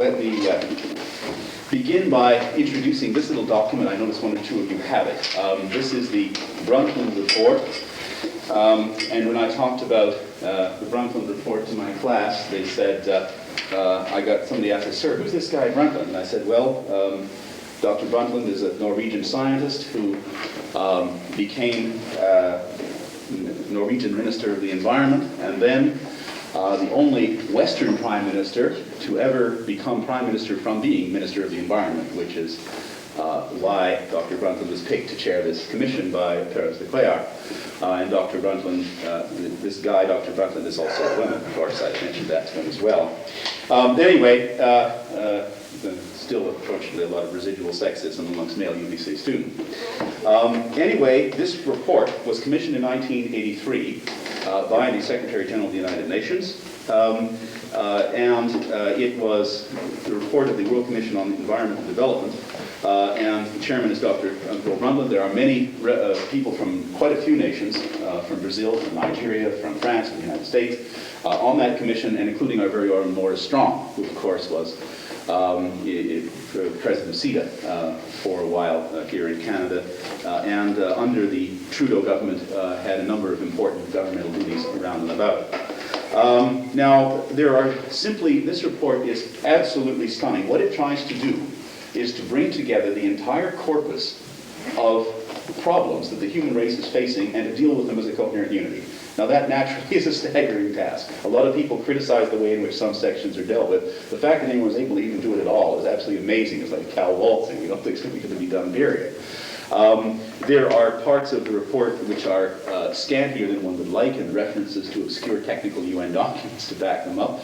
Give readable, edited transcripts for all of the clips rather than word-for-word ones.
let me begin by introducing this little document. I notice one or two of you have it. This is the Brundtland report. And when I talked about the Brundtland report to my class, they said, somebody asked, "Sir, who's this guy Brundtland?" And I said, well, Dr. Brundtland is a Norwegian scientist who became Norwegian Minister of the Environment, and then the only Western Prime Minister to ever become Prime Minister from being Minister of the Environment, which is why Dr. Brundtland was picked to chair this commission by Perez de Cuellar. And Dr. Brundtland, this guy, Dr. Brundtland, is also a woman. Of course, I mentioned that to him as well. Anyway, still unfortunately a lot of residual sexism amongst male UBC students. Anyway, this report was commissioned in 1983 by the Secretary General of the United Nations. It was the report of the World Commission on Environment and Development. And the chairman is Dr. Brundtland. There are many people from quite a few nations, from Brazil, from Nigeria, from France, from the United States, on that commission, and including our very own Maurice Strong, who of course was President of CETA for a while here in Canada, and under the Trudeau government had a number of important governmental duties around and about. Now, this report is absolutely stunning. What it tries to do is to bring together the entire corpus of problems that the human race is facing and to deal with them as a coherent unity. Now that naturally is a staggering task. A lot of people criticize the way in which some sections are dealt with. The fact that anyone was able to even do it at all is absolutely amazing. It's like cow waltzing. We don't think it's going to be done, period. There are parts of the report which are scantier than one would like, and references to obscure technical UN documents to back them up.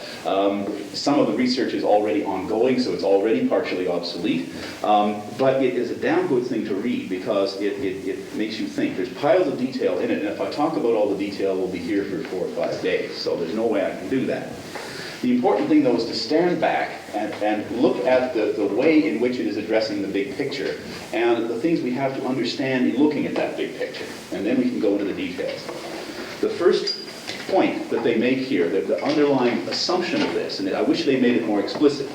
Some of the research is already ongoing, so it's already partially obsolete. But it is a damn good thing to read because it makes you think. There's piles of detail in it, and if I talk about all the detail, we'll be here for 4 or 5 days, so there's no way I can do that. The important thing, though, is to stand back and look at the way in which it is addressing the big picture and the things we have to understand in looking at that big picture. And then we can go into the details. The first point that they make here, the underlying assumption of this, and I wish they made it more explicit,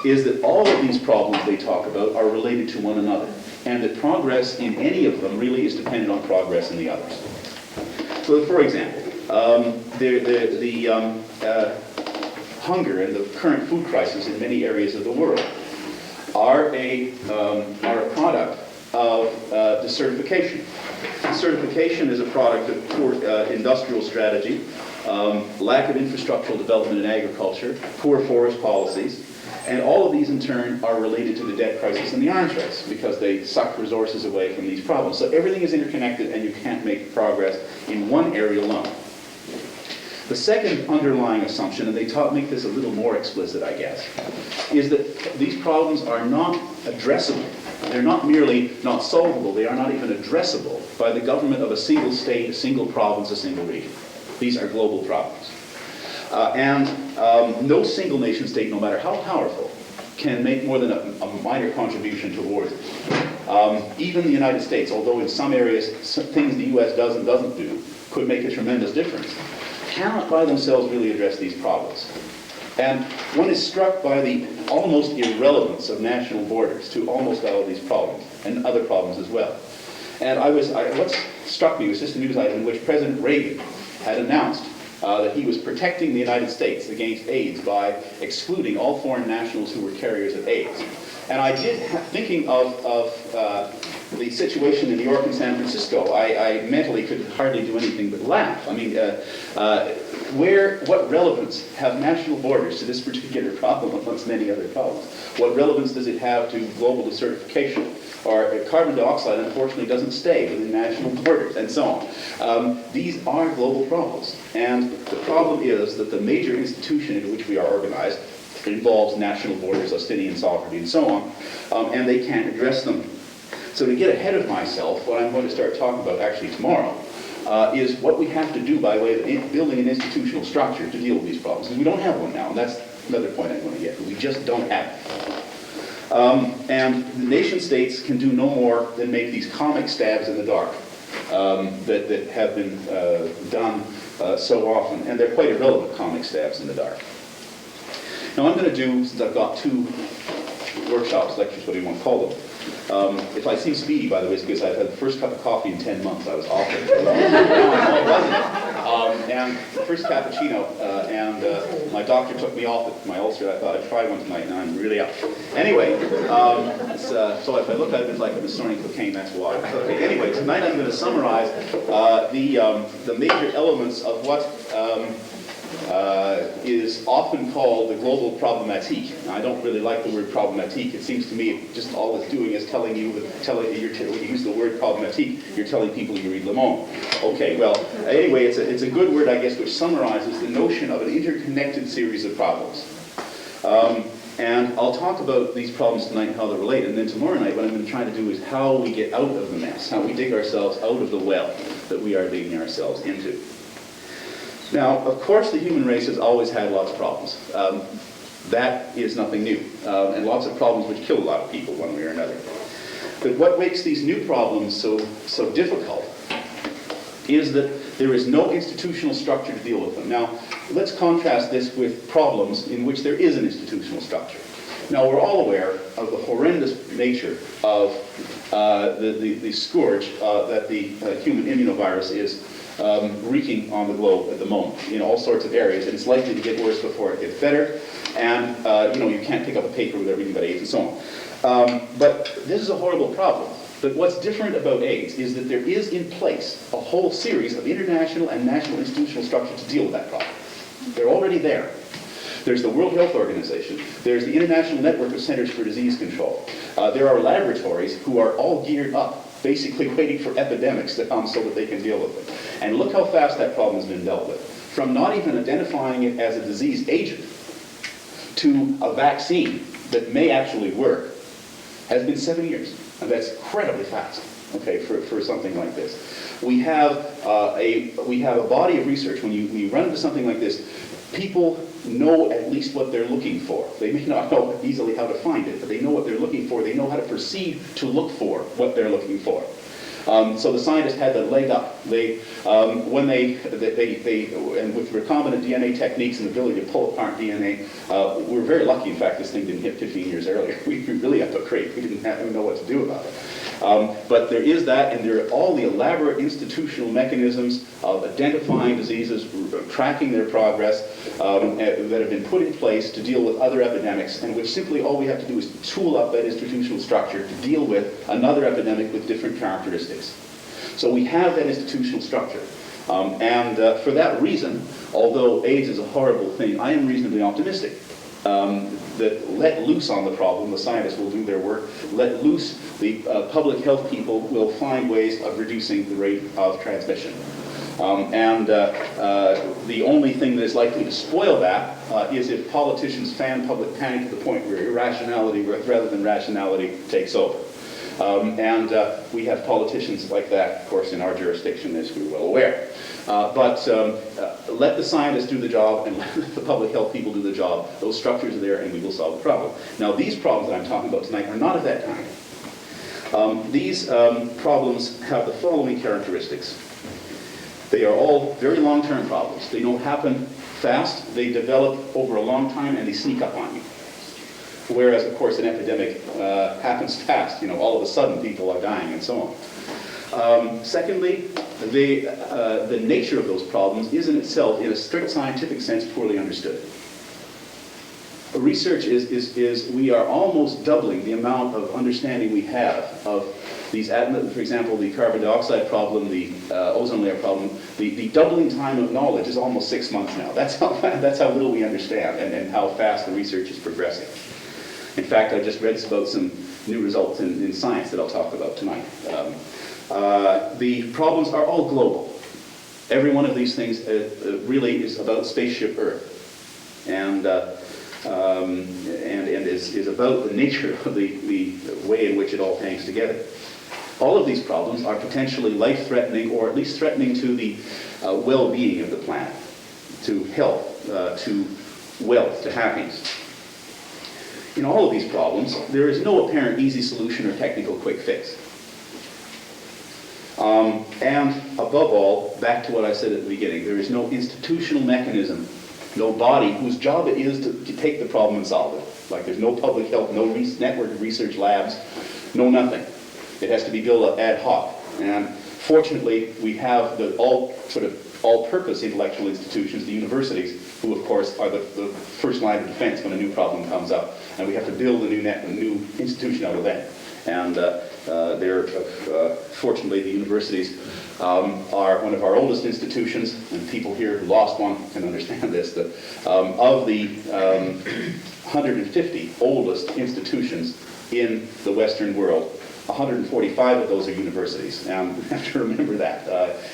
is that all of these problems they talk about are related to one another, and that progress in any of them really is dependent on progress in the others. So, for example, hunger and the current food crisis in many areas of the world are a product of desertification. Desertification is a product of poor industrial strategy, lack of infrastructural development in agriculture, poor forest policies, and all of these in turn are related to the debt crisis and the arms race because they suck resources away from these problems. So everything is interconnected and you can't make progress in one area alone. The second underlying assumption, and they make this a little more explicit, I guess, is that these problems are not addressable. They're not merely not solvable, they are not even addressable by the government of a single state, a single province, a single region. These are global problems. No single nation state, no matter how powerful, can make more than a minor contribution towards it. Even the United States, although in some areas things the U.S. does and doesn't do could make a tremendous difference, cannot by themselves really address these problems. And one is struck by the almost irrelevance of national borders to almost all of these problems, and other problems as well. And what struck me was just a news item in which President Reagan had announced that he was protecting the United States against AIDS by excluding all foreign nationals who were carriers of AIDS. And I did, thinking of the situation in New York and San Francisco, I mentally could hardly do anything but laugh. I mean, what relevance have national borders to this particular problem amongst many other problems? What relevance does it have to global desertification? Or carbon dioxide, unfortunately, doesn't stay within national borders, and so on. These are global problems. And the problem is that the major institution in which we are organized involves national borders, Austinian sovereignty, and so on, and they can't address them. So to get ahead of myself, what I'm going to start talking about actually tomorrow is what we have to do by way of building an institutional structure to deal with these problems. Because we don't have one now, and that's another point I'm going to get. We just don't have it. And the nation states can do no more than make these comic stabs in the dark that have been done so often, and they're quite irrelevant comic stabs in the dark. Now I'm going to do, since I've got 2 workshops, lectures, what do you want to call them. If I seem speedy, by the way, it's because I've had the first cup of coffee in 10 months. I was awful. And the first cappuccino, and my doctor took me off with my ulcer. I thought I'd try one tonight, and I'm really up. Anyway, so if I look at it like I'm snorting cocaine, that's why. Okay, anyway, tonight I'm going to summarize the major elements of what is often called the global problematique. Now, I don't really like the word problematique. It seems to me just all it's doing is telling you, when you use the word problematique, you're telling people you read Le Monde. Okay, well, anyway, it's a good word, I guess, which summarizes the notion of an interconnected series of problems. And I'll talk about these problems tonight and how they're related, and then tomorrow night what I'm going to try to do is how we get out of the mess, how we dig ourselves out of the well that we are digging ourselves into. Now, of course, the human race has always had lots of problems. That is nothing new, and lots of problems which kill a lot of people one way or another. But what makes these new problems so difficult is that there is no institutional structure to deal with them. Now, let's contrast this with problems in which there is an institutional structure. Now, we're all aware of the horrendous nature of the scourge that the human immunovirus is wreaking on the globe at the moment in all sorts of areas, and it's likely to get worse before it gets better. And you can't pick up a paper without reading about AIDS and so on. But this is a horrible problem. But what's different about AIDS is that there is in place a whole series of international and national institutional structure to deal with that problem. They're already there. There's the World Health Organization. There's the International Network of Centers for Disease Control. There are laboratories who are all geared up, basically waiting for epidemics to come so that they can deal with them. And look how fast that problem has been dealt with. From not even identifying it as a disease agent to a vaccine that may actually work has been 7 years. And that's incredibly fast, okay, for something like this. We have a body of research. When you run into something like this, people know at least what they're looking for. They may not know easily how to find it, but they know what they're looking for. They know how to proceed to look for what they're looking for. So the scientists had the leg up. And with recombinant DNA techniques and the ability to pull apart DNA, we were very lucky. In fact, this thing didn't hit 15 years earlier. We really up a creek. We didn't know what to do about it. But there is that, and there are all the elaborate institutional mechanisms of identifying diseases, tracking their progress, that have been put in place to deal with other epidemics, and which simply all we have to do is tool up that institutional structure to deal with another epidemic with different characteristics. So we have that institutional structure. For that reason, although AIDS is a horrible thing, I am reasonably optimistic. That let loose on the problem, the scientists will do their work, let loose, the public health people will find ways of reducing the rate of transmission. The only thing that is likely to spoil that is if politicians fan public panic to the point where irrationality rather than rationality takes over. We have politicians like that, of course, in our jurisdiction, as we're well aware. But let the scientists do the job and let the public health people do the job. Those structures are there and we will solve the problem. Now, these problems that I'm talking about tonight are not of that kind. These problems have the following characteristics. They are all very long-term problems. They don't happen fast. They develop over a long time and they sneak up on you. Whereas, of course, an epidemic happens fast. All of a sudden people are dying and so on. Secondly, the nature of those problems is in itself, in a strict scientific sense, poorly understood. Research is we are almost doubling the amount of understanding we have of these, for example, the carbon dioxide problem, the ozone layer problem. The doubling time of knowledge is almost 6 months now. That's how little we understand and how fast the research is progressing. In fact, I just read about some new results in science that I'll talk about tonight. The problems are all global. Every one of these things really is about spaceship Earth, and is about the nature of the way in which it all hangs together. All of these problems are potentially life-threatening, or at least threatening to the well-being of the planet, to health, to wealth, to happiness. In all of these problems, there is no apparent easy solution or technical quick fix. And above all, back to what I said at the beginning, there is no institutional mechanism no body whose job it is to take the problem and solve it. Like there's no public health, no network of research labs, no nothing. It has to be built up ad hoc. And fortunately, we have the all-purpose intellectual institutions, the universities, who of course are the first line of defense when a new problem comes up. And we have to build a new institution out of that. And fortunately, the universities are one of our oldest institutions, and people here who lost one can understand this. That of the 150 oldest institutions in the Western world, 145 of those are universities, and we have to remember that.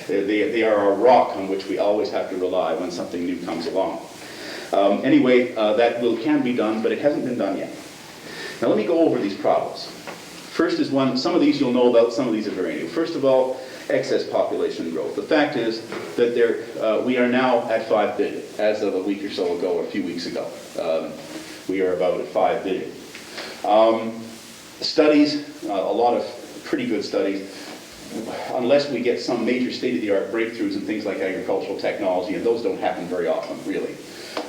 They are a rock on which we always have to rely when something new comes along. Anyway, that can be done, but it hasn't been done yet. Now let me go over these problems. First is one, some of these you'll know about, some of these are very new. First of all, excess population growth. The fact is that we are now at 5 billion, as of a week or so ago, or a few weeks ago. We are about at 5 billion. Studies, a lot of pretty good studies, unless we get some major state-of-the-art breakthroughs in things like agricultural technology, and those don't happen very often, really.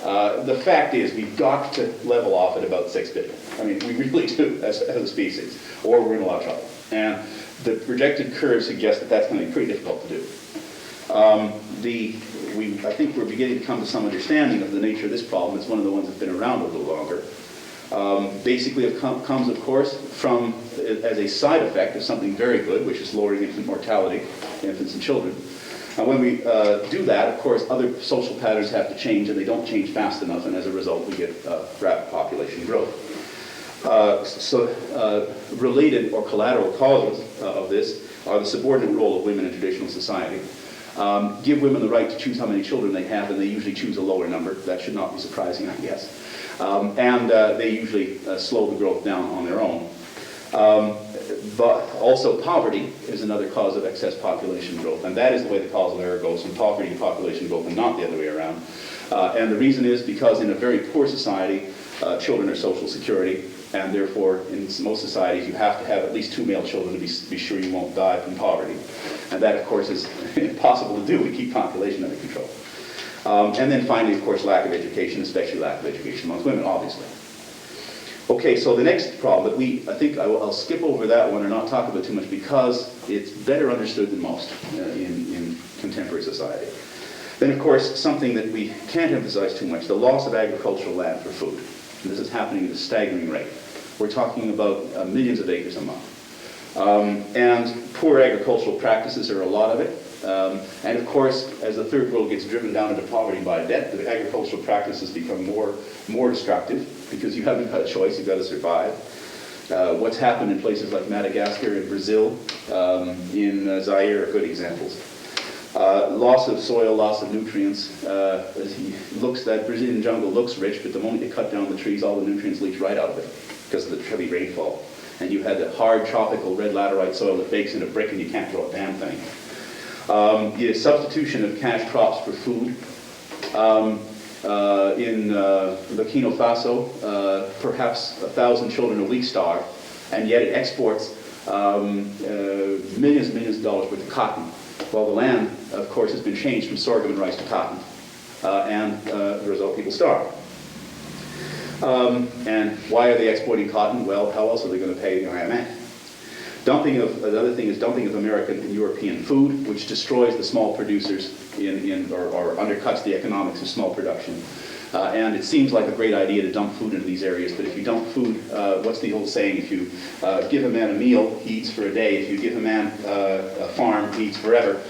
The fact is we've got to level off at about 6 billion. I mean, we really do as a species, or we're in a lot of trouble. And the projected curve suggests that that's going to be pretty difficult to do. I think we're beginning to come to some understanding of the nature of this problem. It's one of the ones that's been around a little longer. Basically, it comes, of course, from as a side effect of something very good, which is lowering infant mortality, infants and children. And when we do that, of course, other social patterns have to change, and they don't change fast enough, and as a result, we get rapid population growth. Related or collateral causes of this are the subordinate role of women in traditional society. Give women the right to choose how many children they have, and they usually choose a lower number. That should not be surprising, I guess. And they usually slow the growth down on their own. But also poverty is another cause of excess population growth, and that is the way the causal error goes from poverty to population growth and not the other way around. And the reason is because in a very poor society, children are social security, and therefore in most societies you have to have at least 2 male children to be sure you won't die from poverty. And that, of course, is impossible to do. We keep population under control. And then finally, of course, lack of education, especially lack of education amongst women, obviously. Okay, so the next problem that I think I'll skip over that one or not talk about too much because it's better understood than most in contemporary society. Then, of course, something that we can't emphasize too much, the loss of agricultural land for food. And this is happening at a staggering rate. We're talking about millions of acres a month. And poor agricultural practices are a lot of it. And of course, as the third world gets driven down into poverty by debt, the agricultural practices become more destructive because you haven't got a choice, you've got to survive. What's happened in places like Madagascar and Brazil, in Zaire are good examples. Loss of soil, loss of nutrients. That Brazilian jungle looks rich, but the moment you cut down the trees, all the nutrients leach right out of it because of the heavy rainfall. And you had the hard tropical red laterite soil that bakes in a brick and you can't grow a damn thing. The substitution of cash crops for food. In Burkina Faso, perhaps 1,000 children a week starve, and yet it exports millions and millions of dollars worth of cotton. Well, the land, of course, has been changed from sorghum and rice to cotton, and as a result, people starve. And why are they exporting cotton? Well, how else are they going to pay the IMF? Another thing is dumping of American and European food, which destroys the small producers or undercuts the economics of small production. And it seems like a great idea to dump food into these areas, but if you dump food, what's the old saying? If you give a man a meal, he eats for a day. If you give a man a farm, he eats forever.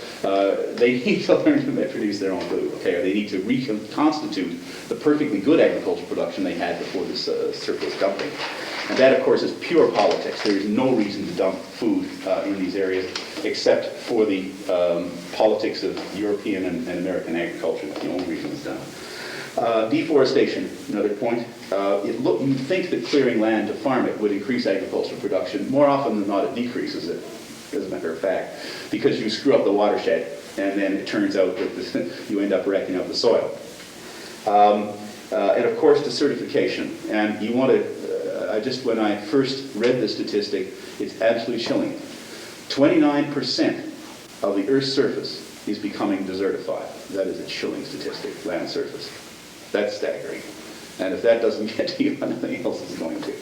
They need to learn to produce their own food, okay? Or they need to reconstitute the perfectly good agricultural production they had before this surplus dumping. And that, of course, is pure politics. There is no reason to dump food in these areas except for the politics of European and American agriculture. That's the only reason it's done. Deforestation, another point. You'd think that clearing land to farm it would increase agricultural production. More often than not, it decreases it, as a matter of fact, because you screw up the watershed, and then it turns out that you end up wrecking up the soil. And of course, desertification. And you want to, when I first read this statistic, it's absolutely chilling. 29% of the Earth's surface is becoming desertified. That is a chilling statistic, land surface. That's staggering. And if that doesn't get to you, nothing else is going to.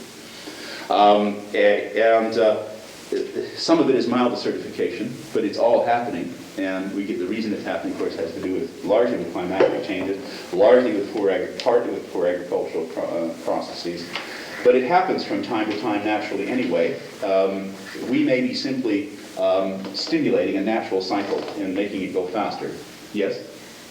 Some of it is mild desertification, but it's all happening. And the reason it's happening, of course, has to do with largely with climatic changes, largely with partly with poor agricultural processes. But it happens from time to time naturally anyway. We may be simply stimulating a natural cycle and making it go faster. Yes?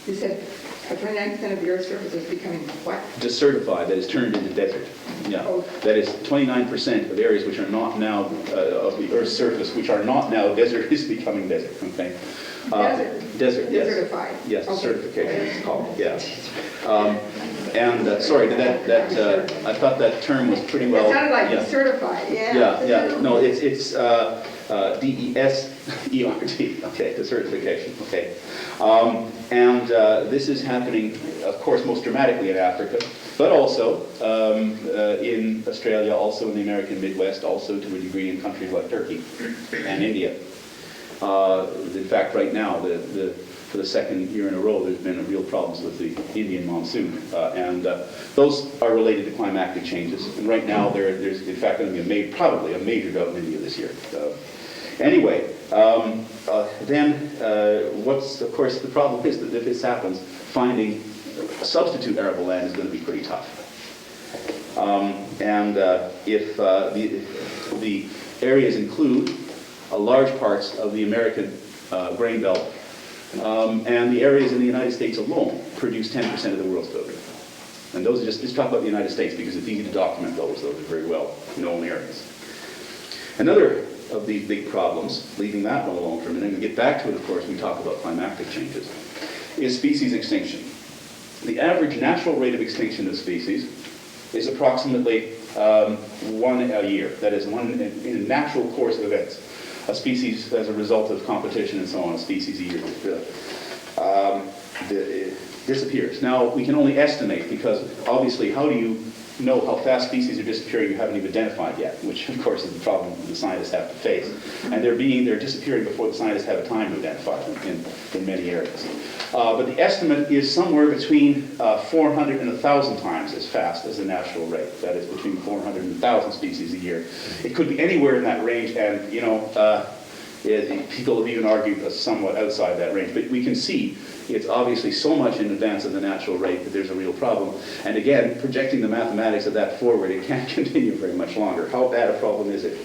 You said 29% of the Earth's surface is becoming what? Desertified, that is turned into desert. Yeah. Oh. That is 29% of areas which are not now, of the Earth's surface, which are not now desert, is becoming desert. Okay. Desert, yes. Desertified. Yes, okay. certification it's called, yeah. Sorry, I thought that term was pretty well... It sounded like yeah. certified, yeah. Yeah. No, it's D-E-S-E-R-T, okay, desertification, okay. This is happening, of course, most dramatically in Africa, but also in Australia, also in the American Midwest, also to a degree in countries like Turkey and India. In fact, right now, for the second year in a row, there's been real problems with the Indian monsoon, and those are related to climatic changes. And right now, there's in fact going to be probably a major drought in India this year. Anyway, what's of course the problem is that if this happens, finding a substitute arable land is going to be pretty tough. If the areas include large parts of the American grain belt, and the areas in the United States alone produce 10% of the world's food. And those are just talk about the United States because it's easy to document those. Those are very well known areas. Another of these big problems, leaving that one alone for a minute, and we get back to it, of course, when we talk about climatic changes, is species extinction. The average natural rate of extinction of species is approximately one a year. That is, one in a natural course of events. A species, as a result of competition and so on, a species a year disappears. Now, we can only estimate because, obviously, how do you know how fast species are disappearing you haven't even identified yet, which, of course, is the problem the scientists have to face. And they're disappearing before the scientists have a time to identify them in many areas. But the estimate is somewhere between 400 and 1,000 times as fast as the natural rate. That is between 400 and 1,000 species a year. It could be anywhere in that range, and people have even argued somewhat outside that range. But we can see it's obviously so much in advance of the natural rate that there's a real problem. And again, projecting the mathematics of that forward, it can't continue very much longer. How bad a problem is it?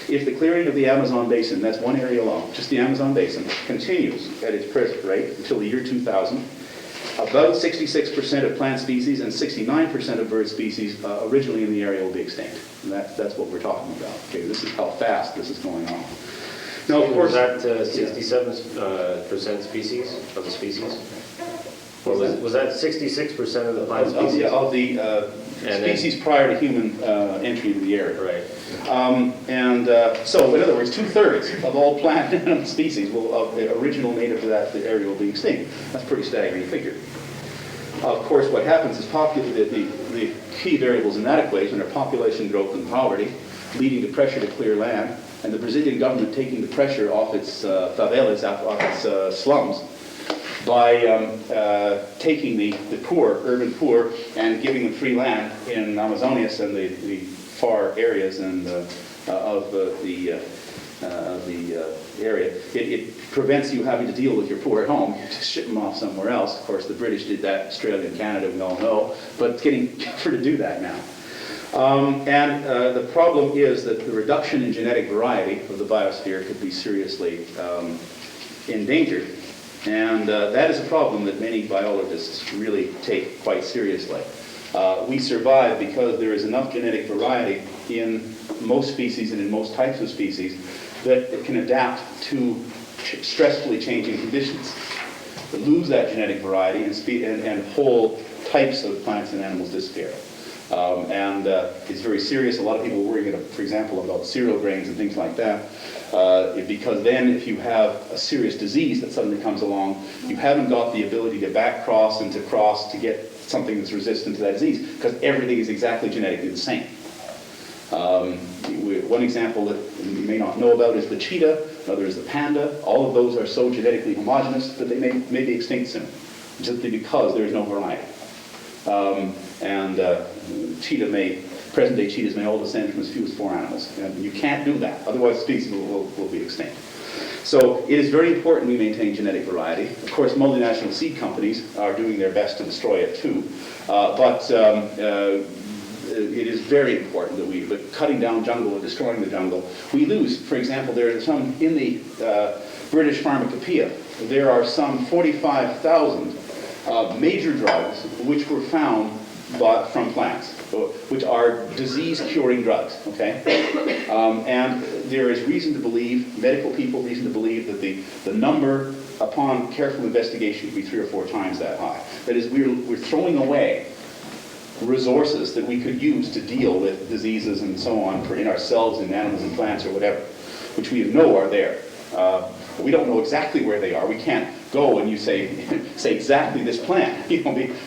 If the clearing of the Amazon basin, that's one area alone, just the Amazon basin, continues at its present rate until the year 2000, about 66% of plant species and 69% of bird species originally in the area will be extinct. And that's what we're talking about. Okay, this is how fast this is going on. Now, of course, was that 67% species of the species? Or was that 66% of the plant species? Of the species prior to human entry into the area. Right. So, in other words, 2/3 of all plant and animal species of the original native to that area will be extinct. That's a pretty staggering figure. Of course, what happens is the key variables in that equation are population growth and poverty, leading to pressure to clear land, and the Brazilian government taking the pressure off its favelas, off its slums, by taking the poor, urban poor, and giving them free land in Amazonas and the far areas and of the area. It prevents you having to deal with your poor at home. You just ship them off somewhere else. Of course, the British did that, Australia and Canada, we all know, but it's getting tougher to do that now. The problem is that the reduction in genetic variety of the biosphere could be seriously endangered. And that is a problem that many biologists really take quite seriously. We survive because there is enough genetic variety in most species and in most types of species that it can adapt to stressfully changing conditions. To lose that genetic variety and whole types of plants and animals disappear. It's very serious. A lot of people worry, for example, about cereal grains and things like that, because then if you have a serious disease that suddenly comes along, you haven't got the ability to back cross and to cross to get something that's resistant to that disease, because everything is exactly genetically the same. One example that you may not know about is the cheetah, another is the panda. All of those are so genetically homogeneous that they may be extinct soon, simply because there is no variety. Present-day cheetahs may hold a descend from as few as 4 animals. And you can't do that, otherwise the species will be extinct. So it is very important we maintain genetic variety. Of course, multinational seed companies are doing their best to destroy it too. It is very important that but cutting down jungle and destroying the jungle, we lose. For example, there are some in the British Pharmacopoeia, there are some 45,000 major drugs which were found from plants, which are disease-curing drugs, okay? And there is reason to believe, medical people reason to believe, that the number, upon careful investigation, would be 3 or 4 times that high. That is, we're throwing away resources that we could use to deal with diseases and so on in ourselves, in animals and plants or whatever, which we know are there. We don't know exactly where they are. We can't go and you say exactly this plant,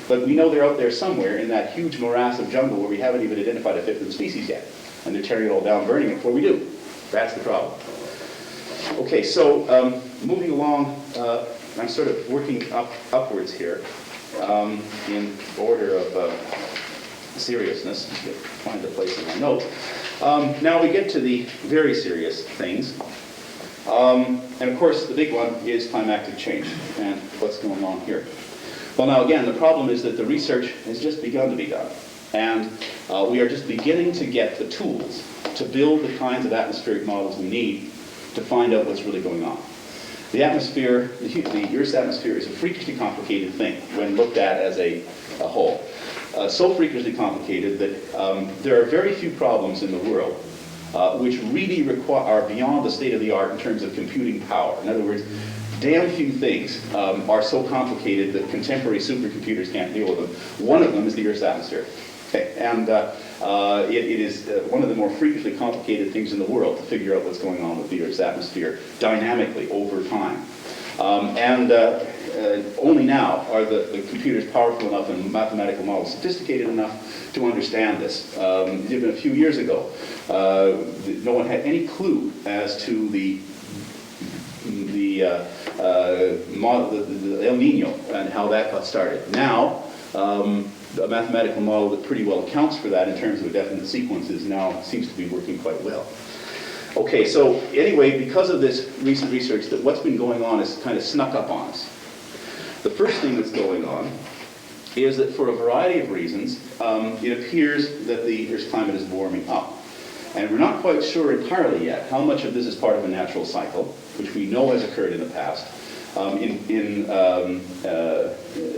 but we know they're out there somewhere in that huge morass of jungle where we haven't even identified a 5th of the species yet. And they're tearing it all down, burning it before we do. That's the problem. Okay, so moving along, I'm sort of working upwards here in order of seriousness. Find the place in my notes. Now we get to the very serious things. And of course, the big one is climatic change and what's going on here. Well, now again, the problem is that the research has just begun to be done. And we are just beginning to get the tools to build the kinds of atmospheric models we need to find out what's really going on. The atmosphere, the Earth's atmosphere is a freakishly complicated thing when looked at as a whole. So freakishly complicated that there are very few problems in the world which really are beyond the state of the art in terms of computing power. In other words, damn few things are so complicated that contemporary supercomputers can't deal with them. One of them is the Earth's atmosphere. Okay. And it is one of the more freakishly complicated things in the world to figure out what's going on with the Earth's atmosphere dynamically over time. Only now are the computers powerful enough and mathematical models sophisticated enough to understand this. Even a few years ago, no one had any clue as to the El Nino and how that got started. Now, a mathematical model that pretty well accounts for that in terms of a definite sequences now seems to be working quite well. Okay, so anyway, because of this recent research, that what's been going on is kind of snuck up on us. The first thing that's going on is that for a variety of reasons, it appears that the Earth's climate is warming up. And we're not quite sure entirely yet how much of this is part of a natural cycle, which we know has occurred in the past. In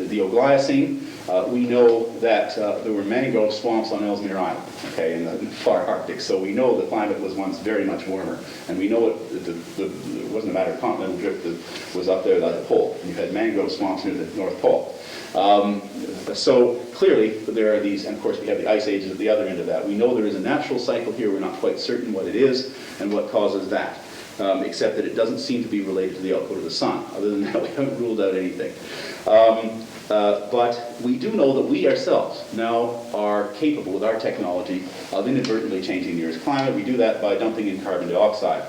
the Oligocene, we know that there were mangrove swamps on Ellesmere Island, okay, in the far Arctic. So we know the climate was once very much warmer. And we know it wasn't a matter of continental drift that was up there at the pole. You had mangrove swamps near the North Pole. So clearly there are these, and of course we have the ice ages at the other end of that. We know there is a natural cycle here. We're not quite certain what it is and what causes that. Except that it doesn't seem to be related to the output of the sun. Other than that, we haven't ruled out anything. But we do know that we ourselves now are capable with our technology of inadvertently changing the Earth's climate. We do that by dumping in carbon dioxide.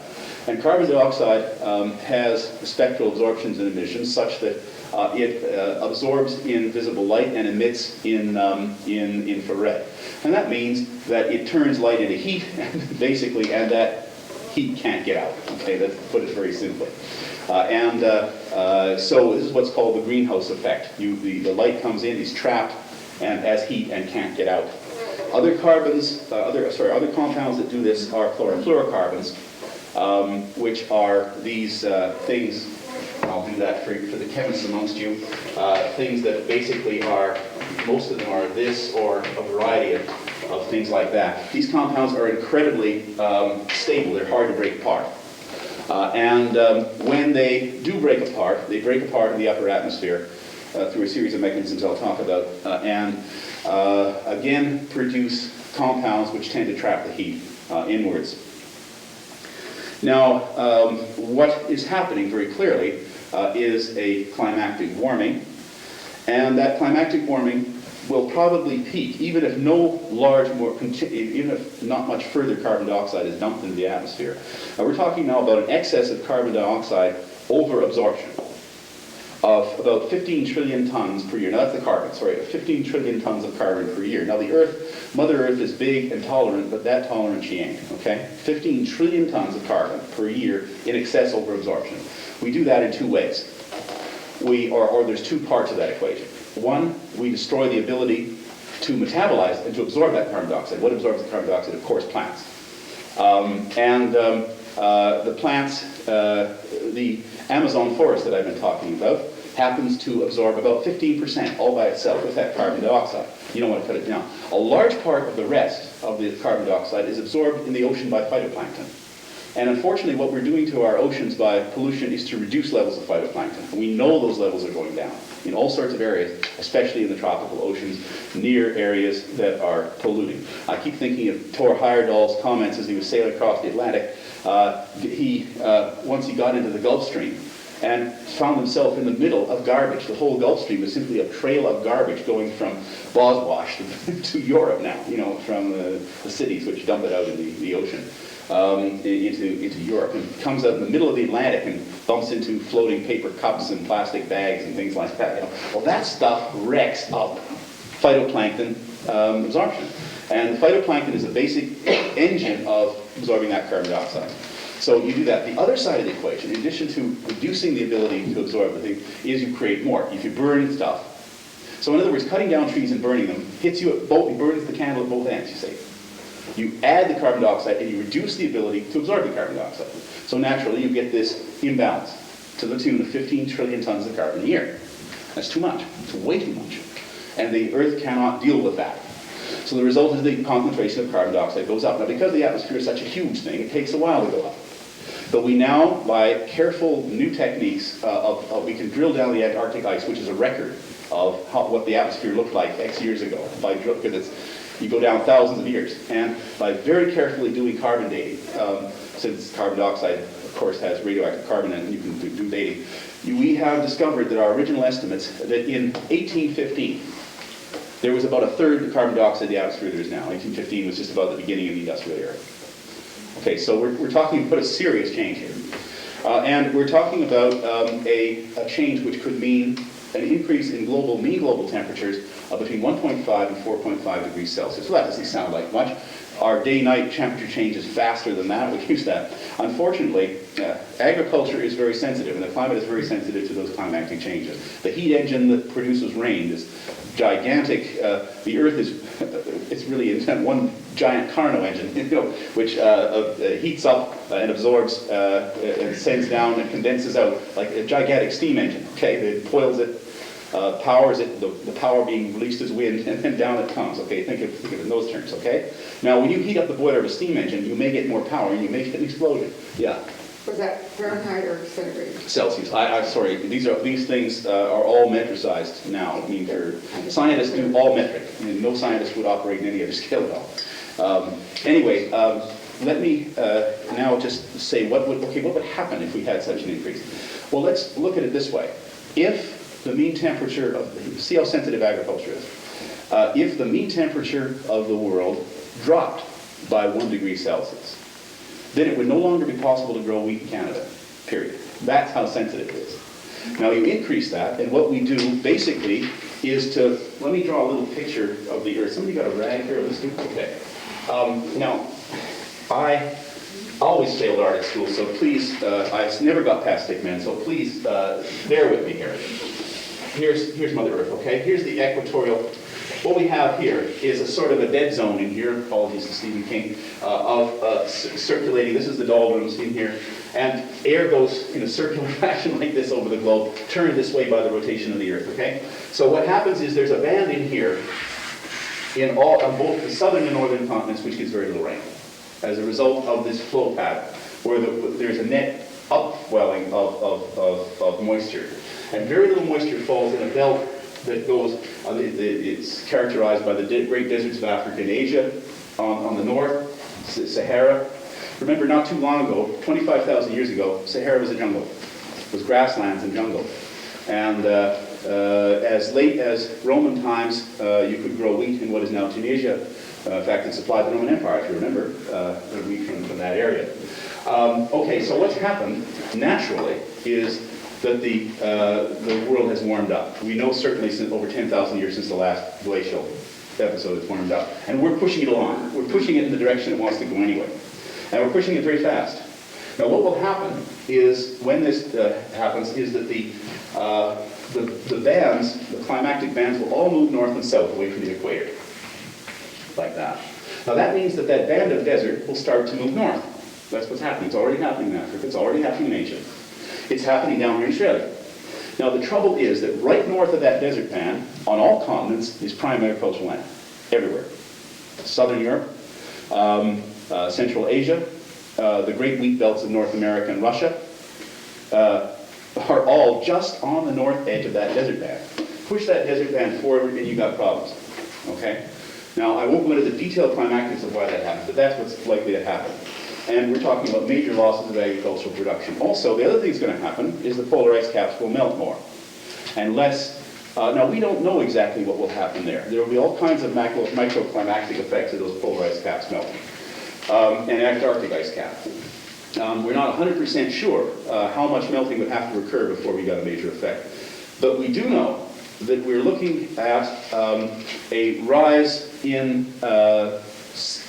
And carbon dioxide has spectral absorptions and emissions such that it absorbs in visible light and emits in infrared. And that means that it turns light into heat, basically, and that heat can't get out. Okay, let's put it very simply. So this is what's called the greenhouse effect. The light comes in, is trapped, and as heat and can't get out. Other compounds that do this are chlorofluorocarbons, which are these things. I'll do that for the chemists amongst you. Things that basically are, most of them are this or a variety of things like that. These compounds are incredibly stable. They're hard to break apart. When they do break apart, they break apart in the upper atmosphere through a series of mechanisms I'll talk about, and again produce compounds which tend to trap the heat inwards. Now, what is happening very clearly is a climactic warming, and that climactic warming will probably peak, even if even if not much further carbon dioxide is dumped into the atmosphere. We're talking now about an excess of carbon dioxide over absorption. of about 15 trillion tons per year. Now that's the carbon, sorry, 15 trillion tons of carbon per year. Now the Earth, Mother Earth is big and tolerant, but that tolerant she ain't, okay? 15 trillion tons of carbon per year in excess over absorption. We do that in two ways. Or there's two parts of that equation. One, we destroy the ability to metabolize and to absorb that carbon dioxide. What absorbs the carbon dioxide? Of course, plants. The plants, the Amazon forest that I've been talking about, happens to absorb about 15% all by itself with that carbon dioxide. You don't want to cut it down. A large part of the rest of the carbon dioxide is absorbed in the ocean by phytoplankton. And unfortunately, what we're doing to our oceans by pollution is to reduce levels of phytoplankton. And we know those levels are going down in all sorts of areas, especially in the tropical oceans, near areas that are polluting. I keep thinking of Thor Heyerdahl's comments as he was sailing across the Atlantic. Once he got into the Gulf Stream and found himself in the middle of garbage. The whole Gulf Stream was simply a trail of garbage going from Boswash to Europe now, from the cities which dump it out in the ocean. Into Europe, and comes out in the middle of the Atlantic and bumps into floating paper cups and plastic bags and things like that. Well, that stuff wrecks up phytoplankton absorption, and the phytoplankton is a basic engine of absorbing that carbon dioxide. So you do that. The other side of the equation, in addition to reducing the ability to absorb the thing, is you create more. If you burn stuff. So in other words, cutting down trees and burning them hits you at both. It burns the candle at both ends. You see. You add the carbon dioxide and you reduce the ability to absorb the carbon dioxide. So naturally you get this imbalance to the tune of 15 trillion tons of carbon a year. That's too much. It's way too much. And the Earth cannot deal with that. So the result is the concentration of carbon dioxide goes up. Now because the atmosphere is such a huge thing, it takes a while to go up. But we now, by careful new techniques, we can drill down the Antarctic ice, which is a record of what the atmosphere looked like X years ago. Because you go down thousands of years. And by very carefully doing carbon dating, since carbon dioxide, of course, has radioactive carbon in it, and you can do dating, we have discovered that our original estimates, that in 1815, there was about a third of the carbon dioxide in the atmosphere there is now. 1815 was just about the beginning of the industrial era. Okay, so we're talking about a serious change here. And we're talking about a change which could mean an increase in mean global temperatures of between 1.5 and 4.5 degrees Celsius. Well, that doesn't sound like much. Our day-night temperature change is faster than that. We use that. Unfortunately, agriculture is very sensitive, and the climate is very sensitive to those climatic changes. The heat engine that produces rain is gigantic. The Earth it's really one giant Carnot engine, which heats up and absorbs and sends down and condenses out like a gigantic steam engine. Okay, it boils it, powers it, the power being released as wind, and then down it comes. Okay, think of it in those terms. Okay. Now, when you heat up the boiler of a steam engine, you may get more power and you may get an explosion. Yeah. Was that Fahrenheit or centigrade? Celsius. I'm sorry. These things are all metricized now. I mean, scientists do all metric. I mean, no scientist would operate in any other scale at all. Anyway, let me now just say what would happen if we had such an increase. Well, let's look at it this way. If the mean temperature see how sensitive agriculture is. If the mean temperature of the world dropped by 1 degree Celsius, then it would no longer be possible to grow wheat in Canada, period. That's how sensitive it is. Now you increase that, and what we do basically is let me draw a little picture of the Earth. Somebody got a rag here? Let's do, okay. Now, I always failed art at school, so please, I never got past stick men, so please bear with me here. Here's Mother Earth, okay? Here's the equatorial. What we have here is a sort of a dead zone in here, apologies to Stephen King, of circulating. This is the doldrums in here. And air goes in a circular fashion like this over the globe, turned this way by the rotation of the Earth, okay? So what happens is there's a band in here on both the southern and northern continents which gets very little rain as a result of this flow pattern, where there's a net upwelling of moisture. And very little moisture falls in a belt that goes, it's characterized by the great deserts of Africa and Asia on the north, Sahara. Remember, not too long ago, 25,000 years ago, Sahara was a jungle. It was grasslands and jungle. And as late as Roman times, you could grow wheat in what is now Tunisia. In fact, it supplied the Roman Empire, if you remember, wheat from that area. Okay, so what's happened naturally is that the world has warmed up. We know certainly since over 10,000 years since the last glacial episode it's warmed up. And we're pushing it along. We're pushing it in the direction it wants to go anyway. And we're pushing it very fast. Now what will happen is, when this happens, is that the bands, the climactic bands, will all move north and south away from the equator. Like that. Now that means that that band of desert will start to move north. That's what's happening. It's already happening in Africa. It's already happening in Asia. It's happening down here in Australia. Now the trouble is that right north of that desert band, on all continents, is prime agricultural land. Everywhere. Southern Europe, Central Asia, the great wheat belts of North America and Russia, are all just on the north edge of that desert band. Push that desert band forward and you've got problems. Okay? Now I won't go into the detailed climactics of why that happens, but that's what's likely to happen. And we're talking about major losses of agricultural production. Also, the other thing that's going to happen is the polar ice caps will melt more. And less, now we don't know exactly what will happen there. There will be all kinds of microclimactic effects of those polar ice caps melting. And Antarctic ice cap. We're not 100% sure how much melting would have to occur before we got a major effect. But we do know that we're looking at a rise in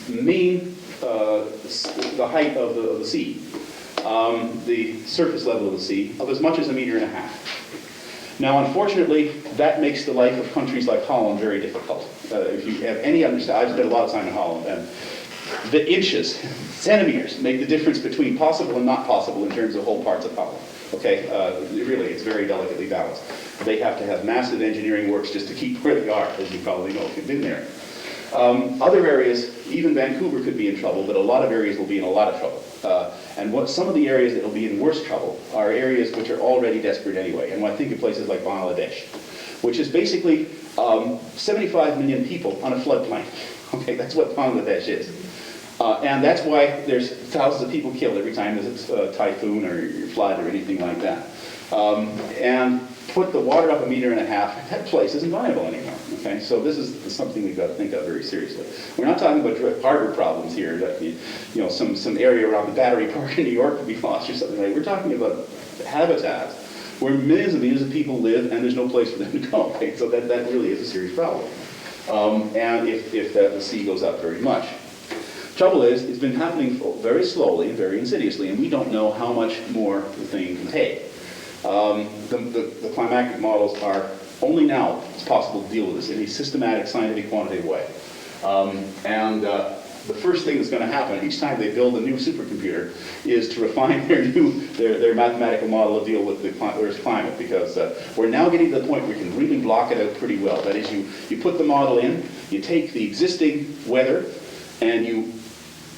mean the height of the sea, the surface level of the sea, of as much as 1.5 meters. Now, unfortunately, that makes the life of countries like Holland very difficult. If you have any understanding, I've spent a lot of time in Holland, and the inches, centimeters, make the difference between possible and not possible in terms of whole parts of Holland. Okay, really, it's very delicately balanced. They have to have massive engineering works just to keep where they are, as you probably know if you've been there. Other areas, even Vancouver could be in trouble, but a lot of areas will be in a lot of trouble. And some of the areas that will be in worse trouble are areas which are already desperate anyway. And I think of places like Bangladesh, which is basically 75 million people on a floodplain. Okay, that's what Bangladesh is. And that's why there's thousands of people killed every time there's a typhoon or flood or anything like that. And put the water up 1.5 meters, that place isn't viable anymore. Okay, so this is something we've got to think of very seriously. We're not talking about harbor problems here, that some area around the Battery Park in New York could be lost or something like that. We're talking about habitats where millions and millions of people live and there's no place for them to go. Okay, so that really is a serious problem. And if the sea goes up very much. Trouble is, it's been happening very slowly and very insidiously, and we don't know how much more the thing can take. The climactic models are only now it's possible to deal with this in a systematic, scientific, quantitative way. The first thing that's going to happen each time they build a new supercomputer is to refine their mathematical model to deal with the Earth's climate, because we're now getting to the point where we can really block it out pretty well. That is, you put the model in, you take the existing weather, and you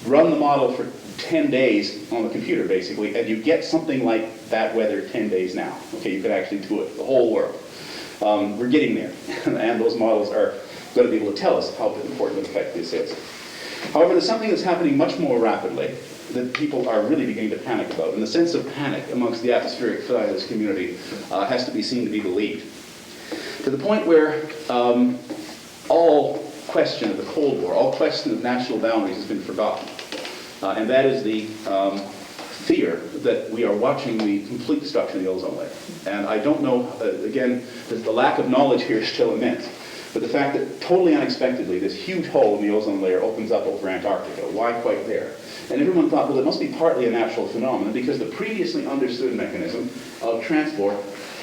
run the model for 10 days on the computer, basically, and you get something like that weather 10 days now. Okay, you could actually do it, the whole world. We're getting there, and those models are going to be able to tell us how important an effect this is. However, there's something that's happening much more rapidly that people are really beginning to panic about, and the sense of panic amongst the atmospheric science community has to be seen to be believed. To the point where all question of the Cold War, all question of national boundaries has been forgotten. And that is the fear that we are watching the complete destruction of the ozone layer. And I don't know, again, the lack of knowledge here is still immense. But the fact that totally unexpectedly this huge hole in the ozone layer opens up over Antarctica, why quite there? And everyone thought, well, it must be partly a natural phenomenon because the previously understood mechanism of transport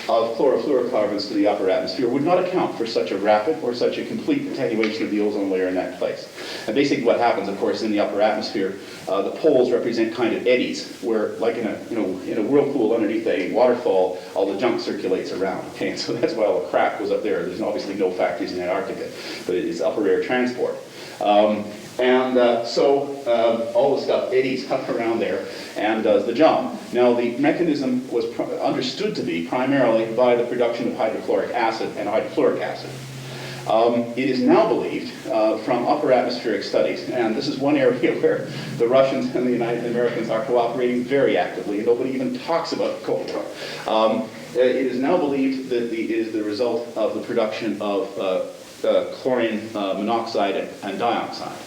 of chlorofluorocarbons to the upper atmosphere would not account for such a rapid or such a complete attenuation of the ozone layer in that place. And basically what happens, of course, in the upper atmosphere, the poles represent kind of eddies, where like in a whirlpool underneath a waterfall, all the junk circulates around. Okay, and so that's why all the crap goes up there. There's obviously no factories in Antarctica, but it's upper air transport. So all the stuff eddies up around there and does the job. Now the mechanism was understood to be primarily by the production of hydrochloric acid and hydrofluoric acid. It is now believed from upper atmospheric studies, and this is one area where the Russians and the Americans are cooperating very actively, and nobody even talks about the Cold War. It is now believed that it is the result of the production of chlorine monoxide and dioxide,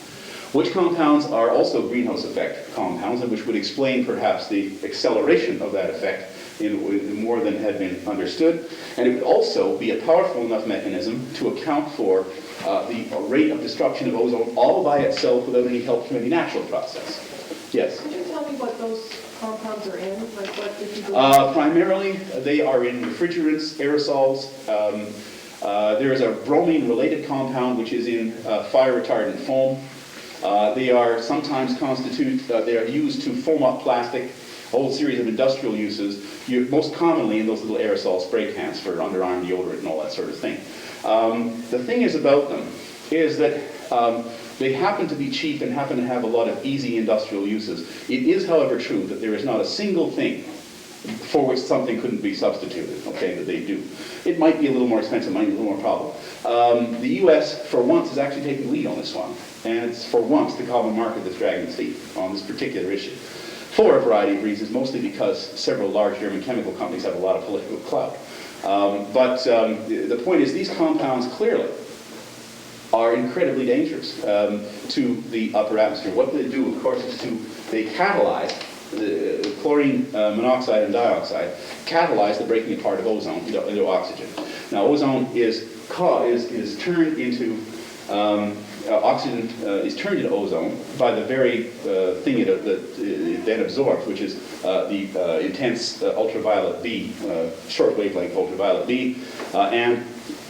which compounds are also greenhouse effect compounds, and which would explain perhaps the acceleration of that effect in more than had been understood. And it would also be a powerful enough mechanism to account for the rate of destruction of ozone all by itself without any help from any natural process. Yes? Could you tell me what those compounds are in? Like what if you go Primarily, they are in refrigerants, aerosols. There is a bromine-related compound which is in fire retardant foam. They are sometimes they are used to foam up plastic, a whole series of industrial uses, most commonly in those little aerosol spray cans for underarm deodorant and all that sort of thing. The thing is about them is that they happen to be cheap and happen to have a lot of easy industrial uses. It is, however, true that there is not a single thing for which something couldn't be substituted, okay, that they do. It might be a little more expensive, might be a little more problem. The U.S., for once, is actually taking the lead on this one. And it's, for once, the common market that's dragging its feet on this particular issue. For a variety of reasons, mostly because several large German chemical companies have a lot of political clout. The point is, these compounds clearly are incredibly dangerous to the upper atmosphere. What they do, of course, is they catalyze the chlorine monoxide and dioxide, catalyze the breaking apart of ozone into oxygen. Now, ozone is turned into oxygen is turned into ozone by the very thing it then absorbs, which is the intense ultraviolet B, short wavelength ultraviolet B, and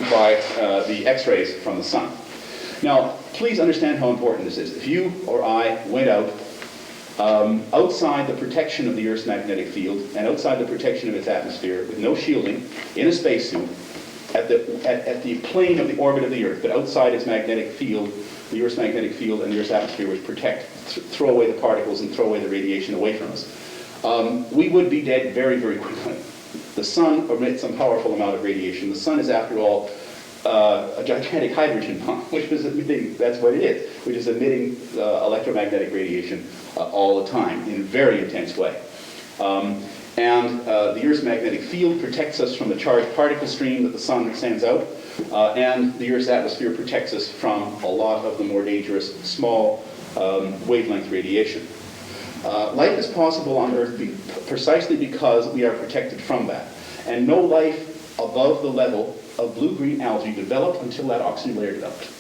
by the X-rays from the sun. Now, please understand how important this is. If you or I went out outside the protection of the Earth's magnetic field and outside the protection of its atmosphere with no shielding, in a spacesuit, at the plane of the orbit of the Earth, but outside its magnetic field, the Earth's magnetic field and the Earth's atmosphere, which throw away the particles and throw away the radiation away from us, we would be dead very, very quickly. The sun emits some powerful amount of radiation. The sun is, after all, a gigantic hydrogen bomb, which is emitting, that's what it is, which is emitting electromagnetic radiation all the time in a very intense way. The Earth's magnetic field protects us from the charged particle stream that the sun sends out, and the Earth's atmosphere protects us from a lot of the more dangerous small wavelength radiation. Life is possible on Earth precisely because we are protected from that. And no life above the level of blue-green algae developed until that oxygen layer developed.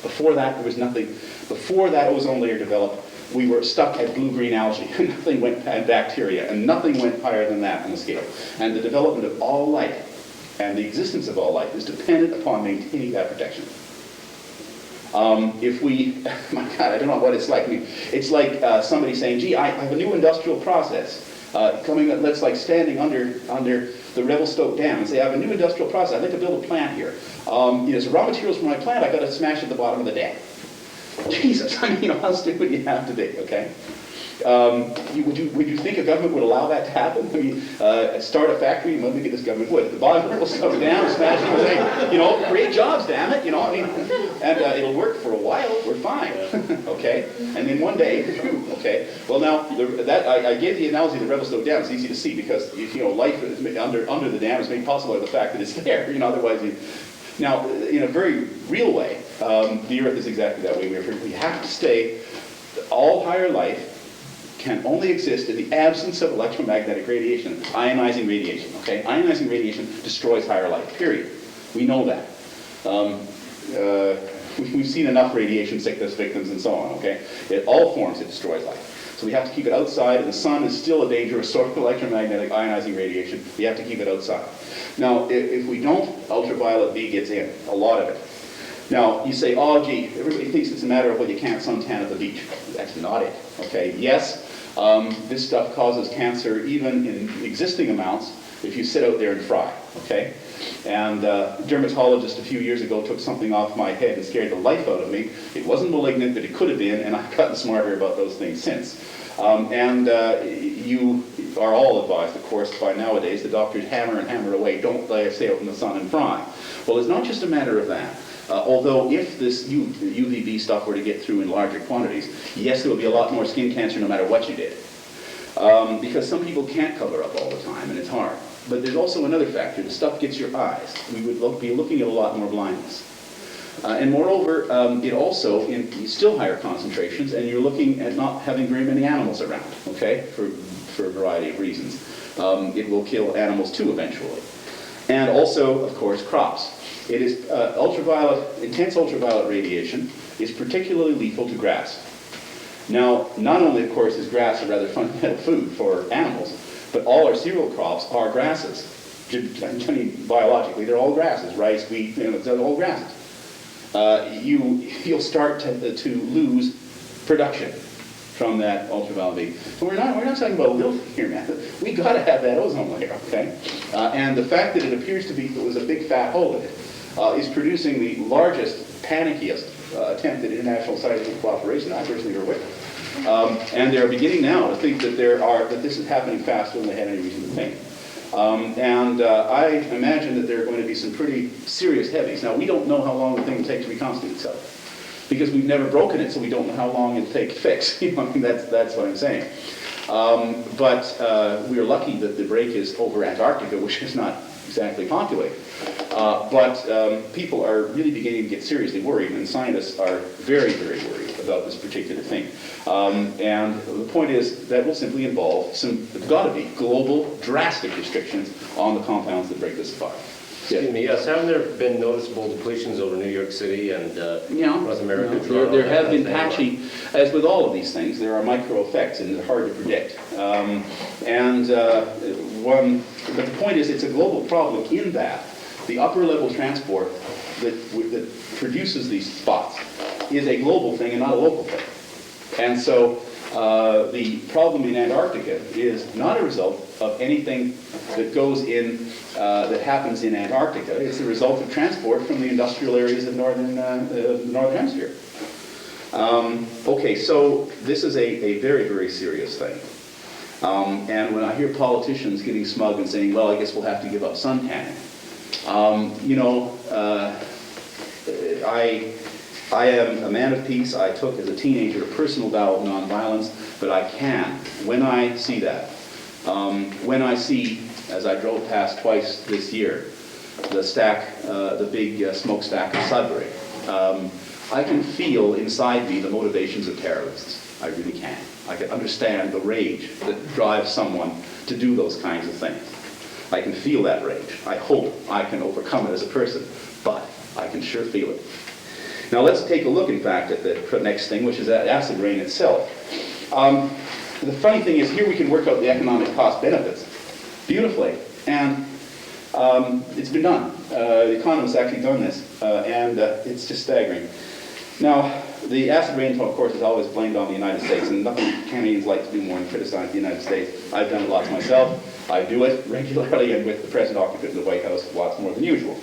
Before that, there was nothing. Before that ozone layer developed, we were stuck at blue-green algae. Nothing went, and bacteria, and nothing went higher than that on the scale. And the development of all life and the existence of all life is dependent upon maintaining that protection. If we, my God, I don't know what it's like. I mean, it's like somebody saying, gee, I have a new industrial process coming that's like standing under the Revelstoke Dam and say, I have a new industrial process. I'd like to build a plant here. So raw materials for my plant, I've got to smash at the bottom of the dam. Jesus, I mean, how stupid do you have to be, okay? Would you think a government would allow that to happen? I mean, start a factory, well, maybe this government would. At the bottom, it'll slow down, smash it, create jobs, damn it, I mean, and it'll work for a while, we're fine, okay? And then one day, okay? Well, now, I gave the analogy of the Revelstoke Dam. It's easy to see because, life under the dam is made possible by the fact that it's there, otherwise Now, in a very real way, the Earth is exactly that way. We have to stay, all higher life can only exist in the absence of electromagnetic radiation, ionizing radiation, okay? Ionizing radiation destroys higher life, period. We know that. We've seen enough radiation sickness victims and so on, okay? In all forms, it destroys life. So we have to keep it outside, and the sun is still a dangerous source of electromagnetic ionizing radiation. We have to keep it outside. Now, if we don't, ultraviolet B gets in, a lot of it. Now, you say, oh, gee, everybody thinks it's a matter of what you can't suntan at the beach. That's not it, okay? Yes, this stuff causes cancer even in existing amounts if you sit out there and fry, okay? And a dermatologist a few years ago took something off my head and scared the life out of me. It wasn't malignant, but it could have been, and I've gotten smarter about those things since. You are all advised, of course, by nowadays, the doctors hammer and hammer away, don't stay out in the sun and fry. Well, it's not just a matter of that. Although if this UVB stuff were to get through in larger quantities, yes, there would be a lot more skin cancer no matter what you did. Because some people can't cover up all the time, and it's hard. But there's also another factor. The stuff gets your eyes. We would be looking at a lot more blindness. And moreover, it also, in still higher concentrations, and you're looking at not having very many animals around, okay, for for a variety of reasons. It will kill animals too eventually. And also, of course, crops. It is intense ultraviolet radiation is particularly lethal to grass. Now, not only, of course, is grass a rather fundamental food for animals, but all our cereal crops are grasses. I mean, biologically, they're all grasses. Rice, wheat, they're all grasses. You'll start to lose production from that ultraviolet beam. So we're not talking about little here, man. We got to have that ozone layer, okay? And the fact that it appears to be there was a big fat hole in it is producing the largest, panickiest attempt at international scientific cooperation I personally ever witnessed. And they're beginning now to think that this is happening faster than they had any reason to think. I imagine that there are going to be some pretty serious heavies. Now, we don't know how long the thing will take to reconstitute itself, because we've never broken it, so we don't know how long it'll take to fix. I mean, that's what I'm saying. But we're lucky that the break is over Antarctica, which is not exactly populated. But people are really beginning to get seriously worried, and scientists are very, very worried about this particular thing. And the point is that will simply involve there's got to be global, drastic restrictions on the compounds that break this apart. Excuse me, yes, haven't there been noticeable depletions over New York City and North America? There have been patchy, as with all of these things, there are micro effects and they're hard to predict. But the point is it's a global problem in that the upper level transport that produces these spots is a global thing and not a local thing. And so the problem in Antarctica is not a result of anything that goes in, that happens in Antarctica. It's the result of transport from the industrial areas of the Northern Hemisphere. Okay, so this is a very, very serious thing. And when I hear politicians getting smug and saying, well, I guess we'll have to give up sun tanning, I am a man of peace. I took as a teenager a personal vow of nonviolence, but I can, when I see that, when I see, as I drove past twice this year, the big smokestack of Sudbury, I can feel inside me the motivations of terrorists. I really can. I can understand the rage that drives someone to do those kinds of things. I can feel that rage. I hope I can overcome it as a person, but I can sure feel it. Now let's take a look, in fact, at the next thing, which is acid rain itself. The funny thing is, here we can work out the economic cost benefits beautifully, and it's been done. The economists actually done this, and it's just staggering. Now, the acid rain, of course, is always blamed on the United States, and nothing Canadians like to do more than criticize the United States. I've done it lots myself. I do it regularly, and with the present occupant of the White House, lots more than usual.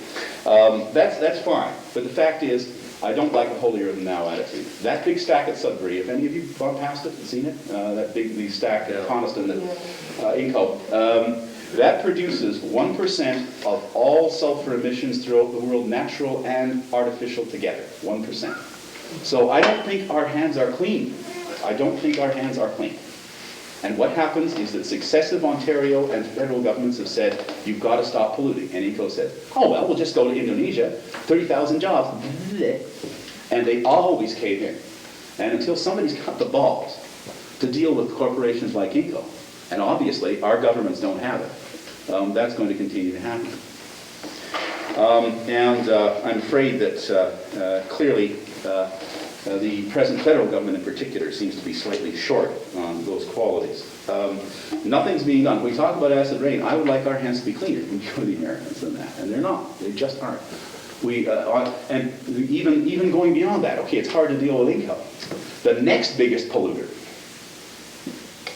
That's fine, but the fact is, I don't like a holier-than-thou attitude. That big stack at Sudbury, if any of you gone past it and seen it, that big stack at Coniston at Inco, that produces 1% of all sulfur emissions throughout the world, natural and artificial together, 1%. So I don't think our hands are clean. I don't think our hands are clean. And what happens is that successive Ontario and federal governments have said, you've got to stop polluting. And ECO said, oh, well, we'll just go to Indonesia, 30,000 jobs. And they always cave in. And until somebody's got the balls to deal with corporations like ECO, and obviously our governments don't have it, that's going to continue to happen. I'm afraid that clearly the present federal government in particular seems to be slightly short on those qualities. Nothing's being done. When we talk about acid rain, I would like our hands to be cleaner when we go to the Americans than that, and they're not. They just aren't. And even going beyond that, okay, it's hard to deal with income. The next biggest polluter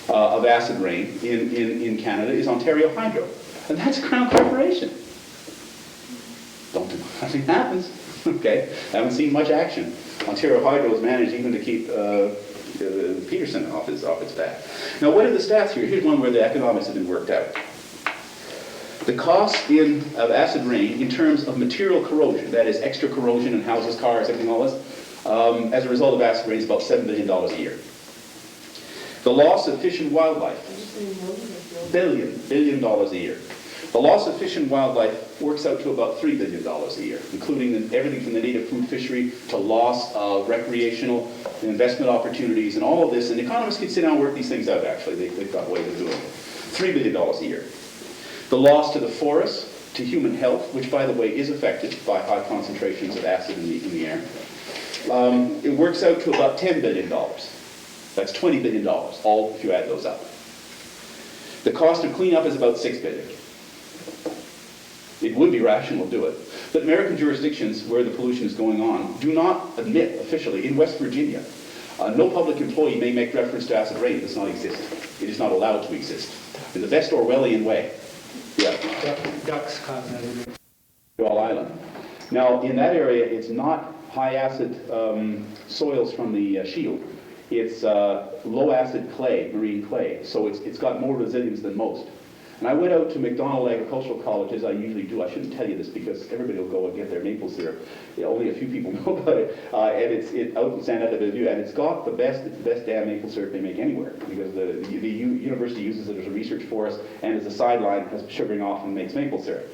of acid rain in Canada is Ontario Hydro, and that's a Crown corporation. Nothing happens. Okay, haven't seen much action. Ontario Hydro has managed even to keep Peterson off its back. Now, what are the stats here? Here's one where the economics have been worked out. The cost of acid rain in terms of material corrosion, that is extra corrosion in houses, cars, everything, all this, as a result of acid rain is about $7 billion a year. The loss of fish and wildlife, $1 billion a year. The loss of fish and wildlife works out to about $3 billion a year, including everything from the native food fishery to loss of recreational investment opportunities and all of this. And economists can sit down and work these things out, actually. They've got ways of doing it. $3 billion a year. The loss to the forests, to human health, which, by the way, is affected by high concentrations of acid in the air. It works out to about $10 billion. That's $20 billion, all if you add those up. The cost of cleanup is about $6 billion. It would be rational to do it. But American jurisdictions where the pollution is going on do not admit officially, in West Virginia, no public employee may make reference to acid rain. It does not exist. It is not allowed to exist. In the best Orwellian way. Yeah. Ducks cause that. All Island. Now, in that area, it's not high acid soils from the shield. It's low acid clay, marine clay. So it's got more resilience than most. And I went out to McDonald Agricultural College, as I usually do. I shouldn't tell you this because everybody will go and get their maple syrup. Only a few people know about it. And it's out in Santa Barbara, and it's got the best damn maple syrup they make anywhere because the university uses it as a research forest and as a sideline has sugaring off and makes maple syrup.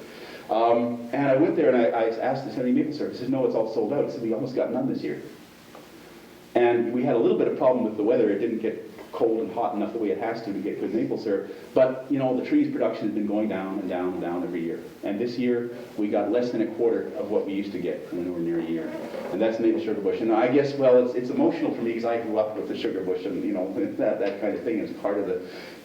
And I went there and I asked if there's any maple syrup. He said, no, it's all sold out. He said, we almost got none this year. And we had a little bit of problem with the weather. It didn't get cold and hot enough the way it has to get good maple syrup. But, you know, the trees production has been going down and down and down every year. And this year, we got less than a quarter of what we used to get when we were near a year. And that's maple sugar bush. And I guess, well, it's emotional for me because I grew up with the sugar bush and, you know, that kind of thing is part of the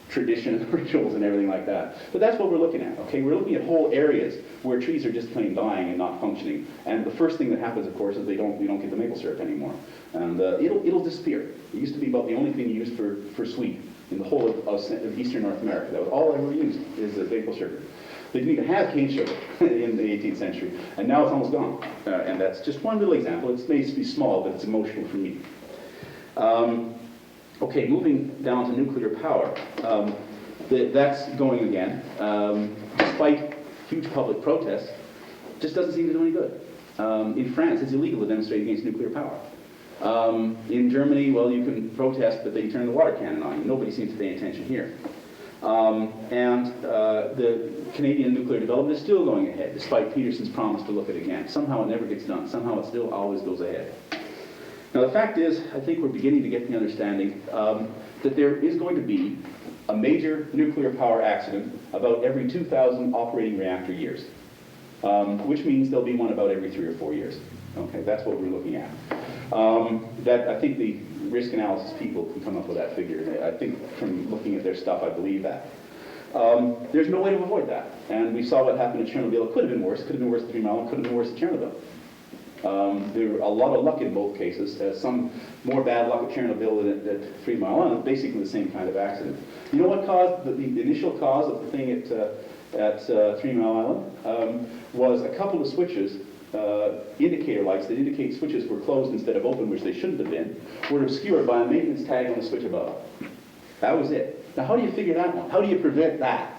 tradition and rituals and everything like that. But that's what we're looking at, okay? We're looking at whole areas where trees are just plain dying and not functioning. And the first thing that happens, of course, is we don't get the maple syrup anymore. And it'll disappear. It used to be about the only thing used for sweet in the whole of Eastern North America. That was all ever used is maple sugar. They didn't even have cane sugar in the 18th century. And now it's almost gone. And that's just one little example. It may be small, but it's emotional for me. Okay, moving down to nuclear power. That's going again. Despite huge public protests, just doesn't seem to do any good. In France, it's illegal to demonstrate against nuclear power. In Germany, well, you can protest, but they turn the water cannon on you. Nobody seems to pay attention here. The Canadian nuclear development is still going ahead, despite Peterson's promise to look at it again. Somehow it never gets done. Somehow it still always goes ahead. Now, the fact is, I think we're beginning to get the understanding that there is going to be a major nuclear power accident about every 2,000 operating reactor years, which means there'll be one about every 3 or 4 years. Okay, that's what we're looking at. That I think the risk analysis people can come up with that figure. I think from looking at their stuff, I believe that. There's no way to avoid that. And we saw what happened at Chernobyl. It could have been worse. It could have been worse at 3 Mile. It could have been worse at Chernobyl. There were a lot of luck in both cases. Some more bad luck at Chernobyl than at 3 Mile Island. Basically the same kind of accident. You know what caused the initial cause of the thing at 3 Mile Island? Was a couple of switches, indicator lights that indicate switches were closed instead of open, which they shouldn't have been, were obscured by a maintenance tag on the switch above. That was it. Now how do you figure that one? How do you prevent that?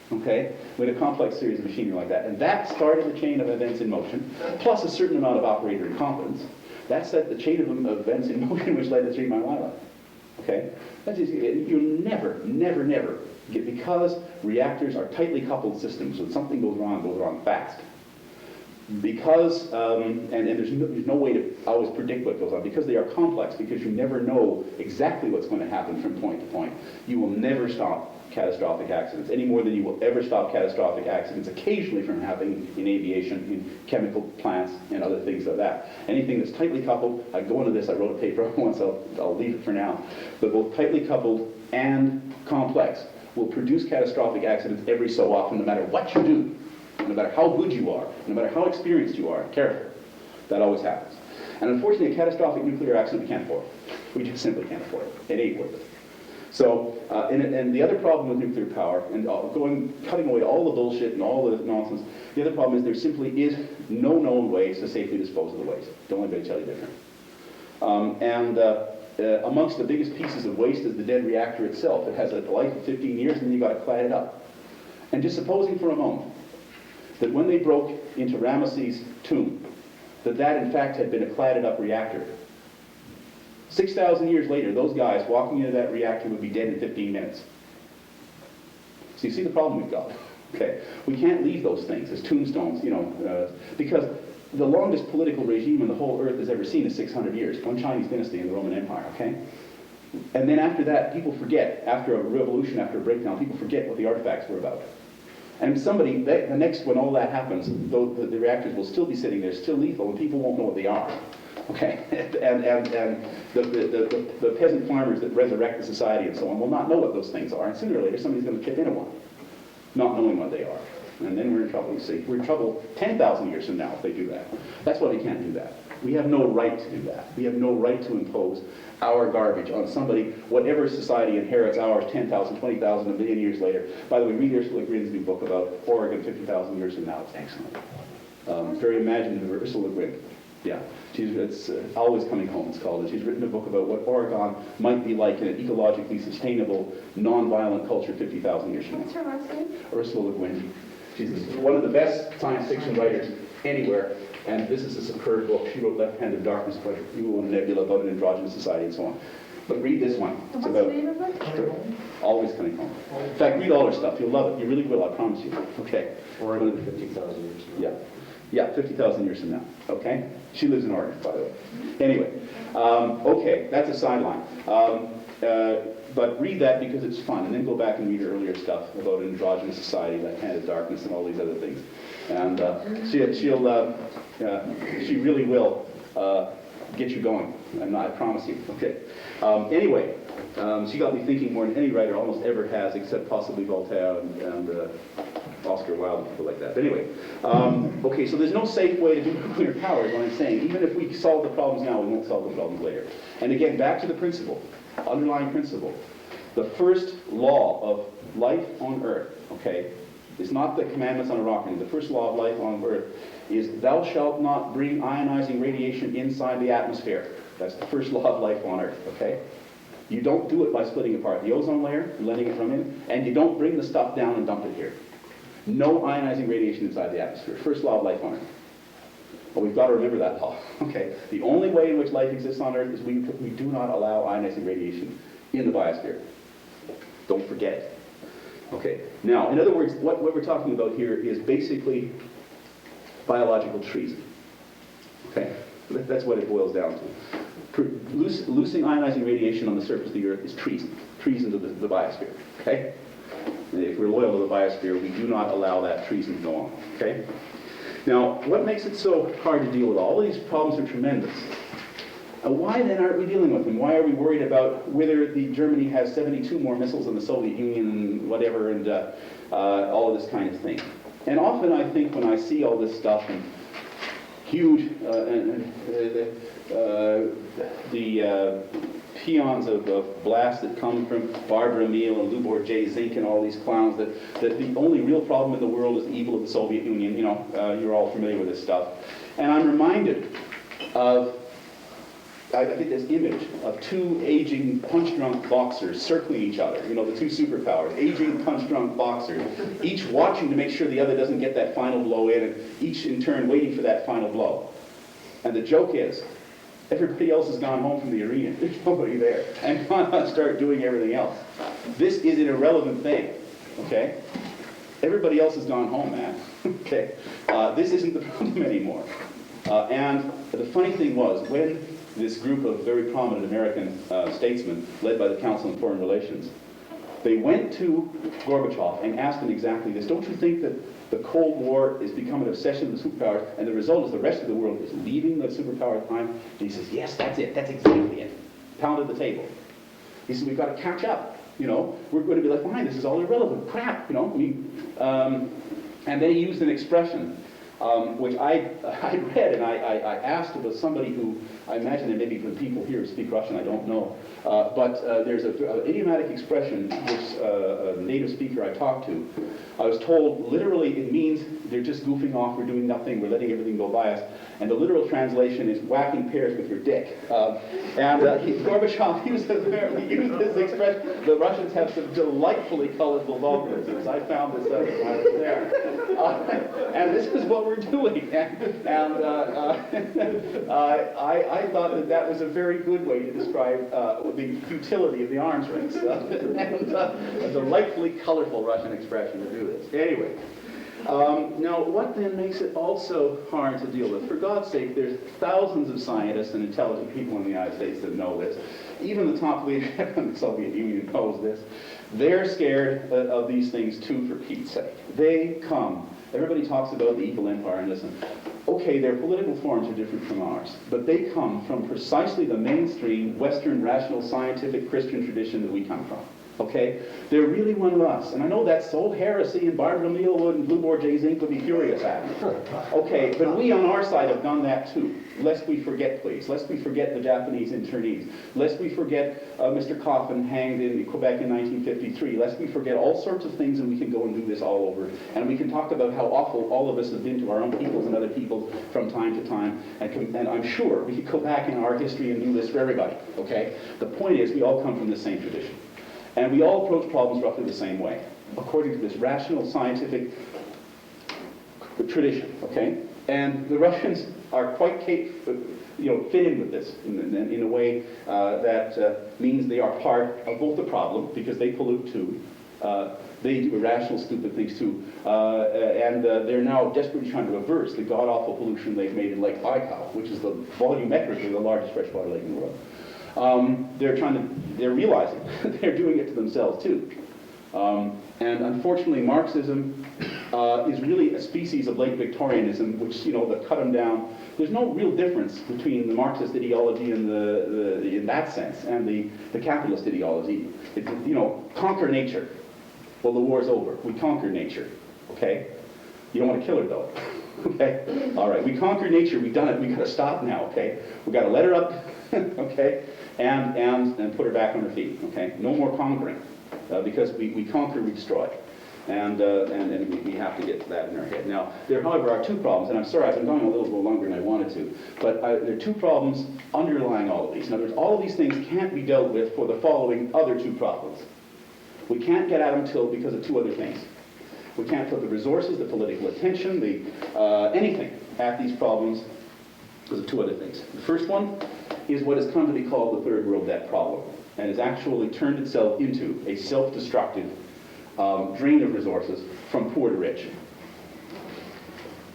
Okay, with a complex series of machinery like that. And that started the chain of events in motion, plus a certain amount of operator incompetence. That set the chain of events in motion which led to 3 Mile Island. Okay? That's just, you'll never get, because reactors are tightly coupled systems, so when something goes wrong fast. Because, and there's no way to always predict what goes on, because they are complex, because you never know exactly what's going to happen from point to point, you will never stop catastrophic accidents, any more than you will ever stop catastrophic accidents occasionally from happening in aviation, in chemical plants, and other things like that. Anything that's tightly coupled, I go into this, I wrote a paper once, I'll leave it for now, but both tightly coupled and complex will produce catastrophic accidents every so often, no matter what you do, no matter how good you are, no matter how experienced you are, careful. That always happens. And unfortunately, a catastrophic nuclear accident we can't afford. We just simply can't afford it. It ain't worth it. So, and the other problem with nuclear power, and cutting away all the bullshit and all the nonsense, the other problem is there simply is no known ways to safely dispose of the waste. Don't let anybody tell you different. Amongst the biggest pieces of waste is the dead reactor itself. It has a life of 15 years, and then you've got to clad it up. And just supposing for a moment that when they broke into Ramesses' tomb, that in fact had been a cladded up reactor. 6,000 years later, those guys walking into that reactor would be dead in 15 minutes. So you see the problem we've got. Okay, we can't leave those things as tombstones, because the longest political regime in the whole earth has ever seen is 600 years, one Chinese dynasty in the Roman Empire, okay? And then after that, people forget, after a revolution, after a breakdown, people forget what the artifacts were about. And the next, when all that happens, the reactors will still be sitting there, still lethal, and people won't know what they are. Okay? and the peasant farmers that resurrect the society and so on will not know what those things are, and sooner or later somebody's going to chip into one, not knowing what they are. And then we're in trouble, you see. We're in trouble 10,000 years from now if they do that. That's why we can't do that. We have no right to do that. We have no right to impose our garbage on somebody, whatever society inherits ours 10,000, 20,000, a million years later. By the way, read Ursula Le Guin's new book about Oregon 50,000 years from now. It's excellent. Very imaginative, Ursula Le Guin. Yeah, it's Always Coming Home, it's called. And she's written a book about what Oregon might be like in an ecologically sustainable, non-violent culture 50,000 years from now. What's her last name? Ursula Le Guin. She's one of the best science fiction writers anywhere, and this is a superb book. She wrote Left Hand of Darkness, about Evil and Nebula, about an androgynous society, and so on. But read this one. It's What's the name of it? Always Coming Home. In fact, read all her stuff. You'll love it. You really will, I promise you. Okay. Oregon 50,000 years. Yeah, 50,000 years from now. Okay? She lives in Oregon, by the way. Anyway, okay, that's a sideline. But read that because it's fun, and then go back and read her earlier stuff about androgynous society, Left Hand of Darkness, and all these other things. And she really will get you going. I promise you. Okay. Anyway, she got me thinking more than any writer almost ever has, except possibly Voltaire and Oscar Wilde and people like that. But anyway, okay, so there's no safe way to do nuclear power, is what I'm saying. Even if we solve the problems now, we won't solve the problems later. And again, back to the principle, underlying principle. The first law of life on earth, okay, is not the commandments on a rock. The first law of life on earth is thou shalt not bring ionizing radiation inside the atmosphere. That's the first law of life on earth, okay? You don't do it by splitting apart the ozone layer and letting it come in, and you don't bring the stuff down and dump it here. No ionizing radiation inside the atmosphere. First law of life on earth. Well, we've got to remember that law, okay? The only way in which life exists on earth is we do not allow ionizing radiation in the biosphere. Don't forget it. Okay. Now, in other words, what we're talking about here is basically biological treason. Okay? That's what it boils down to. Loosing ionizing radiation on the surface of the earth is treason. Treason to the biosphere. Okay? And if we're loyal to the biosphere, we do not allow that treason to go on. Okay? Now, what makes it so hard to deal with all these problems are tremendous. Why then aren't we dealing with them? Why are we worried about whether Germany has 72 more missiles than the Soviet Union and whatever, and all of this kind of thing? And often I think when I see all this stuff and huge the peons of blast that come from Barbara Meal and Lubor J. Zink and all these clowns, that the only real problem in the world is the evil of the Soviet Union. You're all familiar with this stuff. And I'm reminded of I get this image of two aging punch-drunk boxers circling each other, the two superpowers, aging punch-drunk boxers, each watching to make sure the other doesn't get that final blow in, and each in turn waiting for that final blow. And the joke is, everybody else has gone home from the arena. There's nobody there. And why not start doing everything else? This is an irrelevant thing, okay? Everybody else has gone home, man. Okay? This isn't the problem anymore. And the funny thing was, when this group of very prominent American statesmen, led by the Council on Foreign Relations, they went to Gorbachev and asked him exactly this. Don't you think that the Cold War is becoming an obsession of the superpowers, and the result is the rest of the world is leaving the superpower time? And he says, yes, that's it. That's exactly it. Pounded the table. He said, we've got to catch up. We're going to be left behind. This is all irrelevant. Crap, and then he used an expression which I read, and I asked about somebody who, I imagine there may be people here who speak Russian, I don't know, but there's an idiomatic expression which a native speaker I talked to, I was told literally it means they're just goofing off, we're doing nothing, we're letting everything go by us, and the literal translation is whacking pears with your dick. Gorbachev used this expression. The Russians have some delightfully colorful vulgarisms. I found this out when I was there. And this is what we're doing. I thought that that was a very good way to describe the futility of the arms race. A delightfully colorful Russian expression to do this. Anyway, now what then makes it also hard to deal with? For God's sake, there's thousands of scientists and intelligent people in the United States that know this. Even the top leadership in the Soviet Union knows this. They're scared of these things too, for Pete's sake. They come. Everybody talks about the equal empire and this. Okay, their political forms are different from ours, but they come from precisely the mainstream Western rational scientific Christian tradition that we come from. Okay? They're really one of us. And I know that's old heresy, and Barbara Mealwood and Blue Bourgeois Inc. would be furious at me. Okay, but we on our side have done that too. Lest we forget, please. Lest we forget the Japanese internees. Lest we forget Mr. Coffin hanged in Quebec in 1953. Lest we forget all sorts of things, and we can go and do this all over. And we can talk about how awful all of us have been to our own peoples and other peoples from time to time. And I'm sure we could go back in our history and do this for everybody. Okay? The point is, we all come from the same tradition. And we all approach problems roughly the same way, according to this rational scientific tradition, okay? And the Russians are quite fit in with this in a way that means they are part of both the problem, because they pollute too. They do irrational, stupid things too. And they're now desperately trying to reverse the god-awful pollution they've made in Lake Baikal, which is volumetrically the largest freshwater lake in the world. They're realizing they're doing it to themselves too. And unfortunately, Marxism is really a species of late Victorianism, which, that cut them down. There's no real difference between the Marxist ideology and in that sense, and the capitalist ideology. Conquer nature. Well, the war's over. We conquer nature. Okay? You don't want to kill her, though. Okay? All right. We conquer nature. We've done it. We've got to stop now. Okay? We've got to let her up. Okay? And put her back on her feet. Okay? No more conquering. Because we conquer, we destroy. And we have to get that in our head. Now, there, however, are two problems. And I'm sorry, I've been going a little bit longer than I wanted to. But there are two problems underlying all of these. In other words, all of these things can't be dealt with for the following other two problems. We can't get at them because of two other things. We can't put the resources, the political attention, anything at these problems because of two other things. The first one is what has come to be called the third world debt problem, and has actually turned itself into a self-destructive drain of resources from poor to rich.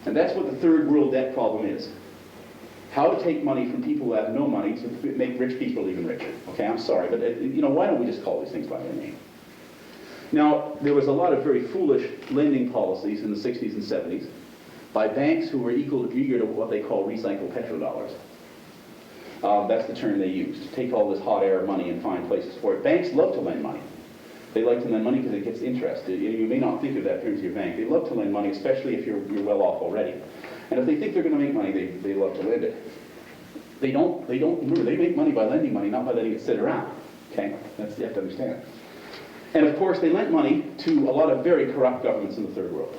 And that's what the third world debt problem is. How to take money from people who have no money to make rich people even richer. Okay, I'm sorry, but why don't we just call these things by their name? Now, there was a lot of very foolish lending policies in the 60s and 70s by banks who were eager to what they call recycle petrodollars. That's the term they used. Take all this hot air money and find places for it. Banks love to lend money. They like to lend money because it gets interest. You may not think of that in terms of your bank. They love to lend money, especially if you're well off already. And if they think they're going to make money, they love to lend it. They don't, remember, they make money by lending money, not by letting it sit around. Okay? That's, you have to understand. And of course, they lent money to a lot of very corrupt governments in the third world.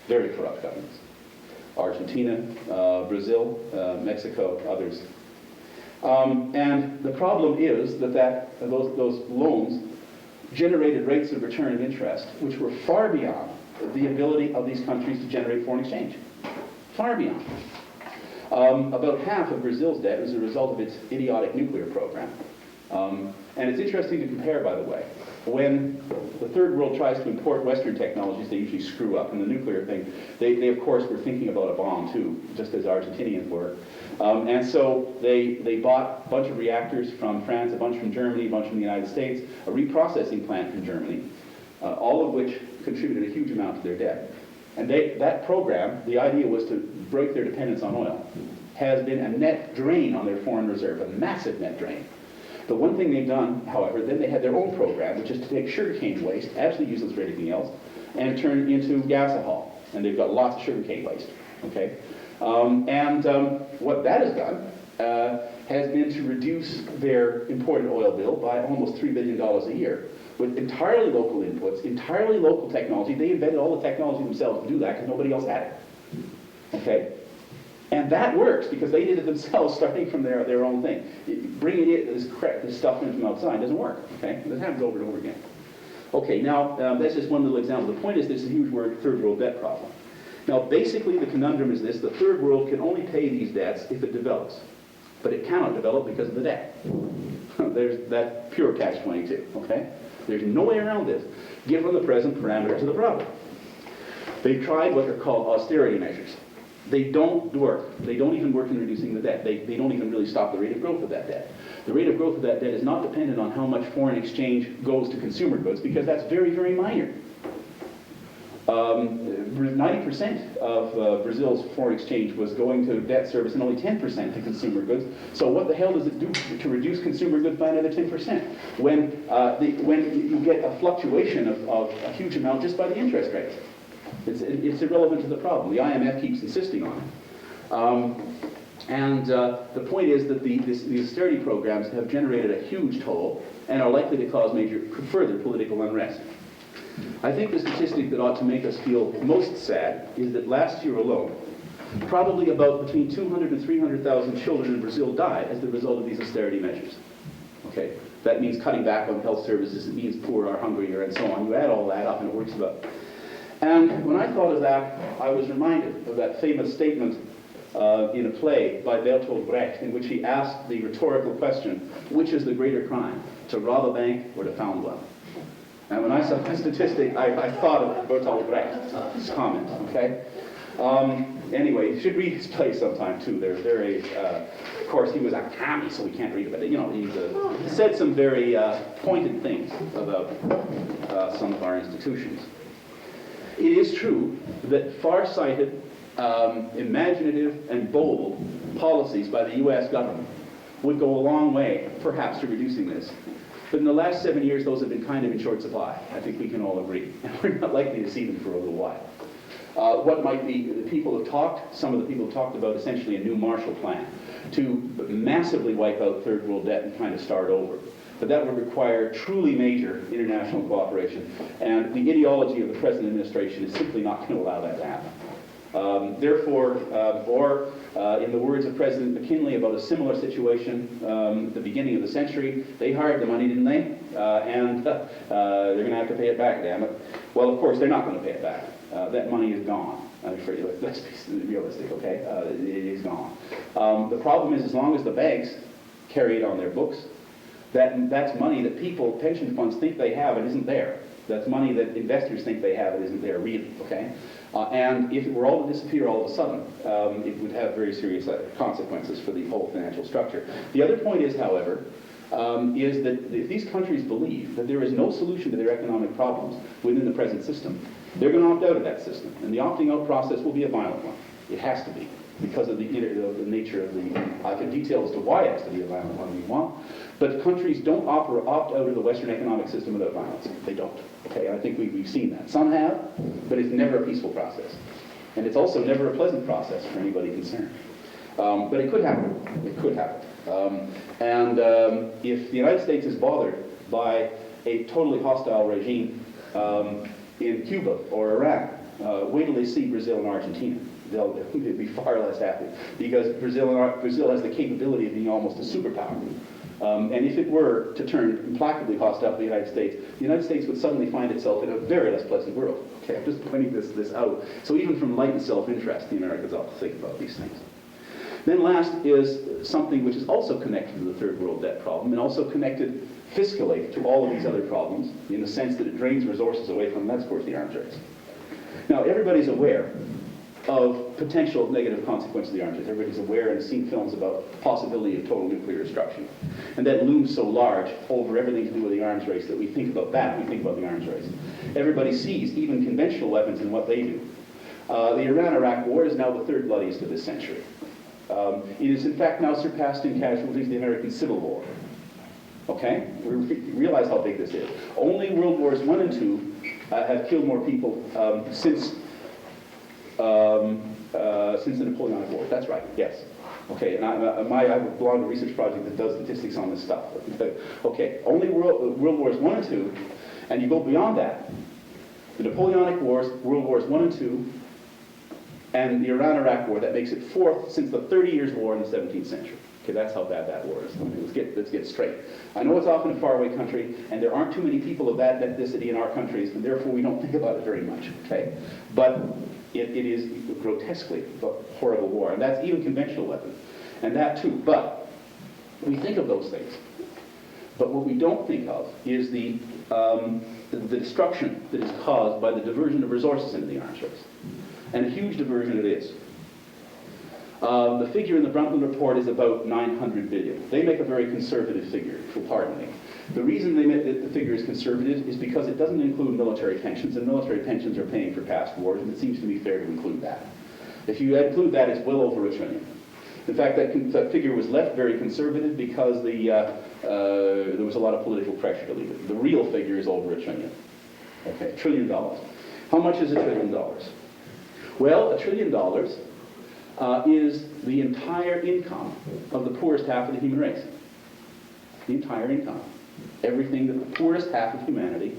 Very corrupt governments. Argentina, Brazil, Mexico, others. And the problem is that those loans generated rates of return of interest which were far beyond the ability of these countries to generate foreign exchange. Far beyond. About half of Brazil's debt is a result of its idiotic nuclear program. And it's interesting to compare, by the way. When the third world tries to import Western technologies, they usually screw up. And the nuclear thing, they of course were thinking about a bomb too, just as Argentinians were. And so they bought a bunch of reactors from France, a bunch from Germany, a bunch from the United States, a reprocessing plant from Germany, all of which contributed a huge amount to their debt. And that program, the idea was to break their dependence on oil, has been a net drain on their foreign reserve, a massive net drain. The one thing they've done, however, then they had their own program, which is to take sugarcane waste, absolutely useless for anything else, and turn it into gasohol. And they've got lots of sugarcane waste. Okay? What that has done has been to reduce their imported oil bill by almost $3 billion a year, with entirely local inputs, entirely local technology. They invented all the technology themselves to do that because nobody else had it. Okay? And that works because they did it themselves, starting from their own thing. Bringing this stuff in from outside doesn't work. Okay, this happens over and over again. Okay, now that's just one little example. The point is, there's a huge third world debt problem. Now, basically, the conundrum is this: the third world can only pay these debts if it develops. But it cannot develop because of the debt. There's that pure catch-22, okay? There's no way around this, given the present parameters of the problem. They've tried what are called austerity measures. They don't work. They don't even work in reducing the debt. They don't even really stop the rate of growth of that debt. The rate of growth of that debt is not dependent on how much foreign exchange goes to consumer goods, because that's very, very minor. 90% of Brazil's foreign exchange was going to debt service and only 10% to consumer goods. So what the hell does it do to reduce consumer goods by another 10%? When you get a fluctuation of a huge amount just by the interest rate. It's irrelevant to the problem. The IMF keeps insisting on it. The point is that the austerity programs have generated a huge toll and are likely to cause further political unrest. I think the statistic that ought to make us feel most sad is that last year alone, probably about between 200 and 300,000 children in Brazil died as the result of these austerity measures. Okay, that means cutting back on health services, it means poor are hungrier, and so on. You add all that up and it works about. And when I thought of that, I was reminded of that famous statement in a play by Bertolt Brecht, in which he asked the rhetorical question, which is the greater crime, to rob a bank or to found one? And when I saw that statistic, I thought of Bertolt Brecht's comment, okay? Anyway, you should read his plays sometime, too. They're very, of course, he was a commie, so we can't read about it. You know, he said some very pointed things about some of our institutions. It is true that far-sighted, imaginative, and bold policies by the U.S. government would go a long way, perhaps, to reducing this. But in the last 7 years, those have been kind of in short supply. I think we can all agree. And we're not likely to see them for a little while. What might be, some of the people have talked about essentially a new Marshall Plan to massively wipe out third world debt and kind of start over. But that would require truly major international cooperation. And the ideology of the present administration is simply not going to allow that to happen. In the words of President McKinley about a similar situation at the beginning of the century, they hired the money, didn't they? And they're going to have to pay it back, damn it. Well, of course, they're not going to pay it back. That money is gone. I'm afraid, let's be realistic, okay? It is gone. The problem is, as long as the banks carry it on their books, that's money that pension funds think they have and isn't there. That's money that investors think they have and isn't there really, okay? And if it were all to disappear all of a sudden, it would have very serious consequences for the whole financial structure. The other point is, however, is that if these countries believe that there is no solution to their economic problems within the present system, they're going to opt out of that system. And the opting out process will be a violent one. It has to be, because of the nature of the... I can detail as to why it has to be a violent one we want. But countries don't opt out of the Western economic system without violence. They don't. Okay, I think we've seen that. Some have, but it's never a peaceful process. And it's also never a pleasant process for anybody concerned. But it could happen. It could happen. If the United States is bothered by a totally hostile regime in Cuba or Iraq, wait till they see Brazil and Argentina. They'll be far less happy, because Brazil has the capability of being almost a superpower. And if it were to turn implacably hostile to the United States would suddenly find itself in a very less pleasant world. Okay, I'm just pointing this out. So even from enlightened self-interest, the Americans ought to think about these things. Then last is something which is also connected to the third world debt problem, and also connected fiscally to all of these other problems, in the sense that it drains resources away from them. That's, of course, the arms race. Now, everybody's aware of potential negative consequences of the arms race. Everybody's aware and has seen films about the possibility of total nuclear destruction. And that looms so large over everything to do with the arms race that we think about the arms race. Everybody sees even conventional weapons and what they do. The Iran-Iraq war is now the third bloodiest of this century. It is in fact now surpassed in casualties the American Civil War. Okay? We realize how big this is. Only World Wars I and II have killed more people since the Napoleonic War. That's right, yes. Okay, and I belong to a research project that does statistics on this stuff. Okay, only World Wars I and II, and you go beyond that. The Napoleonic Wars, World Wars I and II, and the Iran-Iraq War, that makes it fourth since the 30 Years' War in the 17th century. Okay, that's how bad that war is. I mean, let's get straight. I know it's often a faraway country, and there aren't too many people of that ethnicity in our countries, and therefore we don't think about it very much. Okay, but It is grotesquely a horrible war, and that's even conventional weapons, and that too. But we think of those things. But what we don't think of is the destruction that is caused by the diversion of resources into the arms race. And a huge diversion it is. The figure in the Brundtland report is about 900 billion. They make a very conservative figure, for pardon me. The reason they make the figure is conservative is because it doesn't include military pensions, and military pensions are paying for past wars, and it seems to me fair to include that. If you include that, it's well over $1 trillion. In fact, that figure was left very conservative because there was a lot of political pressure to leave it. The real figure is over $1 trillion. Okay, $1 trillion. How much is $1 trillion? Well, $1 trillion is the entire income of the poorest half of the human race. The entire income. Everything that the poorest half of humanity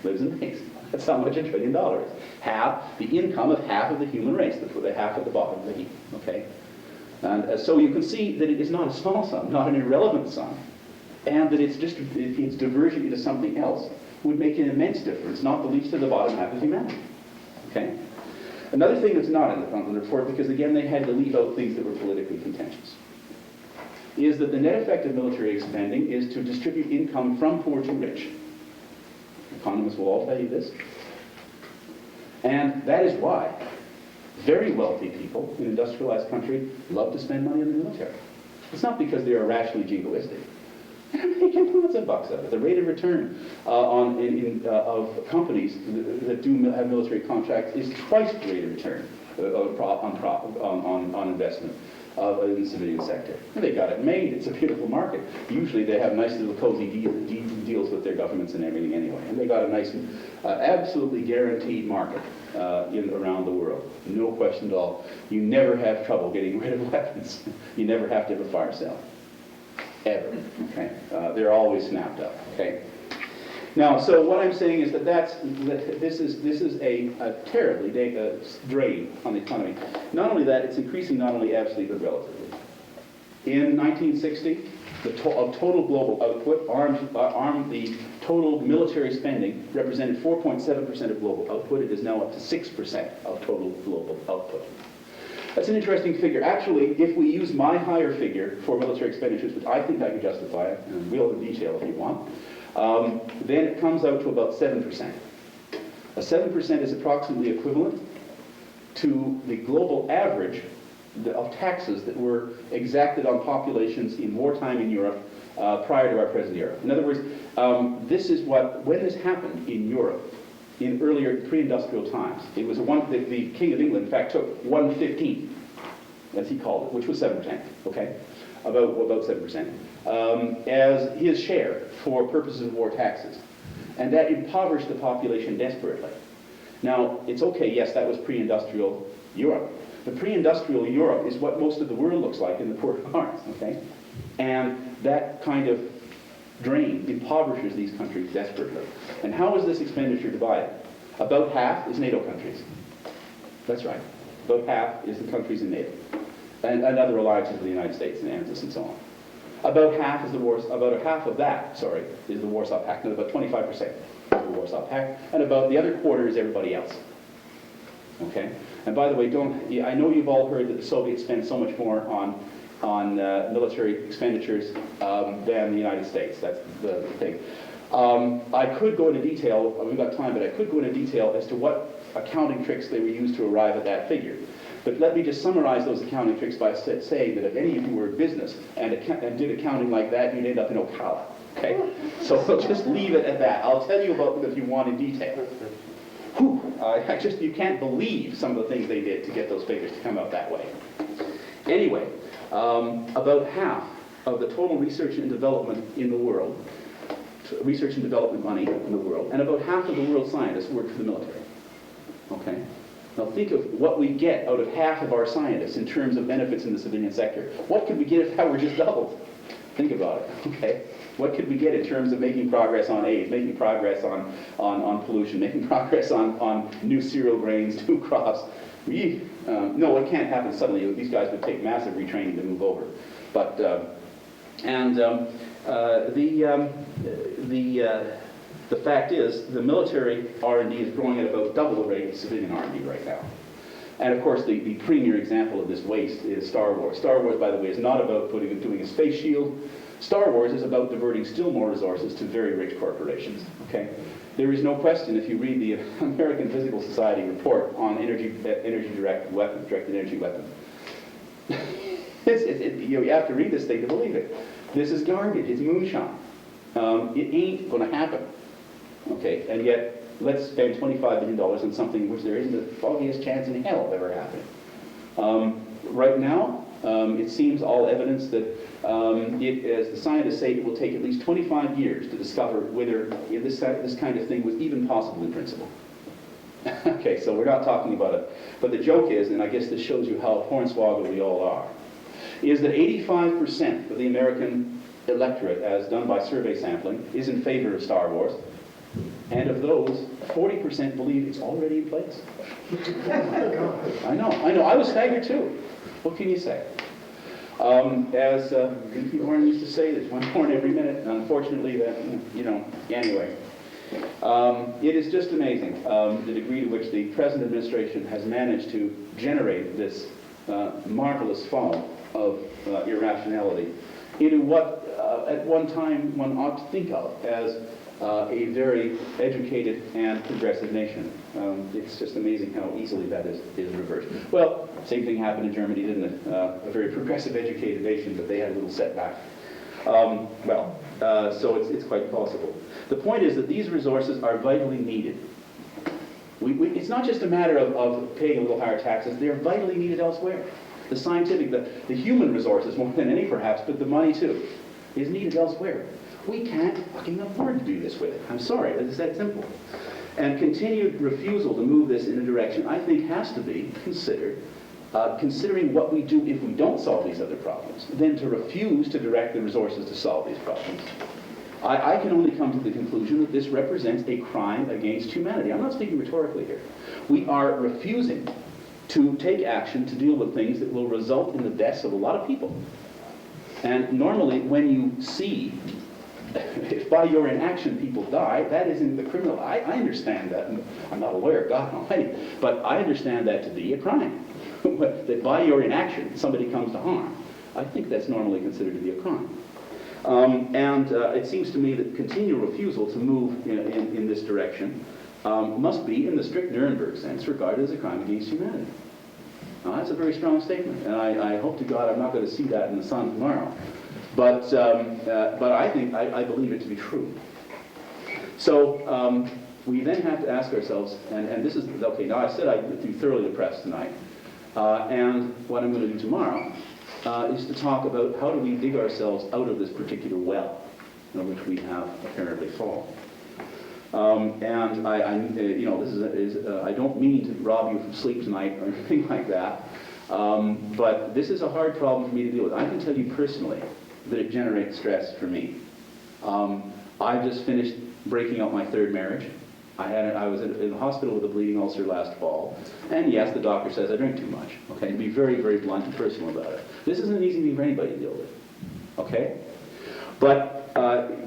lives and makes. That's how much $1 trillion. Half the income of half of the human race, the half at the bottom of the heap. Okay? And so you can see that it is not a small sum, not an irrelevant sum, and that its diversion into something else would make an immense difference, not the least to the bottom half of humanity. Okay? Another thing that's not in the Brundtland report, because again they had to leave out things that were politically contentious, is that the net effect of military spending is to distribute income from poor to rich. Economists will all tell you this. And that is why very wealthy people in industrialized countries love to spend money on the military. It's not because they are rationally jingoistic. They're making lots of bucks out of it. The rate of return of companies that do have military contracts is twice the rate of return on investment in the civilian sector. And they got it made. It's a beautiful market. Usually they have nice little cozy deals with their governments and everything anyway. And they got a nice, absolutely guaranteed market around the world. No question at all. You never have trouble getting rid of weapons. You never have to have a fire sale. Ever. Okay? They're always snapped up. Okay? Now, so what I'm saying is that this is a terribly drain on the economy. Not only that, it's increasing not only absolutely but relatively. In 1960, the total global output, the total military spending represented 4.7% of global output. It is now up to 6% of total global output. That's an interesting figure. Actually, if we use my higher figure for military expenditures, which I think I can justify, and we'll in detail if you want, then it comes out to about 7%. A 7% is approximately equivalent to the global average of taxes that were exacted on populations in wartime in Europe prior to our present era. In other words, this is when this happened in Europe, in earlier pre-industrial times, it was the King of England, in fact, took 1/15, as he called it, which was 7%, okay? About 7%, as his share for purposes of war taxes. And that impoverished the population desperately. Now, it's okay, yes, that was pre-industrial Europe. But pre-industrial Europe is what most of the world looks like in the poor parts, okay? And that kind of drain impoverishes these countries desperately. And how is this expenditure divided? About half is NATO countries. That's right. About half is the countries in NATO. And other alliances with the United States and ANZUS and so on. About half is the Warsaw Pact, and about 25% is the Warsaw Pact, and about the other quarter is everybody else. Okay? And by the way, I know you've all heard that the Soviets spend so much more on military expenditures than the United States. That's the thing. I could go into detail, we've got time, but I could go into detail as to what accounting tricks they were used to arrive at that figure. But let me just summarize those accounting tricks by saying that if any of you were in business and did accounting like that, you'd end up in Ocala. Okay? So we'll just leave it at that. I'll tell you about them if you want in detail. Whew, you can't believe some of the things they did to get those figures to come out that way. Anyway, about half of the total research and development in the world, research and development money in the world, and about half of the world's scientists work for the military. Okay? Now think of what we get out of half of our scientists in terms of benefits in the civilian sector. What could we get if that were just doubled? Think about it, okay? What could we get in terms of making progress on AIDS, making progress on pollution, making progress on new cereal grains, new crops? No, it can't happen suddenly. These guys would take massive retraining to move over. But, the fact is, the military R&D is growing at about double the rate of civilian R&D right now. And of course, the premier example of this waste is Star Wars. Star Wars, by the way, is not about doing a space shield. Star Wars is about diverting still more resources to very rich corporations. Okay? There is no question, if you read the American Physical Society report on energy-directed weapons, directed energy weapons, you have to read this thing to believe it. This is garbage. It's moonshine. It ain't going to happen. Okay? And yet, let's spend $25 billion on something which there isn't the foggiest chance in hell of ever happening. Right now, it seems all evidence that, as the scientists say, it will take at least 25 years to discover whether this kind of thing was even possible in principle. Okay, so we're not talking about it. But the joke is, and I guess this shows you how hornswoggled we all are, is that 85% of the American electorate, as done by survey sampling, is in favor of Star Wars. And of those, 40% believe it's already in place. I know. I was staggered too. What can you say? As Dinky Horn used to say, there's one horn every minute. And unfortunately, anyway. It is just amazing the degree to which the present administration has managed to generate this marvelous fog of irrationality into what at one time one ought to think of as a very educated and progressive nation. It's just amazing how easily that is reversed. Well, same thing happened in Germany, didn't it? A very progressive, educated nation, but they had a little setback. So it's quite possible. The point is that these resources are vitally needed. It's not just a matter of paying a little higher taxes. They're vitally needed elsewhere. The scientific, the human resources, more than any perhaps, but the money too, is needed elsewhere. We can't fucking afford to do this with it. I'm sorry, it's that simple. And continued refusal to move this in a direction, I think, has to be considered, considering what we do if we don't solve these other problems, then to refuse to direct the resources to solve these problems. I can only come to the conclusion that this represents a crime against humanity. I'm not speaking rhetorically here. We are refusing to take action to deal with things that will result in the deaths of a lot of people. And normally, when you see if by your inaction people die, that isn't the criminal. I understand that. I'm not a lawyer, God almighty, but I understand that to be a crime. That by your inaction somebody comes to harm. I think that's normally considered to be a crime. It seems to me that continual refusal to move in this direction must be, in the strict Nuremberg sense, regarded as a crime against humanity. Now, that's a very strong statement, and I hope to God I'm not going to see that in the Sun tomorrow. But I believe it to be true. So we then have to ask ourselves, and this is, okay, now I said I'd be thoroughly depressed tonight. And what I'm going to do tomorrow is to talk about how do we dig ourselves out of this particular well in which we have apparently fallen. And I don't mean to rob you from sleep tonight or anything like that. But this is a hard problem for me to deal with. I can tell you personally that it generates stress for me. I just finished breaking up my third marriage. I was in the hospital with a bleeding ulcer last fall. And yes, the doctor says I drink too much. Okay, to be very, very blunt and personal about it. This isn't an easy thing for anybody to deal with. Okay? But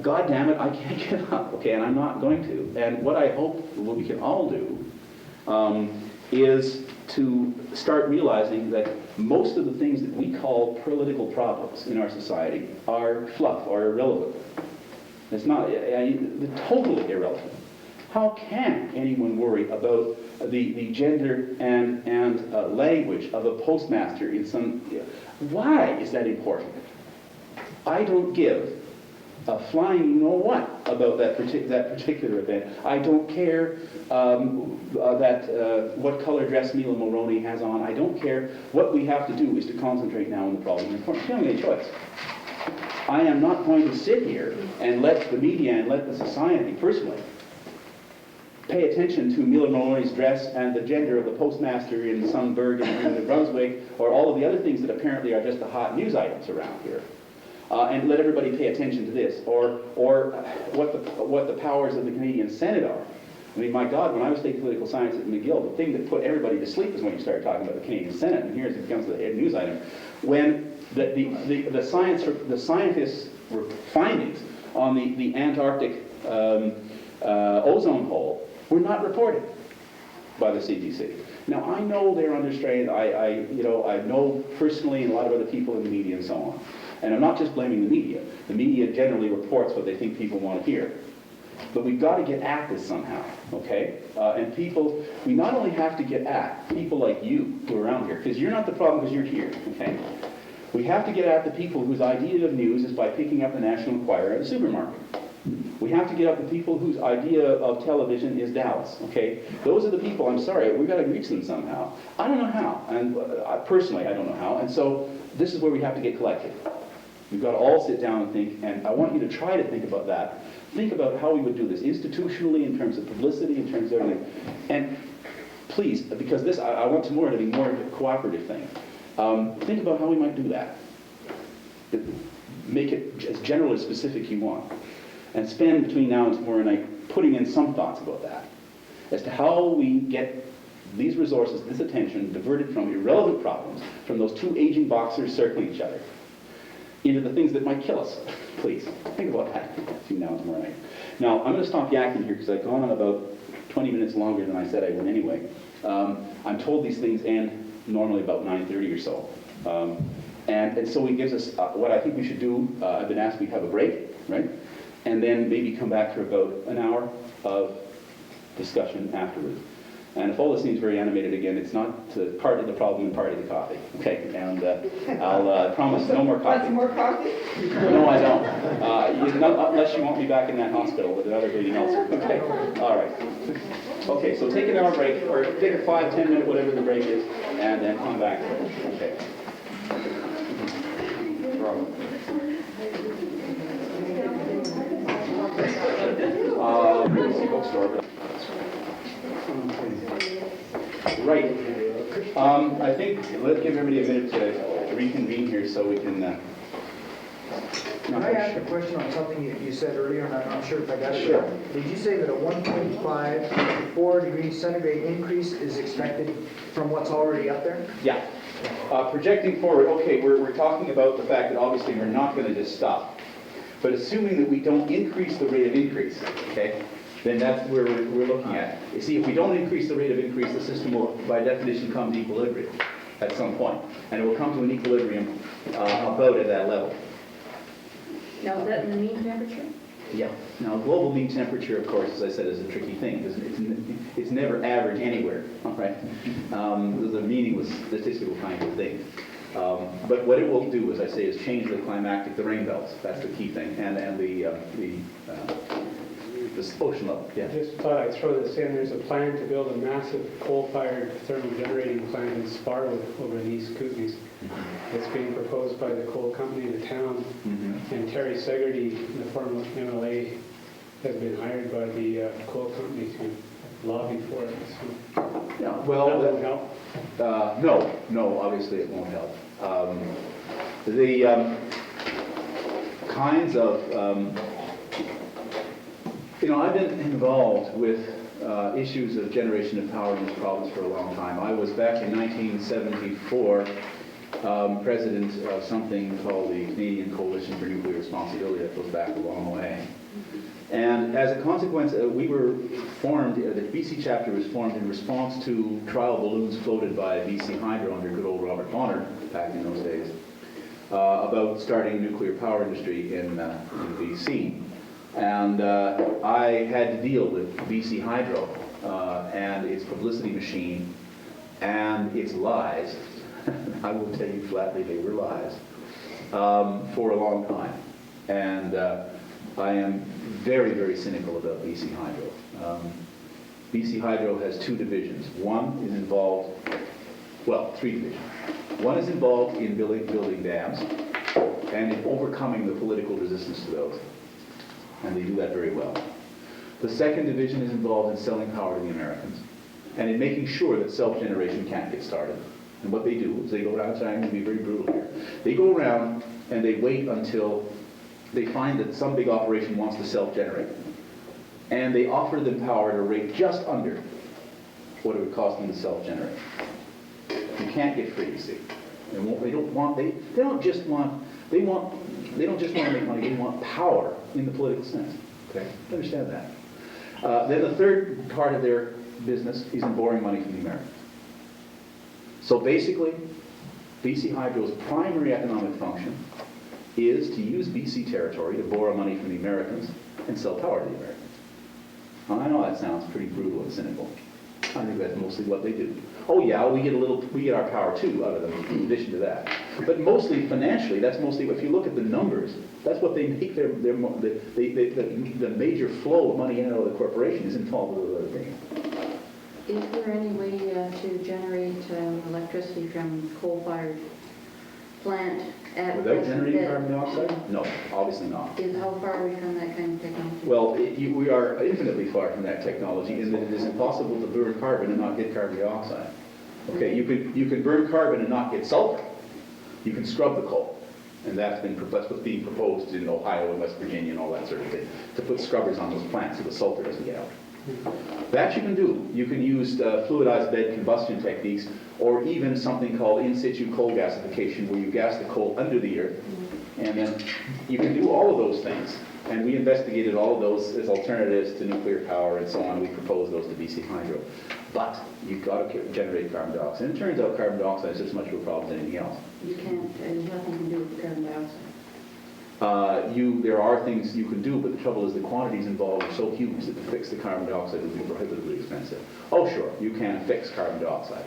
God damn it, I can't give up. Okay, and I'm not going to. And what I hope what we can all do is to start realizing that most of the things that we call political problems in our society are fluff or irrelevant. It's not, they're totally irrelevant. How can anyone worry about the gender and language of a postmaster in some... Why is that important? I don't give a flying you-know-what about that particular event. I don't care what color dress Mila Mulroney has on. I don't care. What we have to do is to concentrate now on the problem. We don't have any choice. I am not going to sit here and let the media and let the society, personally, pay attention to Mila Mulroney's dress and the gender of the postmaster in Sunburg and New Brunswick, or all of the other things that apparently are just the hot news items around here. And let everybody pay attention to this, or what the powers of the Canadian Senate are. I mean, my God, when I was taking political science at McGill, the thing that put everybody to sleep is when you started talking about the Canadian Senate, and here it becomes the head news item. When the scientists' findings on the Antarctic ozone hole were not reported by the CDC. Now, I know they're under strain. I know personally and a lot of other people in the media and so on. And I'm not just blaming the media. The media generally reports what they think people want to hear. But we've got to get at this somehow, okay? And people, we not only have to get at people like you who are around here, because you're not the problem because you're here, okay? We have to get at the people whose idea of news is by picking up the National Enquirer at a supermarket. We have to get at the people whose idea of television is Dallas, okay? Those are the people, I'm sorry, we've got to reach them somehow. I don't know how, and personally I don't know how, and so this is where we have to get collected. We've got to all sit down and think, and I want you to try to think about that. Think about how we would do this institutionally, in terms of publicity, in terms of everything. And please, because this, I want tomorrow to be more of a cooperative thing. Think about how we might do that. Make it as general as specific you want. And spend between now and tomorrow night putting in some thoughts about that. As to how we get these resources, this attention, diverted from irrelevant problems, from those two aging boxers circling each other, into the things that might kill us. Please, think about that between now and tomorrow night. Now, I'm going to stop yakking here because I've gone on about 20 minutes longer than I said I would anyway. I'm told these things end normally about 9:30 or so. And so it gives us, what I think we should do, I've been asked we have a break, right? And then maybe come back for about an hour of discussion afterwards. And if all this seems very animated again, it's not part of the problem and part of the coffee. Okay, and I'll promise no more coffee. Want some more coffee? No, I don't. Unless you want me back in that hospital with another lady else. Okay, all right. Okay, so take an hour break, or take a 5-10 minute, whatever the break is, and then come back. Okay. UBC bookstore. Right. I think, let's give everybody a minute to reconvene here so we can... Can I ask a question on something you said earlier, and I'm not sure if I got it Sure. right? Did you say that a 1.5 to 4 degrees centigrade increase is expected from what's already up there? Yeah. Projecting forward, okay, we're talking about the fact that obviously we're not going to just stop. But assuming that we don't increase the rate of increase, okay, then that's where we're looking at. You see, if we don't increase the rate of increase, the system will, by definition, come to equilibrium at some point. And it will come to an equilibrium about at that level. Now, is that in the mean temperature? Yeah. Now, global mean temperature, of course, as I said, is a tricky thing. It's never average anywhere, all right? It's a meaningless statistical kind of thing. But what it will do, as I say, is change the climactic, the rain belts. That's the key thing, and the ocean level. Yeah. I just thought I'd throw this in. There's a plan to build a massive coal-fired thermal generating plant in Sparwood over in East Kootenay. It's being proposed by the coal company in the town, and Terry Segarty, the former MLA, has been hired by the coal company to lobby for it. So Yeah. Well, that won't help. No, obviously it won't help. The kinds of I've been involved with issues of generation of power in this province for a long time. I was back in 1974 president of something called the Canadian Coalition for Nuclear Responsibility. That goes back a long way. And as a consequence, we were formed, the BC chapter was formed in response to trial balloons floated by BC Hydro under good old Robert Bonner back in those days about starting a nuclear power industry in BC. And I had to deal with BC Hydro and its publicity machine and its lies. I will tell you flatly, they were lies for a long time. And I am very, very cynical about BC Hydro. BC Hydro has two divisions. One is involved, well, three divisions. One is involved in building dams and in overcoming the political resistance to those. And they do that very well. The second division is involved in selling power to the Americans and in making sure that self-generation can't get started. And what they do is they go around, sorry, I'm going to be very brutal here. They go around and they wait until they find that some big operation wants to self-generate. And they offer them power at a rate just under what it would cost them to self-generate. You can't get free, you see. They don't just want to make money, they want power in the political sense. Okay? Understand that. Then the third part of their business is in borrowing money from the Americans. So basically, BC Hydro's primary economic function is to use BC territory to borrow money from the Americans and sell power to the Americans. Now, I know that sounds pretty brutal and cynical. I think that's mostly what they do. Oh yeah, we get our power too out of them in addition to that. But mostly financially, that's mostly, if you look at the numbers, that's what they make the major flow of money in and out of the corporation is involved with other things. Is there any way to generate electricity from coal-fired plant at Without present generating that- carbon dioxide? No, obviously not. How far are we from that kind of technology? Well, we are infinitely far from that technology in that it is impossible to burn carbon and not get carbon dioxide. Okay, you can burn carbon and not get sulfur. You can scrub the coal. And that's what's being proposed in Ohio and West Virginia and all that sort of thing, to put scrubbers on those plants so the sulfur doesn't get out. That you can do. You can use fluidized bed combustion techniques, or even something called in situ coal gasification, where you gas the coal under the earth, and then you can do all of those things. And we investigated all of those as alternatives to nuclear power and so on. We proposed those to BC Hydro. But you've got to generate carbon dioxide. And it turns out carbon dioxide is just as much of a problem as anything else. You can't, there's nothing you can do with the carbon dioxide. There are things you can do, but the trouble is the quantities involved are so huge that to fix the carbon dioxide would be prohibitively expensive. Oh sure, you can fix carbon dioxide.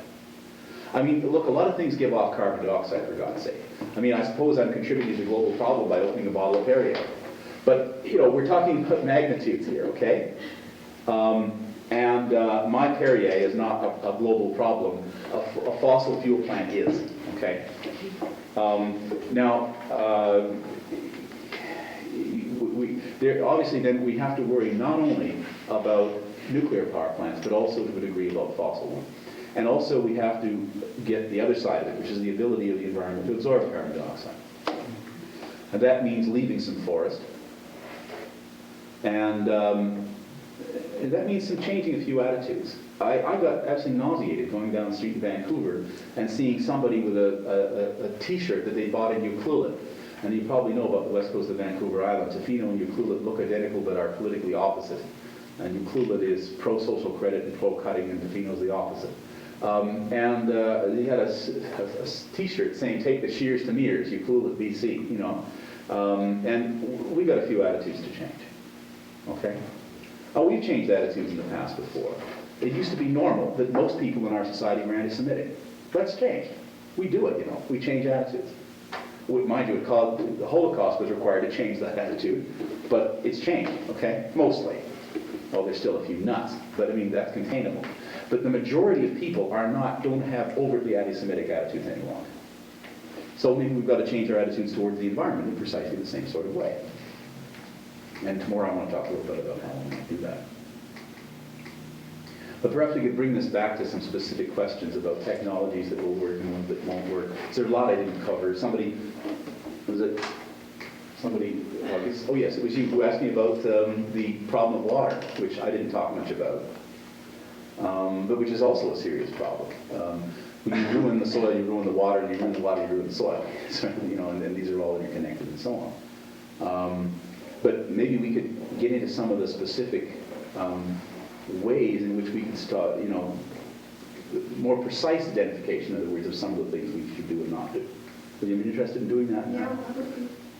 I mean, look, a lot of things give off carbon dioxide, for God's sake. I mean, I suppose I'm contributing to the global problem by opening a bottle of Perrier. But, you know, we're talking about magnitudes here, okay? My Perrier is not a global problem. A fossil fuel plant is, okay? Obviously then we have to worry not only about nuclear power plants, but also to a degree about fossil ones. And also we have to get the other side of it, which is the ability of the environment to absorb carbon dioxide. And that means leaving some forest. And that means some changing a few attitudes. I got absolutely nauseated going down the street in Vancouver and seeing somebody with a T-shirt that they bought in Ucluelet. And you probably know about the west coast of Vancouver Island. Tofino and Ucluelet look identical but are politically opposite. And Ucluelet is pro-social credit and pro-cutting, and Tofino's the opposite. He had a T-shirt saying, "Take the shears to Mears, Ucluelet, BC," you know. And we got a few attitudes to change. Okay? We've changed attitudes in the past before. It used to be normal that most people in our society were anti-Semitic. That's changed. We do it, you know. We change attitudes. Mind you, the Holocaust was required to change that attitude, but it's changed, okay? Mostly. Well, there's still a few nuts, but I mean, that's containable. But the majority of people don't have overtly anti-Semitic attitudes any longer. So maybe we've got to change our attitudes towards the environment in precisely the same sort of way. And tomorrow I want to talk a little bit about how we might do that. But perhaps we could bring this back to some specific questions about technologies that will work and ones that won't work. So there's a lot I didn't cover. Oh yes, it was you who asked me about the problem of water, which I didn't talk much about, but which is also a serious problem. When you ruin the soil, you ruin the water, and you ruin the water, you ruin the soil. So, you know, and these are all interconnected and so on. But maybe we could get into some of the specific ways in which we can start, you know, more precise identification, in other words, of some of the things we should do and not do. Would you be interested in doing that now?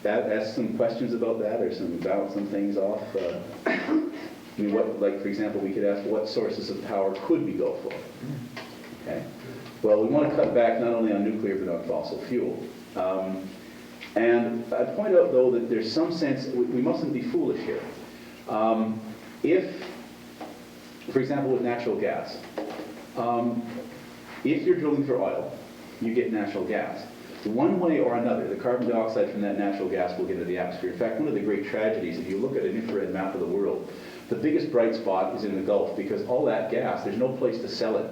Ask some questions about that, or bounce some things off. I mean, for example, we could ask, what sources of power could we go for? Okay. Well, we want to cut back not only on nuclear, but on fossil fuel. And I'd point out, though, that there's some sense, we mustn't be foolish here. If, for example, with natural gas, if you're drilling for oil, you get natural gas. One way or another, the carbon dioxide from that natural gas will get into the atmosphere. In fact, one of the great tragedies, if you look at an infrared map of the world, the biggest bright spot is in the Gulf, because all that gas, there's no place to sell it,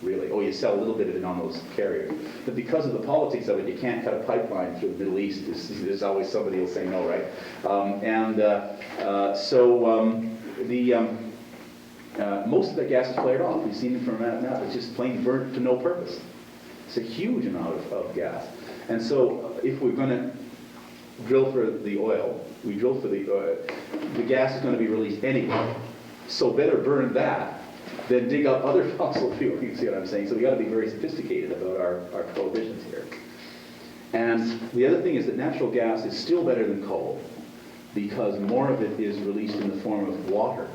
really. Oh, you sell a little bit of it on those carriers. But because of the politics of it, you can't cut a pipeline through the Middle East. There's always somebody who'll say no, right? Most of that gas is flared off. We've seen it from a map. It's just plain burnt to no purpose. It's a huge amount of gas. And so if we're going to drill for the oil, the gas is going to be released anyway. So better burn that than dig up other fossil fuel. You see what I'm saying? So we got to be very sophisticated about our prohibitions here. And the other thing is that natural gas is still better than coal because more of it is released in the form of water,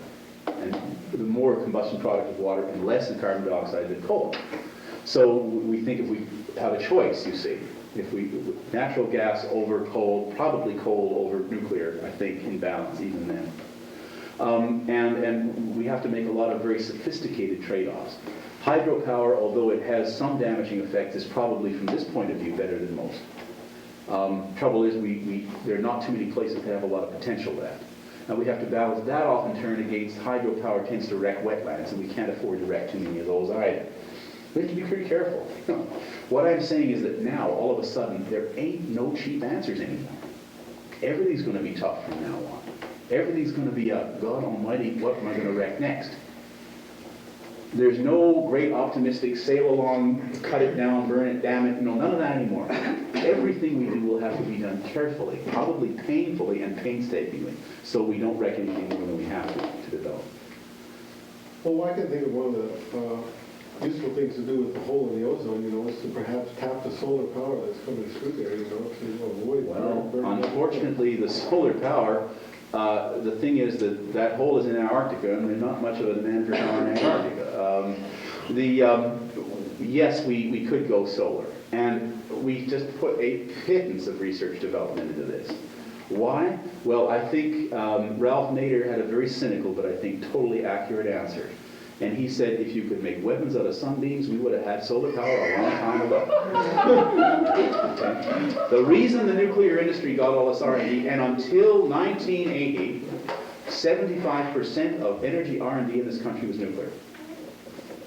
and the more combustion product of water and less in carbon dioxide than coal. So we think if we have a choice, you see, if we natural gas over coal, probably coal over nuclear, I think, in balance even then. And we have to make a lot of very sophisticated trade-offs. Hydropower, although it has some damaging effects, is probably, from this point of view, better than most. Trouble is, there are not too many places that have a lot of potential left. Now we have to balance that off in turn against hydropower tends to wreck wetlands, and we can't afford to wreck too many of those either. We have to be pretty careful. What I'm saying is that now, all of a sudden, there ain't no cheap answers anymore. Everything's going to be tough from now on. Everything's going to be a, God almighty, what am I going to wreck next? There's no great optimistic sail along, cut it down, burn it, damn it, no, none of that anymore. Everything we do will have to be done carefully, probably painfully and painstakingly, so we don't wreck anything more than we have to develop. Well, I can think of one of the useful things to do with the hole in the ozone, is to perhaps tap the solar power that's coming through there, to avoid burning. Unfortunately, the solar power, the thing is that hole is in Antarctica, and there's not much of a demand for power in Antarctica. Yes, we could go solar, and we just put a pittance of research development into this. Why? Well, I think Ralph Nader had a very cynical, but I think totally accurate answer. And he said, if you could make weapons out of sunbeams, we would have had solar power a long time ago. Okay? The reason the nuclear industry got all this R&D, and until 1980, 75% of energy R&D in this country was nuclear.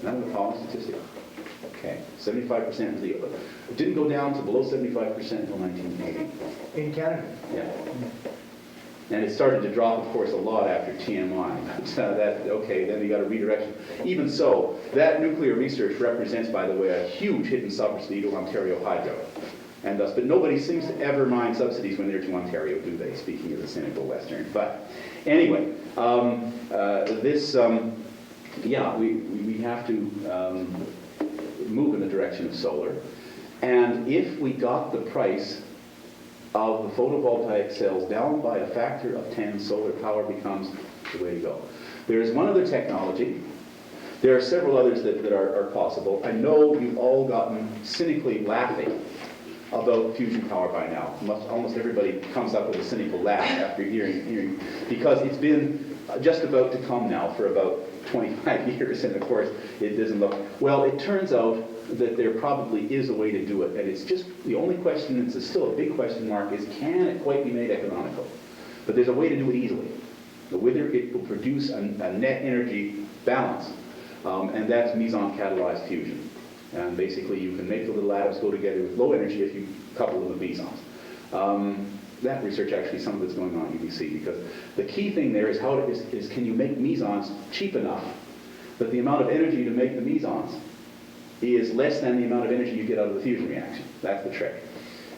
None of the following statistics. Okay, 75% was the... It didn't go down to below 75% until 1980. In Canada? Yeah. And it started to drop, of course, a lot after TMI. Then you got a redirection. Even so, that nuclear research represents, by the way, a huge hidden subsidy to Ontario Hydro. And thus, but nobody seems to ever mind subsidies when they're to Ontario, do they? Speaking as a cynical Western. But anyway, we have to move in the direction of solar. And if we got the price of the photovoltaic cells down by a factor of 10, solar power becomes the way to go. There is one other technology. There are several others that are possible. I know you've all gotten cynically laughing about fusion power by now. Almost everybody comes up with a cynical laugh after hearing, because it's been just about to come now for about 25 years, and of course it doesn't look... Well, it turns out that there probably is a way to do it, and it's just the only question, it's still a big question mark, is can it quite be made economical? But there's a way to do it easily. Whether it will produce a net energy balance, and that's meson-catalyzed fusion. And basically you can make the little atoms go together with low energy if you couple them with mesons. That research actually, some of it's going on at UBC, because the key thing there is can you make mesons cheap enough that the amount of energy to make the mesons is less than the amount of energy you get out of the fusion reaction. That's the trick.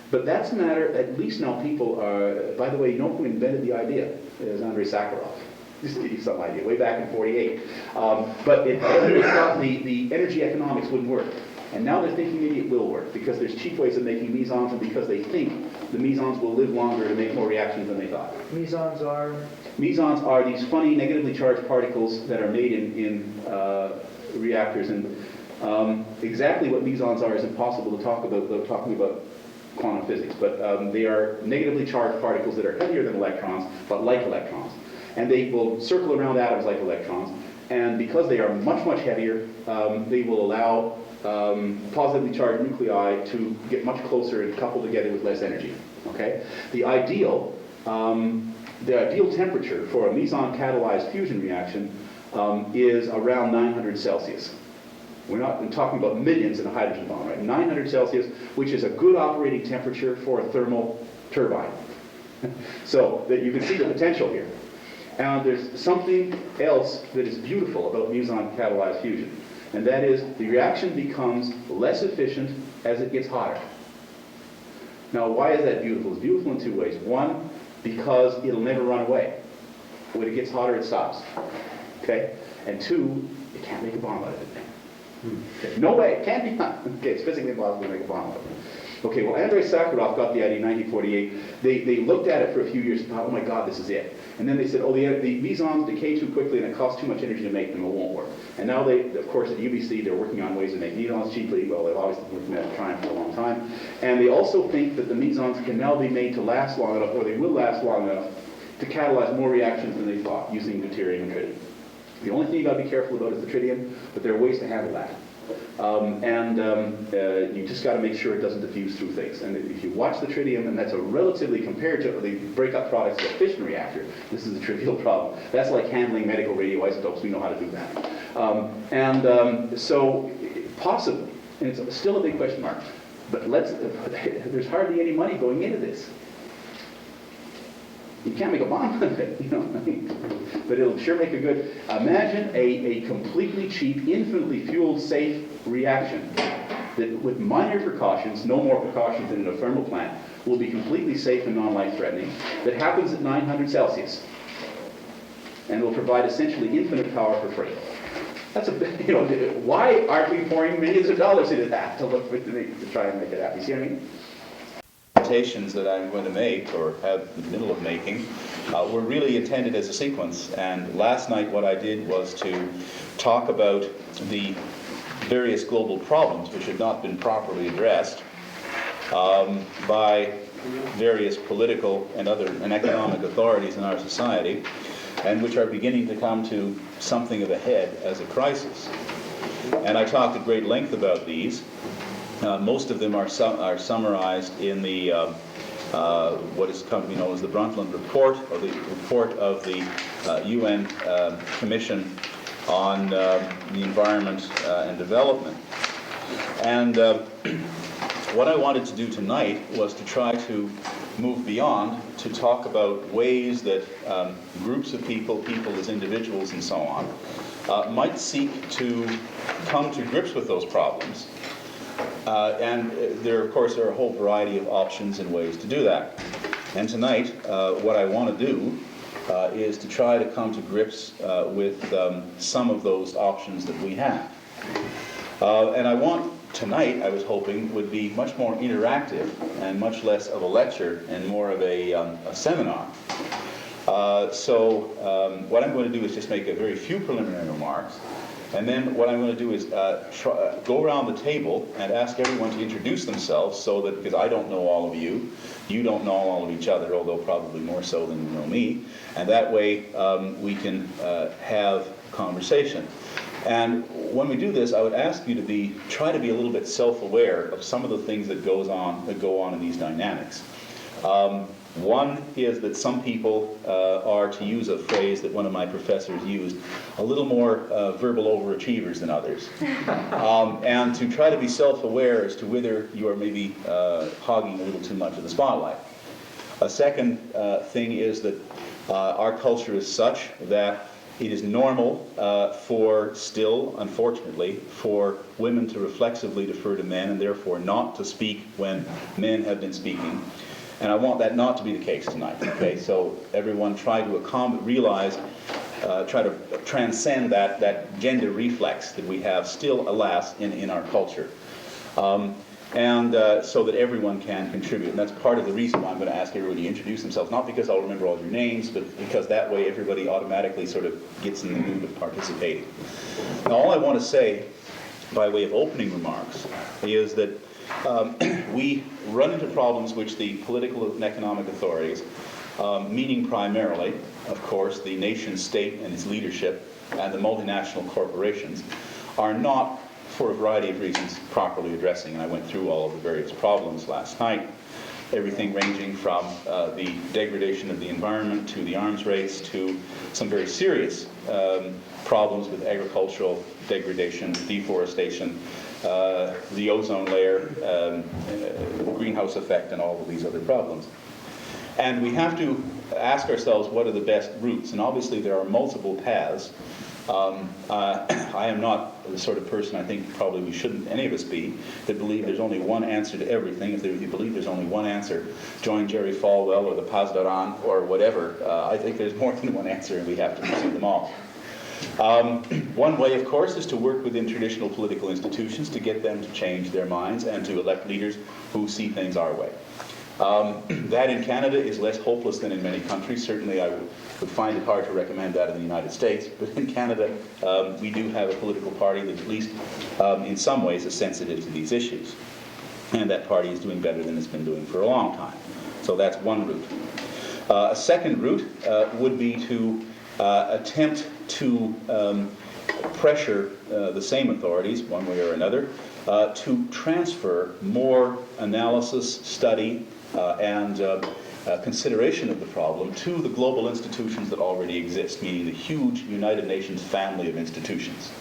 But that's a matter, at least now people are, by the way, you know who invented the idea? It was Andrei Sakharov. Just to give you some idea, way back in '48. But it thought the energy economics wouldn't work. And now they're thinking maybe it will work, because there's cheap ways of making mesons, and because they think the mesons will live longer to make more reactions than they thought. Mesons are? Mesons are these funny negatively charged particles that are made in reactors. And exactly what mesons are is impossible to talk about without talking about quantum physics. But they are negatively charged particles that are heavier than electrons, but like electrons. And they will circle around atoms like electrons. And because they are much, much heavier, they will allow positively charged nuclei to get much closer and couple together with less energy. Okay? The ideal temperature for a meson-catalyzed fusion reaction is around 900 Celsius. We're not talking about millions in a hydrogen bomb, right? 900 Celsius, which is a good operating temperature for a thermal turbine. So that you can see the potential here. And there's something else that is beautiful about meson-catalyzed fusion. And that is, the reaction becomes less efficient as it gets hotter. Now, why is that beautiful? It's beautiful in two ways. One, because it'll never run away. When it gets hotter, it stops. Okay? And two, You can't make a bomb out of it. Okay, no way, it can't be done. Okay, it's physically impossible to make a bomb out of it. Okay, well, Andrei Sakharov got the idea in 1948. They looked at it for a few years and thought, oh my God, this is it. And then they said, oh, the mesons decay too quickly and it costs too much energy to make them, it won't work. And now they, of course, at UBC, they're working on ways to make mesons cheaply. Well, they've always been working at trying for a long time. And they also think that the mesons can now be made to last long enough, or they will last long enough, to catalyze more reactions than they thought using deuterium and tritium. The only thing you got to be careful about is the tritium, but there are ways to handle that. You just got to make sure it doesn't diffuse through things. And if you watch the tritium, and that's a relatively, compared to the breakup products of a fission reactor, this is a trivial problem. That's like handling medical radioisotopes. We know how to do that. So possibly, and it's still a big question mark, but there's hardly any money going into this. You can't make a bomb out of it, you know. But it'll sure make a good. Imagine a completely cheap, infinitely fueled, safe reaction that, with minor precautions, no more precautions than in a thermal plant, will be completely safe and non-life-threatening. That happens at 900 Celsius, and will provide essentially infinite power for free. That's a bit, you know. Why aren't we pouring millions of dollars into that to try and make it happen? You see what I mean? Presentations that I'm going to make, or have in the middle of making, were really intended as a sequence. And last night what I did was to talk about the various global problems which had not been properly addressed by various political and economic authorities in our society, and which are beginning to come to something of a head as a crisis. And I talked at great length about these. Most of them are summarized in the what is come to be known as the Brundtland report, or the report of the UN Commission on the Environment and Development. And what I wanted to do tonight was to try to move beyond, to talk about ways that groups of people as individuals and so on, might seek to come to grips with those problems. And there, of course, are a whole variety of options and ways to do that. And tonight, what I want to do is to try to come to grips with some of those options that we have. And I want tonight, I was hoping, would be much more interactive and much less of a lecture and more of a seminar. So what I'm going to do is just make a very few preliminary remarks. And then what I'm going to do is go around the table and ask everyone to introduce themselves, so that, because I don't know all of you, you don't know all of each other, although probably more so than you know me, and that way we can have conversation. And when we do this, I would ask you to try to be a little bit self-aware of some of the things that go on in these dynamics. One is that some people are, to use a phrase that one of my professors used, a little more verbal overachievers than others. And to try to be self-aware as to whether you are maybe hogging a little too much of the spotlight. A second thing is that our culture is such that it is normal unfortunately, for women to reflexively defer to men, and therefore not to speak when men have been speaking. And I want that not to be the case tonight. Okay, so everyone try to try to transcend that gender reflex that we have still, alas, in our culture, so that everyone can contribute. And that's part of the reason why I'm going to ask everybody to introduce themselves, not because I'll remember all your names, but because that way everybody automatically sort of gets in the mood of participating. Now, all I want to say, by way of opening remarks, is that we run into problems which the political and economic authorities, meaning primarily, of course, the nation state and its leadership and the multinational corporations, are not, for a variety of reasons, properly addressing. And I went through all of the various problems last night, everything ranging from the degradation of the environment to the arms race to some very serious problems with agricultural degradation, deforestation, the ozone layer, greenhouse effect, and all of these other problems. And we have to ask ourselves, what are the best routes? And obviously there are multiple paths. I am not the sort of person, I think probably we shouldn't, any of us be, that believe there's only one answer to everything. If you believe there's only one answer, join Jerry Falwell or the Paz d'Aran or whatever. I think there's more than one answer, and we have to pursue them all. One way, of course, is to work within traditional political institutions to get them to change their minds and to elect leaders who see things our way. That in Canada is less hopeless than in many countries. Certainly I would find it hard to recommend that in the United States, but in Canada we do have a political party that at least in some ways is sensitive to these issues. And that party is doing better than it's been doing for a long time. So that's one route. A second route would be to attempt to pressure the same authorities, one way or another, to transfer more analysis, study, and consideration of the problem to the global institutions that already exist, meaning the huge United Nations family of institutions.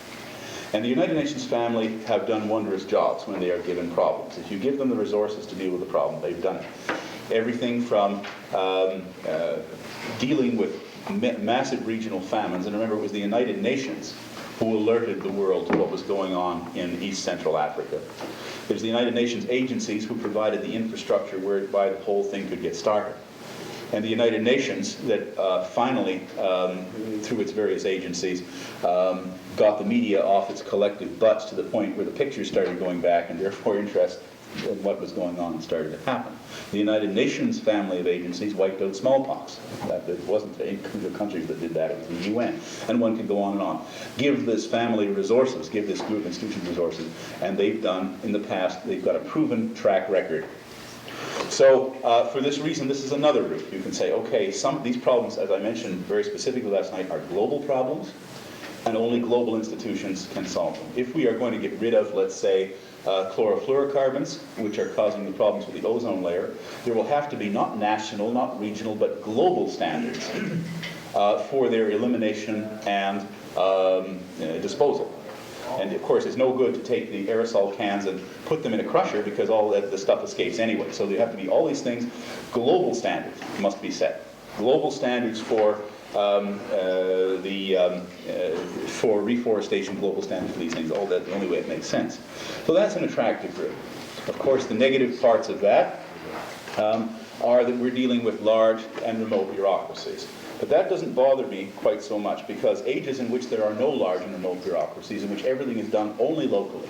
And the United Nations family have done wondrous jobs when they are given problems. If you give them the resources to deal with the problem, they've done it. Everything from dealing with massive regional famines, and remember it was the United Nations who alerted the world to what was going on in East Central Africa. There's the United Nations agencies who provided the infrastructure whereby the whole thing could get started. And the United Nations that finally, through its various agencies, got the media off its collective butts to the point where the pictures started going back and therefore interest in what was going on started to happen. The United Nations family of agencies wiped out smallpox. It wasn't the countries that did that, it was the UN. And one can go on and on. Give this family resources, give this group of institutions resources, and they've done, in the past, they've got a proven track record. So for this reason, this is another route. You can say, okay, some of these problems, as I mentioned very specifically last night, are global problems, and only global institutions can solve them. If we are going to get rid of, let's say, chlorofluorocarbons, which are causing the problems with the ozone layer, there will have to be not national, not regional, but global standards for their elimination and disposal. And of course, it's no good to take the aerosol cans and put them in a crusher because all the stuff escapes anyway. So there have to be all these things. Global standards must be set. Global standards for for reforestation, global standards for these things. All that, the only way it makes sense. So that's an attractive route. Of course, the negative parts of that are that we're dealing with large and remote bureaucracies. But that doesn't bother me quite so much, because ages in which there are no large and remote bureaucracies, in which everything is done only locally,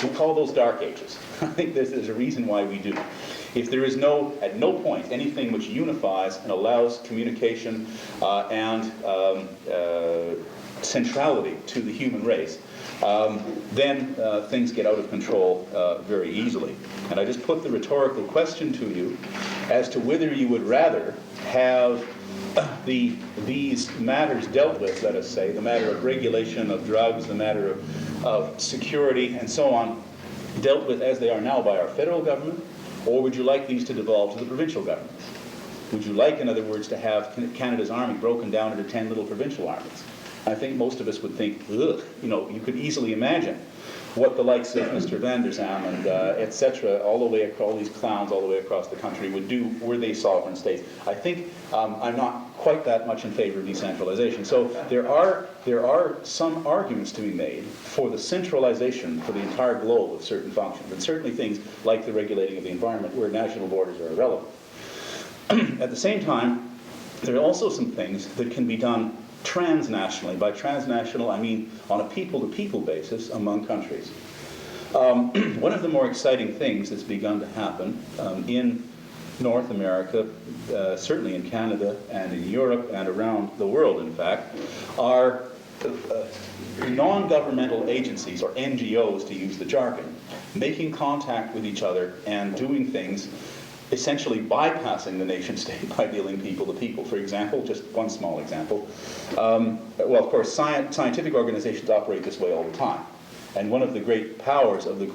we call those dark ages. I think there's a reason why we do. If there is at no point anything which unifies and allows communication and centrality to the human race, then things get out of control very easily. And I just put the rhetorical question to you as to whether you would rather have these matters dealt with, let us say, the matter of regulation of drugs, the matter of security, and so on, dealt with as they are now by our federal government, or would you like these to devolve to the provincial governments? Would you like, in other words, to have Canada's army broken down into 10 little provincial armies? I think most of us would think, ugh, you could easily imagine what the likes of Mr. Van der Zalm and et cetera, all these clowns all the way across the country would do were they sovereign states. I think I'm not quite that much in favor of decentralization. So there are some arguments to be made for the centralization for the entire globe of certain functions, and certainly things like the regulating of the environment where national borders are irrelevant. At the same time, there are also some things that can be done transnationally. By transnational, I mean on a people-to-people basis among countries. One of the more exciting things that's begun to happen in North America, certainly in Canada and in Europe and around the world, in fact, are non-governmental agencies, or NGOs to use the jargon, making contact with each other and doing things essentially bypassing the nation state by dealing people to people. For example, just one small example. Well, of course, scientific organizations operate this way all the time. And one of the great powers of the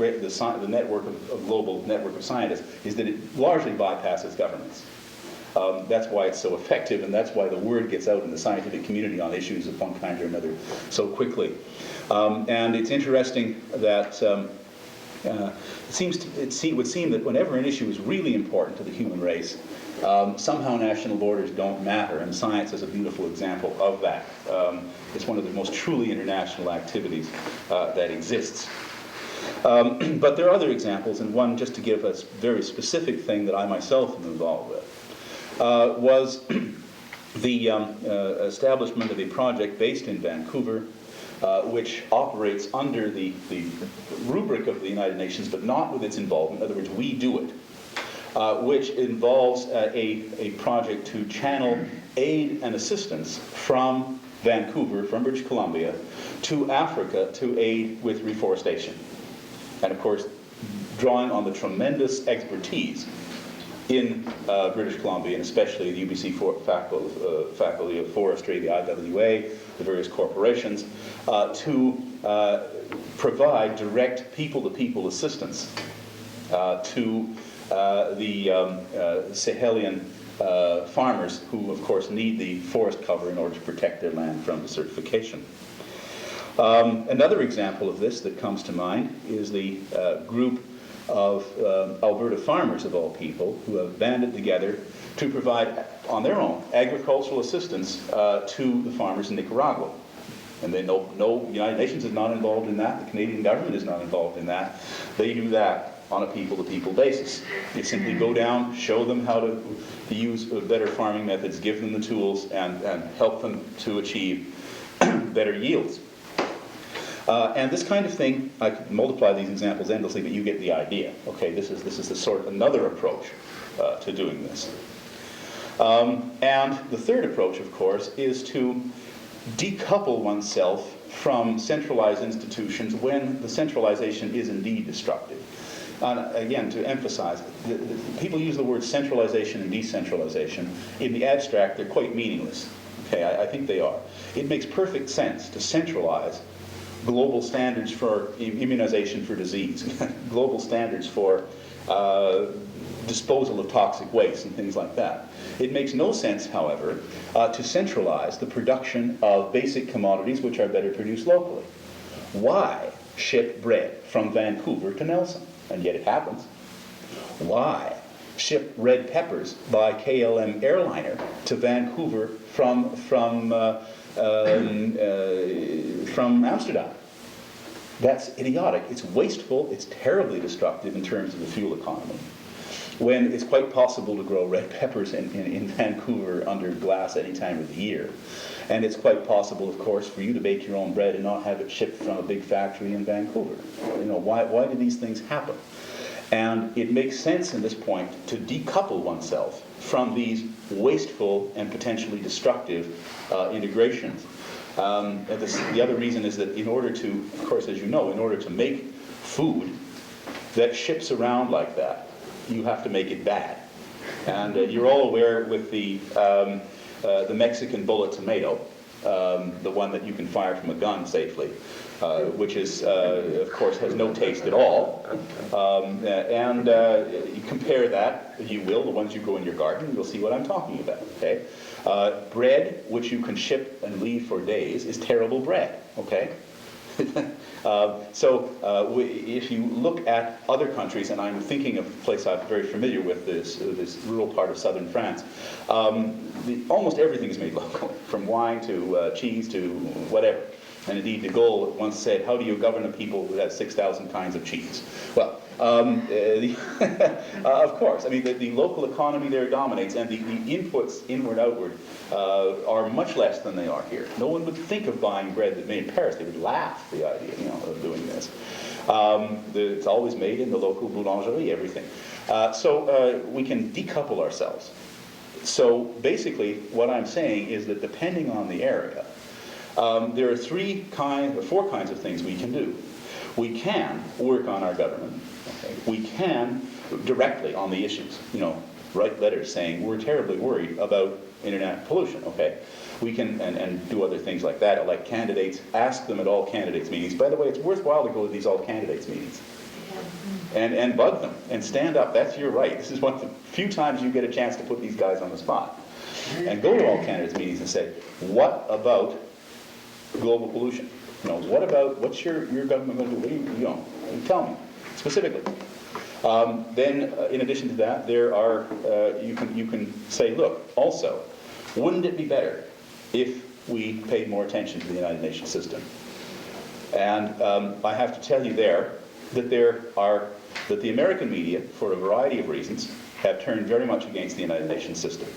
network of global network of scientists is that it largely bypasses governments. That's why it's so effective, and that's why the word gets out in the scientific community on issues of one kind or another so quickly. And it's interesting that it would seem that whenever an issue is really important to the human race, somehow national borders don't matter, and science is a beautiful example of that. It's one of the most truly international activities that exists. But there are other examples, and one, just to give a very specific thing that I myself am involved with, was the establishment of a project based in Vancouver, which operates under the rubric of the United Nations, but not with its involvement. In other words, we do it, which involves a project to channel aid and assistance from Vancouver, from British Columbia, to Africa to aid with reforestation. And of course, drawing on the tremendous expertise in British Columbia, and especially the UBC Faculty of Forestry, the IWA, the various corporations, to provide direct people-to-people assistance to the Sahelian farmers who, of course, need the forest cover in order to protect their land from desertification. Another example of this that comes to mind is the group of Alberta farmers, of all people, who have banded together to provide, on their own, agricultural assistance to the farmers in Nicaragua. And they no United Nations is not involved in that. The Canadian government is not involved in that. They do that on a people-to-people basis. They simply go down, show them how to use better farming methods, give them the tools, and help them to achieve better yields. And this kind of thing, I could multiply these examples endlessly, but you get the idea. Okay, this is the sort of another approach to doing this. And the third approach, of course, is to decouple oneself from centralized institutions when the centralization is indeed destructive. And again, to emphasize, people use the word centralization and decentralization. In the abstract, they're quite meaningless. Okay, I think they are. It makes perfect sense to centralize global standards for immunization for disease, global standards for disposal of toxic waste and things like that. It makes no sense, however, to centralize the production of basic commodities which are better produced locally. Why ship bread from Vancouver to Nelson? And yet it happens. Why ship red peppers by KLM airliner to Vancouver from Amsterdam? That's idiotic. It's wasteful. It's terribly destructive in terms of the fuel economy. When it's quite possible to grow red peppers in Vancouver under glass any time of the year. And it's quite possible, of course, for you to bake your own bread and not have it shipped from a big factory in Vancouver. You know, why do these things happen? And it makes sense in this point to decouple oneself from these wasteful and potentially destructive integrations. The other reason is that in order to, of course, as you know, in order to make food that ships around like that, you have to make it bad. And you're all aware with the Mexican bullet tomato, the one that you can fire from a gun safely, which is, of course, has no taste at all. You compare that, if you will, the ones you grow in your garden, you'll see what I'm talking about. Okay, bread, which you can ship and leave for days, is terrible bread. Okay. If you look at other countries, and I'm thinking of a place I'm very familiar with, this rural part of southern France, almost everything is made locally, from wine to cheese to whatever. And indeed, de Gaulle once said, "How do you govern a people who has 6,000 kinds of cheese?" Well, of course, I mean, the local economy there dominates, and the inputs, inward, outward, are much less than they are here. No one would think of buying bread that's made in Paris. They would laugh at the idea, of doing this. It's always made in the local boulangerie, everything. So we can decouple ourselves. So basically, what I'm saying is that depending on the area, there are four kinds of things we can do. We can work on our government. Okay? We can directly on the issues, write letters saying we're terribly worried about internet pollution. Okay, we can and do other things like that. Elect candidates, ask them at all candidates meetings. By the way, it's worthwhile to go to these all candidates meetings and bug them and stand up. That's your right. This is one of the few times you get a chance to put these guys on the spot. And go to all candidates meetings and say, what about global pollution? What's your government going to do? Tell me specifically. Then, in addition to that, there are you can say, look, also, wouldn't it be better if we paid more attention to the United Nations system? And I have to tell you that the American media, for a variety of reasons, have turned very much against the United Nations system.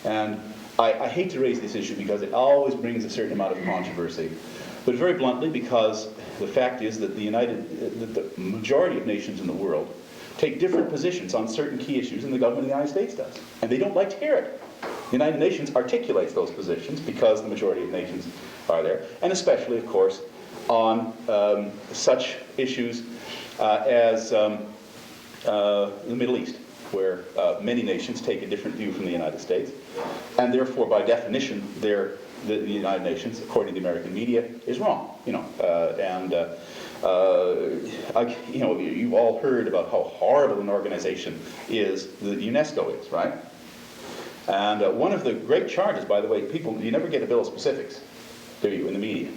And I hate to raise this issue because it always brings a certain amount of controversy, but very bluntly, because the fact is that the majority of nations in the world take different positions on certain key issues than the government of the United States does, and they don't like to hear it. The United Nations articulates those positions because the majority of nations are there, and especially, of course, on such issues as the Middle East, where many nations take a different view from the United States, and therefore, by definition, the United Nations, according to the American media, is wrong. You've all heard about how horrible an organization is the UNESCO is, right? And one of the great charges, by the way, you never get a bill of specifics, do you, in the media?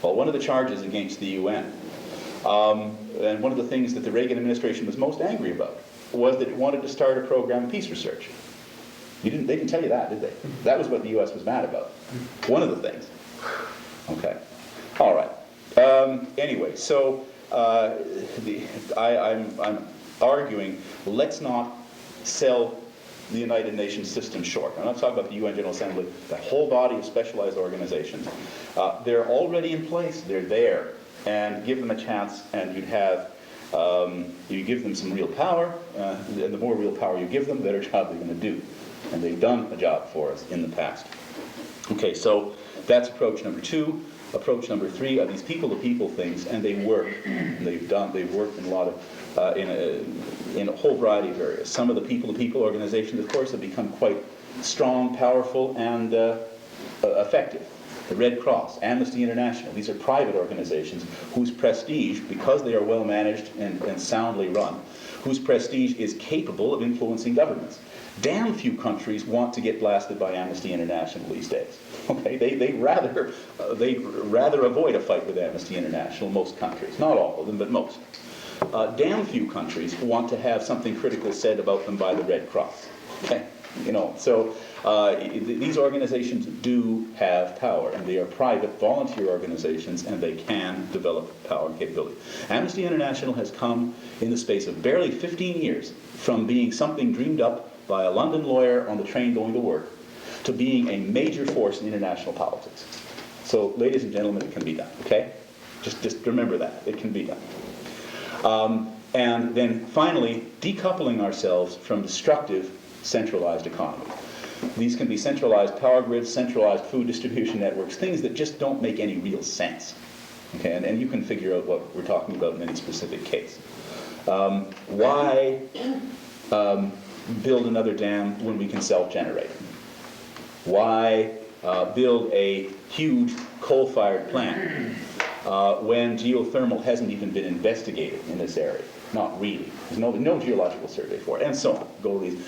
Well, one of the charges against the UN, and one of the things that the Reagan administration was most angry about, was that it wanted to start a program of peace research. They didn't tell you that, did they? That was what the U.S. was mad about. One of the things. Okay. All right. Anyway, so I'm arguing, let's not sell the United Nations system short. I'm not talking about the UN General Assembly, the whole body of specialized organizations. They're already in place. They're there. And give them a chance, and you give them some real power, and the more real power you give them, the better job they're going to do. And they've done a job for us in the past. Okay, so that's approach number 2. Approach number 3 are these people-to-people things, and they work. And they've worked in a lot of, in a whole variety of areas. Some of the people-to-people organizations, of course, have become quite strong, powerful, and effective. The Red Cross, Amnesty International, these are private organizations whose prestige, because they are well managed and soundly run, whose prestige is capable of influencing governments. Damn few countries want to get blasted by Amnesty International these days. Okay, they'd rather avoid a fight with Amnesty International. Most countries, not all of them, but most. Damn few countries want to have something critical said about them by the Red Cross. Okay, so these organizations do have power, and they are private, volunteer organizations, and they can develop power and capability. Amnesty International has come in the space of barely 15 years from being something dreamed up by a London lawyer on the train going to work to being a major force in international politics. So, ladies and gentlemen, it can be done, okay? Just remember that. It can be done. And then finally, decoupling ourselves from destructive centralized economies. These can be centralized power grids, centralized food distribution networks, things that just don't make any real sense. Okay, and you can figure out what we're talking about in any specific case. Why build another dam when we can self-generate? Why build a huge coal-fired plant when geothermal hasn't even been investigated in this area? Not really. There's no geological survey for it, and so on. Go with these.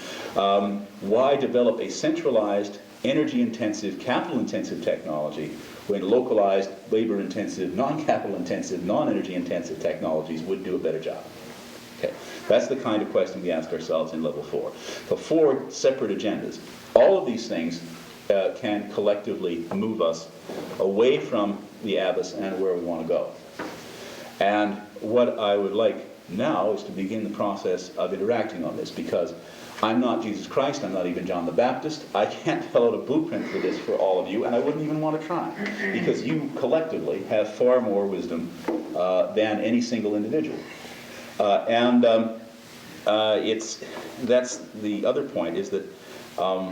Why develop a centralized, energy-intensive, capital-intensive technology when localized, labor-intensive, non-capital-intensive, non-energy-intensive technologies would do a better job? Okay, that's the kind of question we ask ourselves in level 4. So 4 separate agendas. All of these things can collectively move us away from the abyss and where we want to go. And what I would like now is to begin the process of interacting on this, because I'm not Jesus Christ, I'm not even John the Baptist. I can't fill out a blueprint for this for all of you, and I wouldn't even want to try, because you collectively have far more wisdom than any single individual. That's the other point, is that I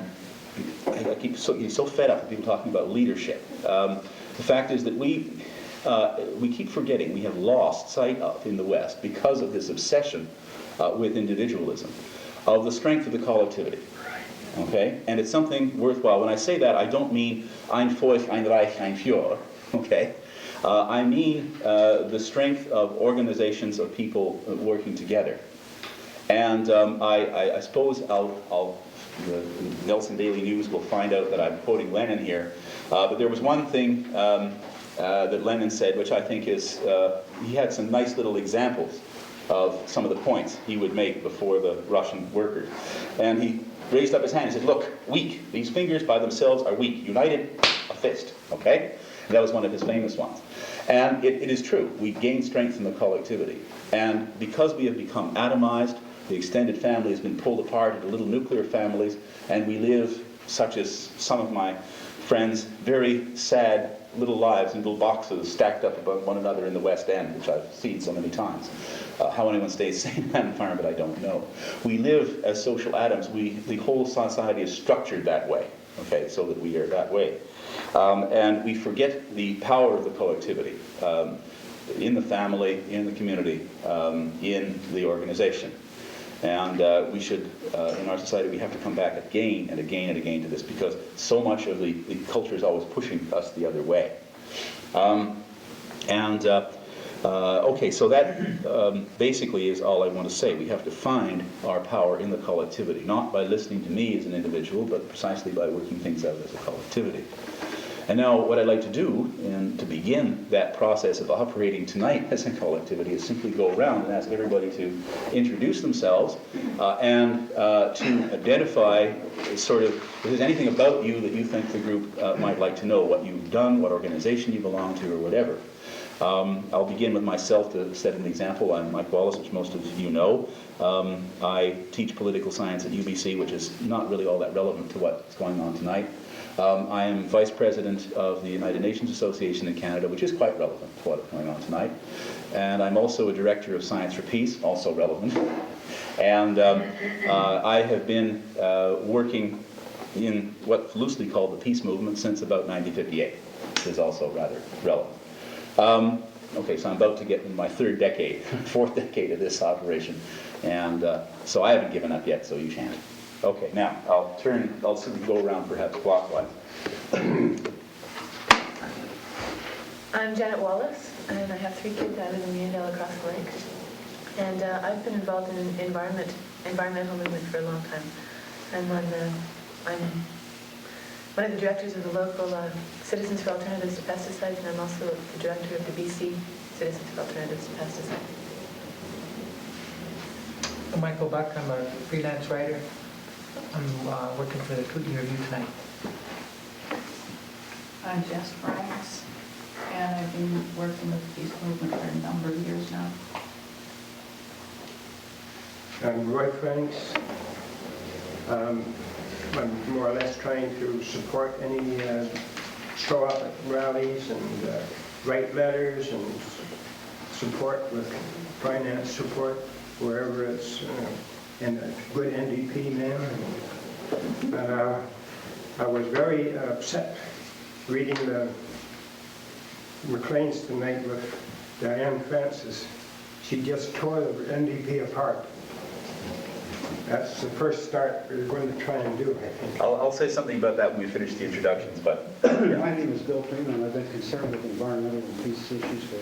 keep so fed up with people talking about leadership. The fact is that we keep forgetting, we have lost sight of in the West, because of this obsession with individualism, of the strength of the collectivity. Okay? And it's something worthwhile. When I say that, I don't mean ein Volk, ein Reich, ein Führer. Okay? I mean the strength of organizations of people working together. And I suppose the Nelson Daily News will find out that I'm quoting Lenin here. But there was one thing that Lenin said, which I think is, he had some nice little examples of some of the points he would make before the Russian workers. And he raised up his hand and said, look, weak. These fingers by themselves are weak. United, a fist. Okay? And that was one of his famous ones. And it is true. We gain strength in the collectivity. And because we have become atomized, the extended family has been pulled apart into little nuclear families, and we live such as some of my friends' very sad little lives in little boxes stacked up above one another in the West End, which I've seen so many times. How anyone stays sane in that environment, I don't know. We live as social atoms. The whole society is structured that way, okay, so that we are that way. And we forget the power of the collectivity in the family, in the community, in the organization. And we should, in our society, we have to come back again and again and again to this, because so much of the culture is always pushing us the other way. Okay, so that basically is all I want to say. We have to find our power in the collectivity, not by listening to me as an individual, but precisely by working things out as a collectivity. And now what I'd like to do, and to begin that process of operating tonight as a collectivity, is simply go around and ask everybody to introduce themselves and to identify sort of, if there's anything about you that you think the group might like to know, what you've done, what organization you belong to, or whatever. I'll begin with myself to set an example. I'm Mike Wallace, which most of you know. I teach political science at UBC, which is not really all that relevant to what's going on tonight. I am Vice President of the United Nations Association in Canada, which is quite relevant to what's going on tonight. And I'm also a Director of Science for Peace, also relevant. And I have been working in what's loosely called the peace movement since about 1958, which is also rather relevant. Okay, so I'm about to get in my fourth decade of this operation. And so I haven't given up yet, so you shan't. Okay, now I'll simply go around perhaps clockwise. I'm Janet Wallace, and I have 3 kids. I live in Uniondale across the lake. And I've been involved in environmental movement for a long time. I'm one of the directors of the local Citizens for Alternatives to Pesticides, and I'm also the director of the BC Citizens for Alternatives to Pesticides. I'm Michael Buck. I'm a freelance writer. I'm working for the Kootenay Review tonight. I'm Jess Franks, and I've been working with the peace movement for a number of years now. I'm Roy Franks. I'm more or less trying to support any show up at rallies and write letters and support with finance support wherever it's and a good NDP man. And I was very upset reading the Maclean's tonight with Diane Francis. She just tore the NDP apart. That's the first start we're going to try and do, I think. I'll say something about that when we finish the introductions, but... My name is Bill Freeman. I've been concerned with environmental and peace issues for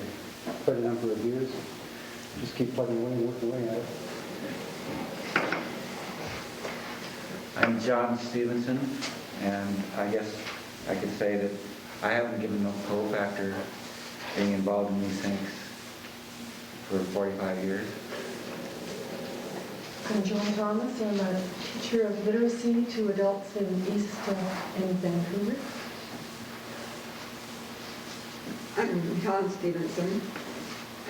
quite a number of years. Just keep plugging away and working away at it. I'm John Stevenson, and I guess I could say that I haven't given up hope after being involved in these things for 45 years. I'm Joan Thomas. I'm a teacher of literacy to adults in East and Vancouver. I'm Helen Stevenson,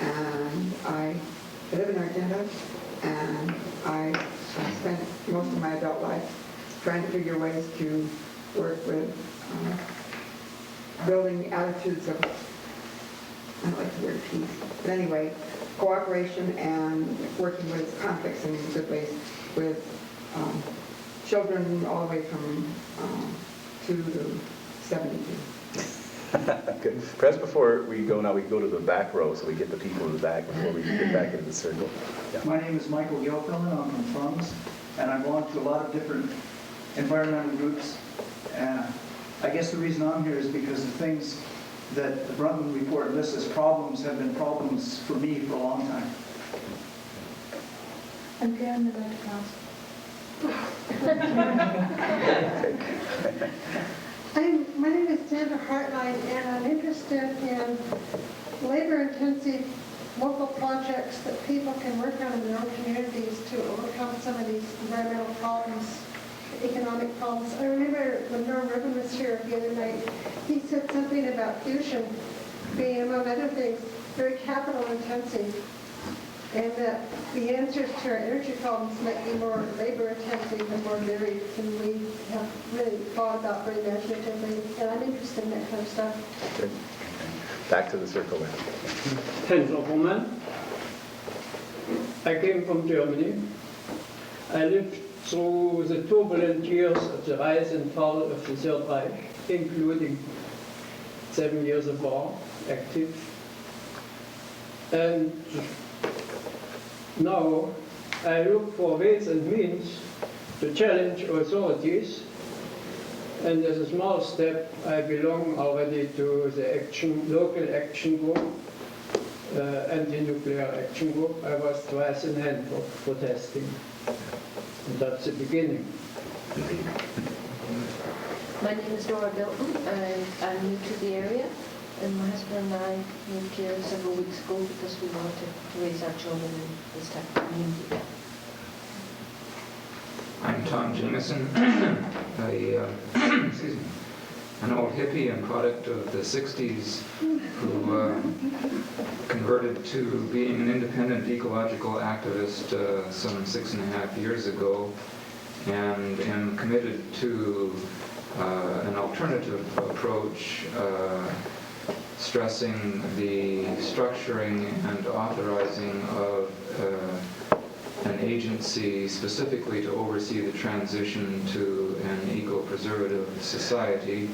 and I live in Argentina, and I spent most of my adult life trying to figure ways to work with building attitudes of, I don't like the word peace, but anyway, cooperation and working with conflicts in good ways with children all the way from 2 to 72. Good. Perhaps before we go now, we go to the back row so we get the people in the back before we get back into the circle. Yeah. My name is Michael Gilpillen. I'm from Thrums, and I belong to a lot of different environmental groups. I guess the reason I'm here is because the things that the Brundtland report lists as problems have been problems for me for a long time. I'm Karen, I'd like my name is Sandra Hartline, and I'm interested in labor-intensive local projects that people can work on in their own communities to overcome some of these environmental problems, economic problems. I remember when Norm Rubin was here the other night, he said something about fusion being, among other things, very capital intensive. and that the answers to our energy problems might be more labor-intensive and more varied than we have really thought about very imaginatively. And I'm interested in that kind of stuff. Good. Back to the circle there. Gentlemen, I came from Germany. I lived through the turbulent years of the rise and fall of the Third Reich, including 7 years of war, active. And now I look for ways and means to challenge authorities. And as a small step, I belong already to the local action group, anti-nuclear action group. I was twice in Hamburg protesting. And that's the beginning. My name is Dora Bilton. I'm new to the area, and my husband and I moved here several weeks ago because we wanted to raise our children in this type of community. I'm Tom Jameson, excuse me, an old hippie and product of the 60s who converted to being an independent ecological activist some 6.5 years ago, and am committed to an alternative approach stressing the structuring and authorizing of an agency specifically to oversee the transition to an eco-preservative society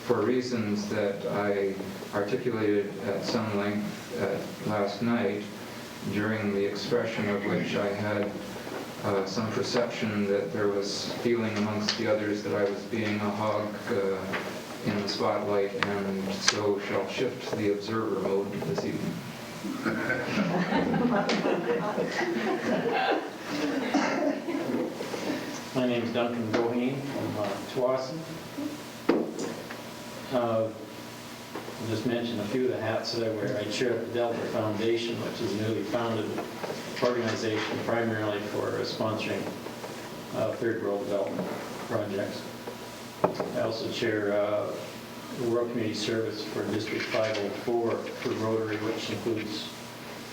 for reasons that I articulated at some length last night, during the expression of which I had some perception that there was feeling amongst the others that I was being a hog in the spotlight, and so shall shift the observer mode this evening. My name is Duncan Goheen from Tsawwassen. I'll just mention a few of the hats that I wear. I chair the Delta Foundation, which is a newly founded organization primarily for sponsoring third world development projects. I also chair World Community Service for District 504 for Rotary, which includes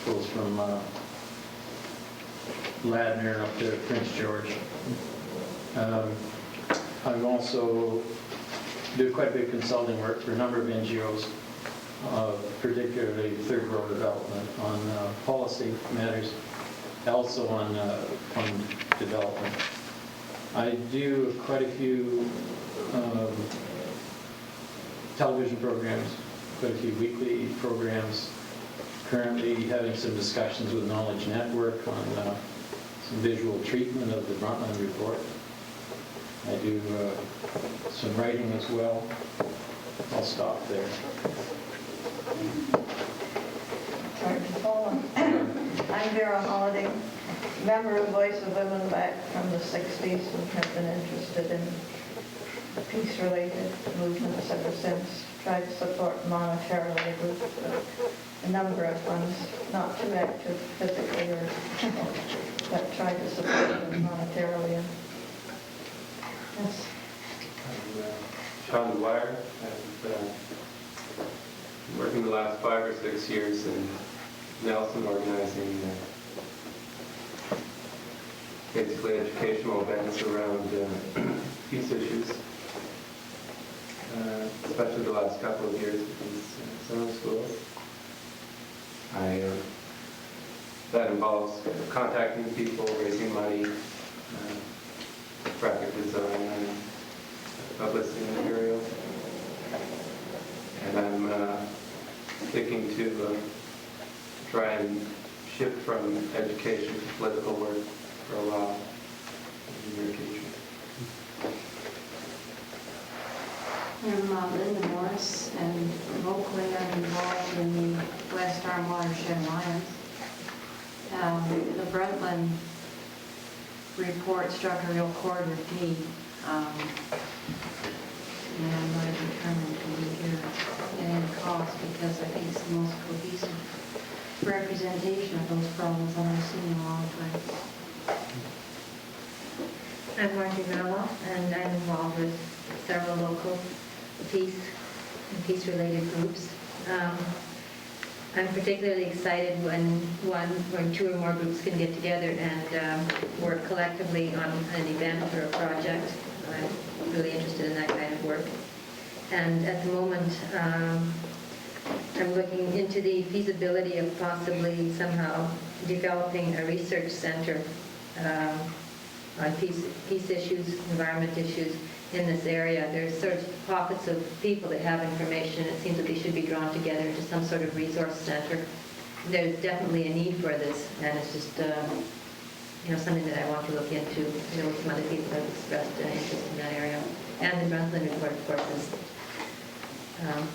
goes from Ladner up to Prince George. I've also do quite a bit of consulting work for a number of NGOs, particularly third world development, on policy matters, also on fund development. I do quite a few television programs, quite a few weekly programs. Currently having some discussions with Knowledge Network on some visual treatment of the Brundtland report. I do some writing as well. I'll stop there. Sorry to follow. I'm Vera Holiday, member of Voice of Women back from the 60s, and have been interested in peace-related movements ever since. Tried to support monetarily a group, a number of ones, not too active physically, but tried to support them monetarily. And yes. I'm Sean Dwyer. I've been working the last 5 or 6 years in Nelson, organizing basically educational events around peace issues, especially the last couple of years with these summer schools. That involves contacting people, raising money, graphic design, and publicity material. And I'm sticking to try and shift from education to political work for a while in the near future. I'm Linda Morris, and locally I'm involved in the West Arm Watershed Alliance. The Brundtland report struck a real chord with me, and I'm really determined to be here at any cost, because I think it's the most cohesive representation of those problems that I've seen in a long time. I'm Marty Mello, and I'm involved with several local peace and peace-related groups. I'm particularly excited when two or more groups can get together and work collectively on an event or a project. I'm really interested in that kind of work. And at the moment, I'm looking into the feasibility of possibly somehow developing a research center on peace issues, environment issues in this area. There's sort of pockets of people that have information. It seems that they should be drawn together into some sort of resource center. There's definitely a need for this, and it's just something that I want to look into. Some other people have expressed interest in that area. And the Brundtland report, of course,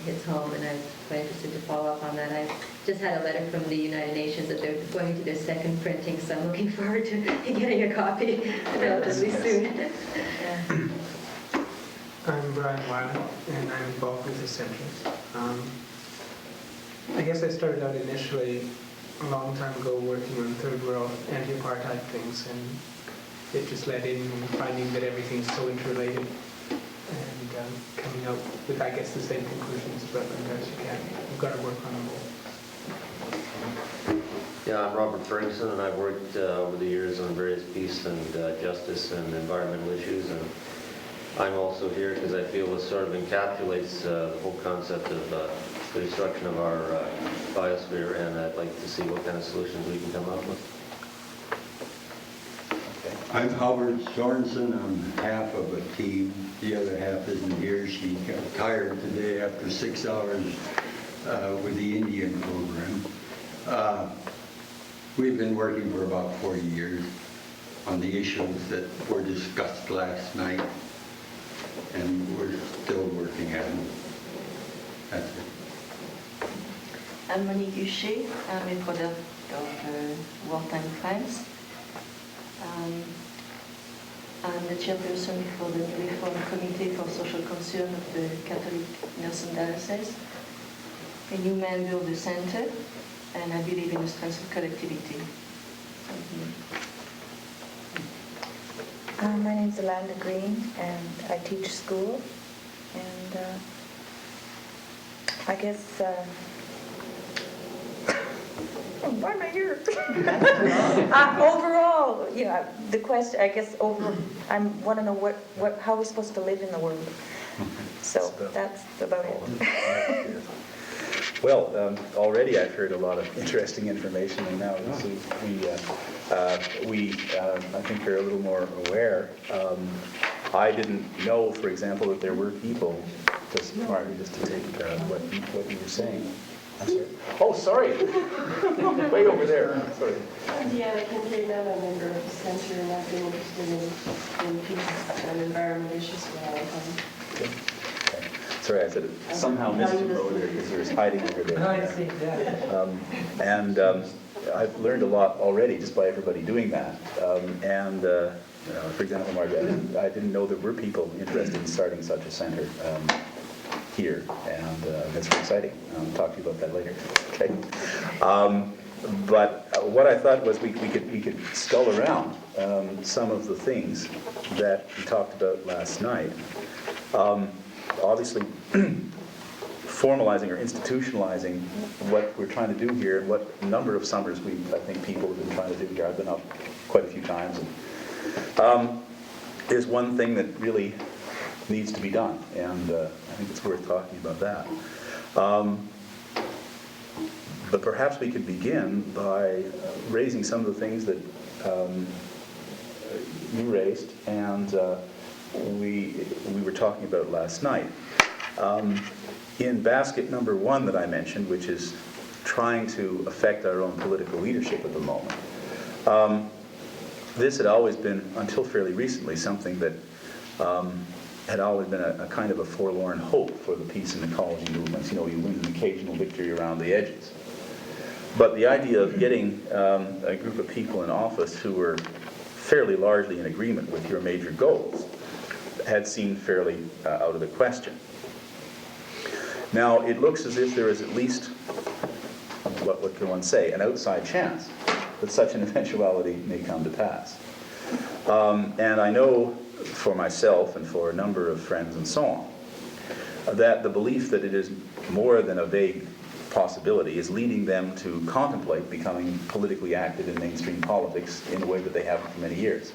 hits home, and I'm quite interested to follow up on that. I just had a letter from the United Nations that they're going into their second printing, so I'm looking forward to getting a copy relatively soon. I'm Brian Wyland, and I'm involved with the centers. I guess I started out initially a long time ago working on third world anti-apartheid things, and it just led in finding that everything's so interrelated, and coming out with, I guess, the same conclusions Brundtland does. You've got to work on them all. Yeah, I'm Robert Ferguson, and I've worked over the years on various peace and justice and environmental issues, and I'm also here because I feel this sort of encapsulates the whole concept of the destruction of our biosphere, and I'd like to see what kind of solutions we can come up with. I'm Howard Sorensen. I'm half of a team. The other half isn't here. She got tired today after 6 hours with the Indian program. We've been working for about 40 years on the issues that were discussed last night, and we're still working at them. That's it. I'm Monique Huchet. I'm a product of wartime France. I'm the chairperson for the Reform Committee for Social Concern of the Catholic Nelson Diocese, a new member of the Center, and I believe in the strength of collectivity. My name's Alanda Green, and I teach school, and I guess why am I here? Overall, the question, I guess, I want to know how we're supposed to live in the world. So that's about it. Well, already I've heard a lot of interesting information, and now we I think are a little more aware. I didn't know, for example, that there were people, Marty, just to take what you were saying. I'm sorry. Oh, sorry. Way over there. Sorry. Yeah, I can hear that. I'm a member of the center, and I've been interested in peace and environment issues for a long time. Okay. Sorry, I said it somehow missed you over there because you were hiding over there. I see that. And I've learned a lot already just by everybody doing that. For example, Margaret, I didn't know there were people interested in starting such a center here, and that's very exciting. I'll talk to you about that later. Okay. But what I thought was we could skull around some of the things that we talked about last night. Obviously, formalizing or institutionalizing what we're trying to do here, and what number of summers I think people have been trying to do here. I've been up quite a few times, and is one thing that really needs to be done, and I think it's worth talking about that. But perhaps we could begin by raising some of the things that you raised and we were talking about last night. In basket number 1 that I mentioned, which is trying to affect our own political leadership at the moment, this had always been, until fairly recently, something that had always been a kind of a forlorn hope for the peace and ecology movements. You win an occasional victory around the edges. But the idea of getting a group of people in office who were fairly largely in agreement with your major goals had seemed fairly out of the question. Now, it looks as if there is at least, what can one say, an outside chance that such an eventuality may come to pass. And I know for myself and for a number of friends and so on, that the belief that it is more than a vague possibility is leading them to contemplate becoming politically active in mainstream politics in a way that they haven't for many years.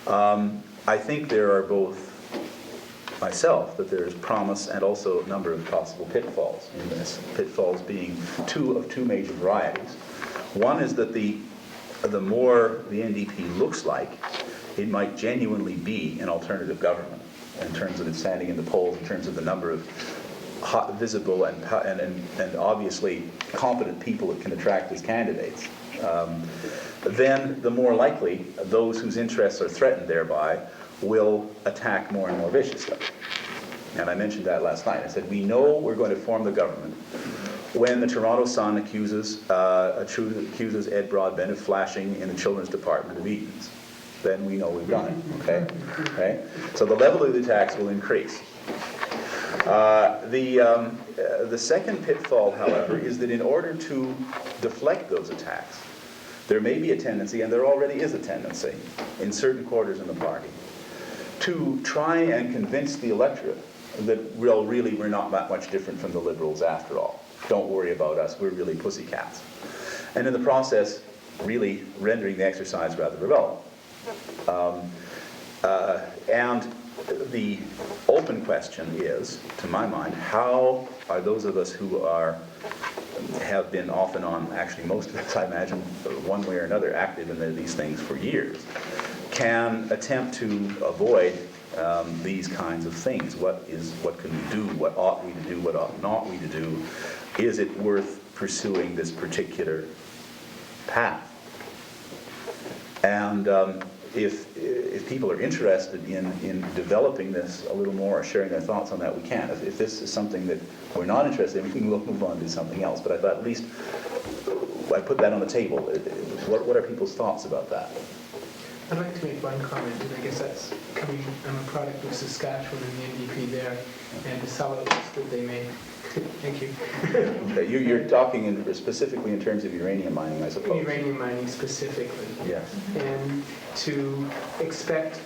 I think there are both, myself, that there is promise and also a number of possible pitfalls in this. Pitfalls being two major varieties. One is that the more the NDP looks like, it might genuinely be an alternative government in terms of its standing in the polls, in terms of the number of visible and obviously competent people it can attract as candidates. Then the more likely those whose interests are threatened thereby will attack more and more viciously. And I mentioned that last night. I said, we know we're going to form the government when the Toronto Sun accuses Ed Broadbent of flashing in the children's department of Eden's. Then we know we've done it, okay? Okay? So the level of the attacks will increase. The second pitfall, however, is that in order to deflect those attacks, there may be a tendency, and there already is a tendency, in certain quarters in the party, to try and convince the electorate that really we're not that much different from the Liberals after all. Don't worry about us, we're really pussycats. And in the process, really rendering the exercise rather irrelevant. And the open question is, to my mind, how are those of us who have been off and on, actually most of us, I imagine, one way or another, active in these things for years, can attempt to avoid these kinds of things. What can we do? What ought we to do? What ought not we to do? Is it worth pursuing this particular path? And if people are interested in developing this a little more or sharing their thoughts on that, we can. If this is something that we're not interested in, we can move on to something else. But I thought at least I put that on the table. What are people's thoughts about that? I'd like to make one comment, and I guess that's coming, I'm a product of Saskatchewan and the NDP there, and the salaries that they make. Thank you. Okay, you're talking specifically in terms of uranium mining, I suppose. Uranium mining specifically. Yes. And to expect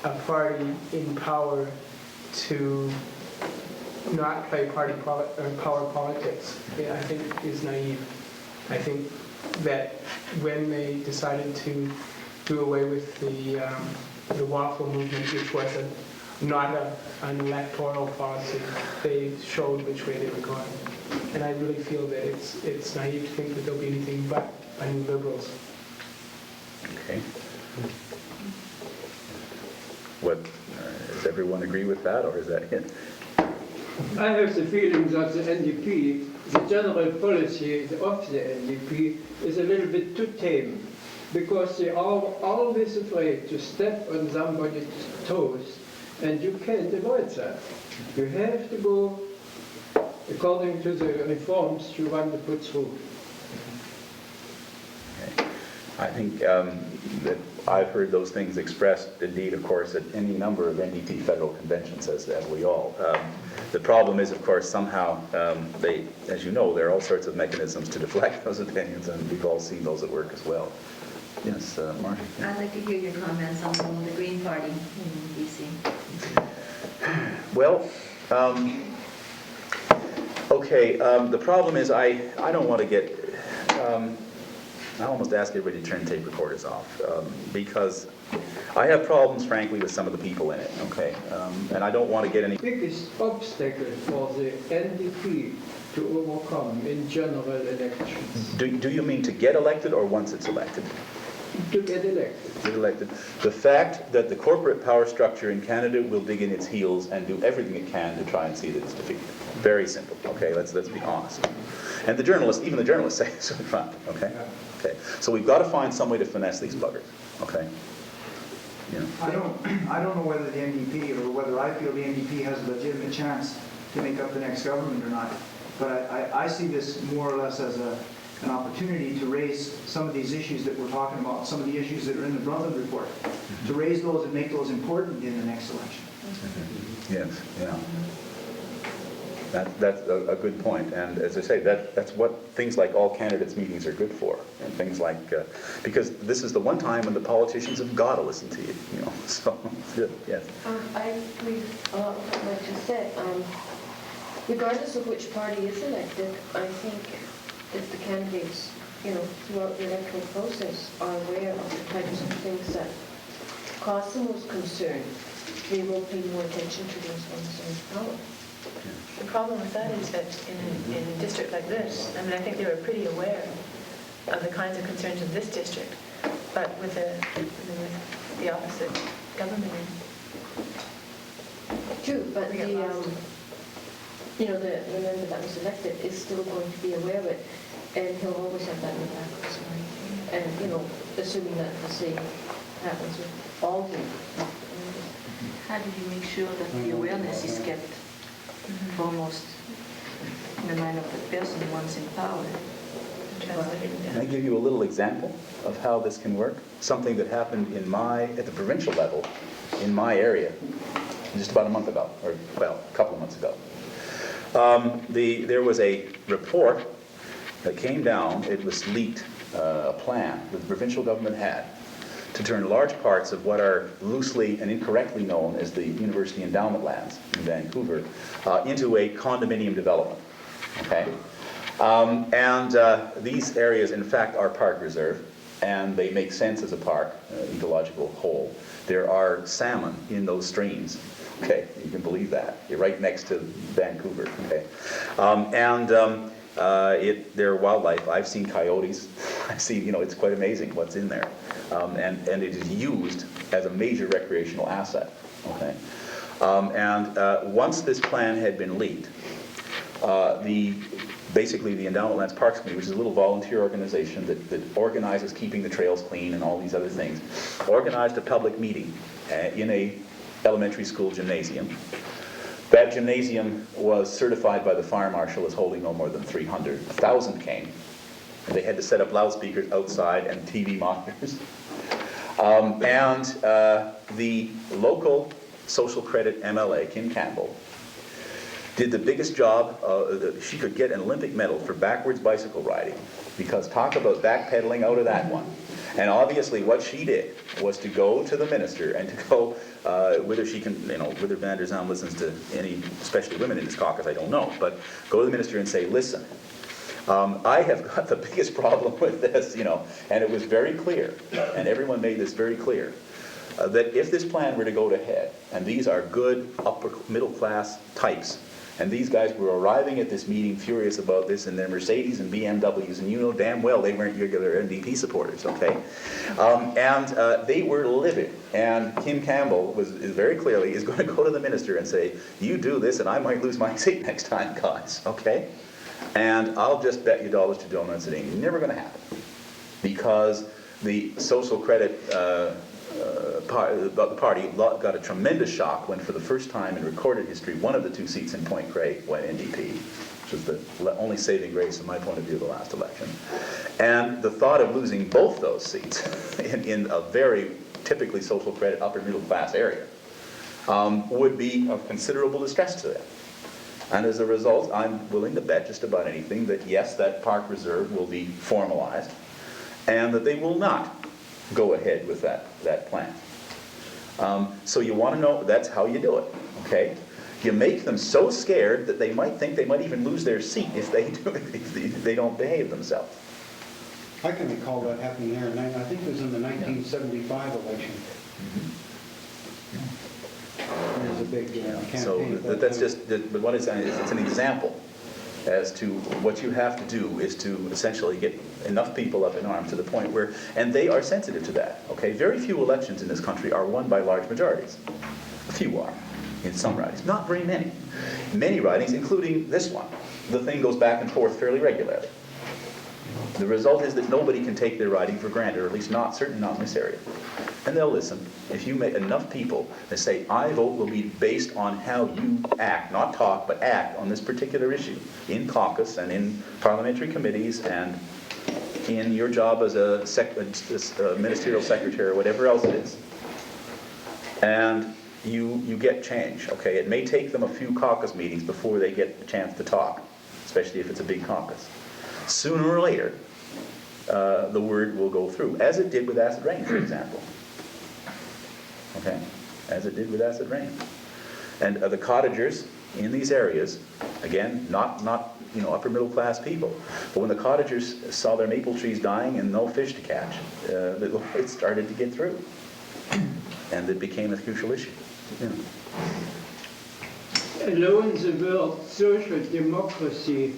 a party in power to not play power politics, I think is naive. I think that when they decided to do away with the waffle movement, which was not an electoral policy, they showed which way they were going. And I really feel that it's naive to think that there'll be anything but a new Liberals. Okay. Does everyone agree with that, or is that it? I have the feeling that the NDP, the general policy of the NDP, is a little bit too tame, because they are always afraid to step on somebody's toes, and you can't avoid that. You have to go according to the reforms you want to put through. Okay. I think that I've heard those things expressed, indeed, of course, at any number of NDP federal conventions, as we all. The problem is, of course, somehow, as you know, there are all sorts of mechanisms to deflect those opinions, and we've all seen those at work as well. Yes, Marty. I'd like to hear your comments on the Green Party in BC. Well, okay, the problem is I don't want to get, I almost ask everybody to turn tape recorders off, because I have problems, frankly, with some of the people in it, okay? And I don't want to get any... The biggest obstacle for the NDP to overcome in general elections. Do you mean to get elected or once it's elected? To get elected. Get elected. The fact that the corporate power structure in Canada will dig in its heels and do everything it can to try and see that it's defeated. Very simple, okay? Let's be honest. And the journalists, even the journalists say so in front, okay? Okay. So we've got to find some way to finesse these buggers, okay? You know. I don't know whether the NDP or whether I feel the NDP has a legitimate chance to make up the next government or not. But I see this more or less as an opportunity to raise some of these issues that we're talking about, some of the issues that are in the Brundtland report, to raise those and make those important in the next election. Yes, yeah. That's a good point, and as I say, that's what things like all candidates meetings are good for, and things like because this is the one time when the politicians have got to listen to you, you know. So yes. I agree with a lot of what you said. regardless of which party is elected, I think if the candidates, throughout the electoral process are aware of the types of things that cause the most concern, they will pay more attention to those ones in power. The problem with that is that in a district like this, I mean, I think they were pretty aware of the kinds of concerns of this district, but with the opposite government. True, but the member that was elected is still going to be aware of it, and he'll always have that in the back of his mind. And, assuming that the same happens with all the How do you make sure that the awareness is kept foremost in the mind of the person once in power? Can I give you a little example of how this can work? Something that happened at the provincial level in my area just about a month ago, or well, a couple of months ago. There was a report that came down. It was leaked, a plan that the provincial government had to turn large parts of what are loosely and incorrectly known as the University Endowment lands in Vancouver into a condominium development. Okay? These areas, in fact, are park reserve, and they make sense as a park, ecological whole. There are salmon in those streams. Okay, you can believe that. You're right next to Vancouver. Okay, they're wildlife. I've seen coyotes. I've seen, it's quite amazing what's in there, and it is used as a major recreational asset. Okay, once this plan had been leaked, basically the Endowment Lands Parks Committee, which is a little volunteer organization that organizes keeping the trails clean and all these other things, organized a public meeting in a elementary school gymnasium. That gymnasium was certified by the fire marshal as holding no more than 300. 1,000 came. And they had to set up loudspeakers outside and TV monitors. The local social credit MLA, Kim Campbell, did the biggest job. She could get an Olympic medal for backwards bicycle riding, because talk about backpedaling out of that one. And obviously what she did was to go to the minister and to go, whether she can, whether Van der Zalm listens to any, especially women in this caucus, I don't know, but go to the minister and say, listen, I have got the biggest problem with this, and it was very clear, and everyone made this very clear, that if this plan were to go to head, and these are good upper middle class types, and these guys were arriving at this meeting furious about this in their Mercedes and BMWs, and you know damn well they weren't regular NDP supporters, okay? They were livid. And Kim Campbell is very clearly going to go to the minister and say, you do this and I might lose my seat next time, guys, okay? And I'll just bet you dollars to donuts it ain't never going to happen. Because the social credit the party got a tremendous shock when, for the first time in recorded history, one of the two seats in Point Grey went NDP, which was the only saving grace, from my point of view, of the last election. And the thought of losing both those seats in a very typically social credit upper middle class area would be of considerable distress to them. And as a result, I'm willing to bet just about anything that yes, that park reserve will be formalized, and that they will not go ahead with that plan. So you want to know, that's how you do it, okay? You make them so scared that they might think they might even lose their seat if they don't behave themselves. I can recall that happening there, and I think it was in the 1975 election. There was a big campaign. So that's just, but what it's an example as to what you have to do is to essentially get enough people up in arms to the point where, and they are sensitive to that, okay? Very few elections in this country are won by large majorities. A few are, in some ridings. Not very many. Many ridings, including this one, the thing goes back and forth fairly regularly. The result is that nobody can take their riding for granted, or at least certainly not in this area. And they'll listen. If you make enough people that say, I vote will be based on how you act, not talk, but act on this particular issue, in caucus and in parliamentary committees and in your job as a ministerial secretary or whatever else it is. And you get change, okay? It may take them a few caucus meetings before they get the chance to talk, especially if it's a big caucus. Sooner or later, the word will go through, as it did with acid rain, for example. Okay, as it did with acid rain. And the cottagers in these areas Again, not upper middle class people. But when the cottagers saw their maple trees dying and no fish to catch, it started to get through. And it became a crucial issue. Alone the word social democracy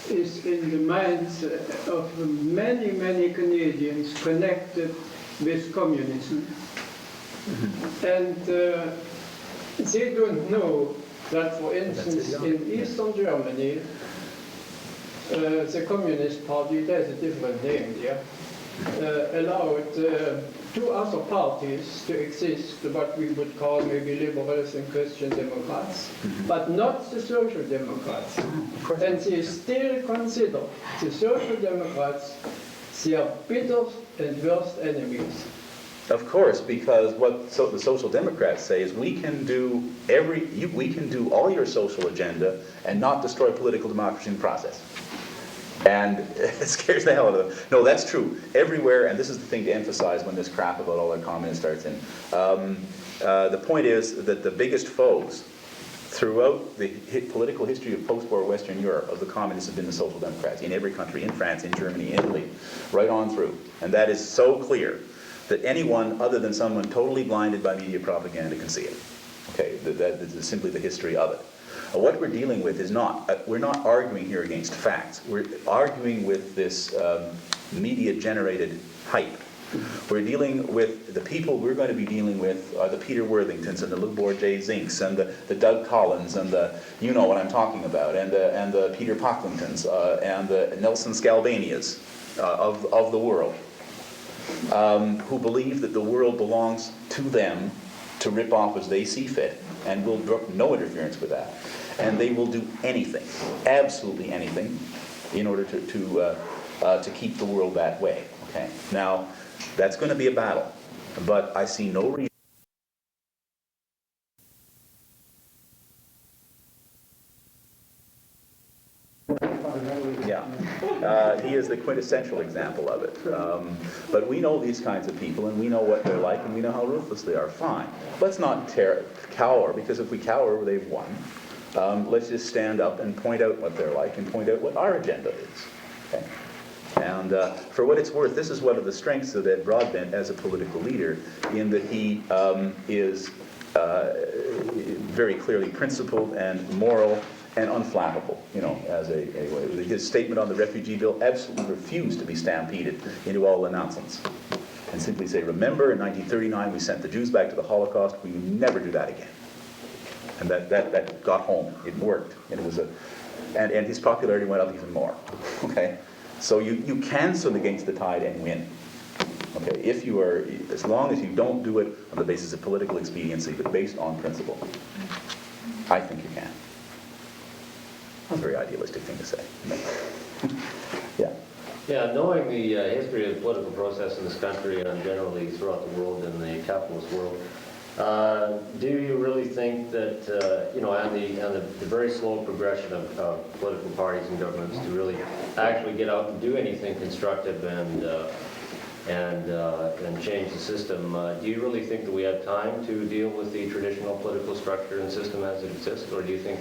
is in the minds of many, many Canadians connected with communism. And they don't know that, for instance, in Eastern Germany, the Communist Party, there's a different name there, allowed two other parties to exist, what we would call maybe liberals and Christian Democrats, but not the Social Democrats. And they still consider the Social Democrats their bitter and worst enemies. Of course, because what the Social Democrats say is we can do all your social agenda and not destroy political democracy in the process. And it scares the hell out of them. No, that's true. Everywhere, and this is the thing to emphasize when this crap about all that communism starts in. The point is that the biggest foes throughout the political history of post-war Western Europe of the communists have been the Social Democrats in every country, in France, in Germany, in Italy, right on through. And that is so clear that anyone other than someone totally blinded by media propaganda can see it. Okay, that is simply the history of it. What we're dealing with is we're not arguing here against facts. We're arguing with this media-generated hype. We're dealing with the people we're going to be dealing with are the Peter Worthingtons and the Lubor J. Zinks and the Doug Collins and the, you know what I'm talking about, and the Peter Pocklingtons and the Nelson Scalvanias of the world, who believe that the world belongs to them to rip off as they see fit, and will brook no interference with that. And they will do anything, absolutely anything, in order to keep the world that way. Okay. Now, that's going to be a battle, but I see no reason. Yeah, he is the quintessential example of it. But we know these kinds of people, and we know what they're like, and we know how ruthless they are. Fine. Let's not cower, because if we cower, they've won. Let's just stand up and point out what they're like, and point out what our agenda is. Okay? And for what it's worth, this is one of the strengths of Ed Broadbent as a political leader, in that he is very clearly principled and moral and unflappable, as a way. His statement on the refugee bill absolutely refused to be stampeded into all the nonsense. And simply say, remember, in 1939 we sent the Jews back to the Holocaust, we will never do that again. And that got home. It worked. And it was and his popularity went up even more. Okay? So you can swim against the tide and win. Okay? If you are, as long as you don't do it on the basis of political expediency, but based on principle, I think you can. That's a very idealistic thing to say. Yeah. Yeah, knowing the history of the political process in this country and generally throughout the world and the capitalist world, do you really think that, and the very slow progression of political parties and governments to really actually get out and do anything constructive and change the system, do you really think that we have time to deal with the traditional political structure and system as it exists, or do you think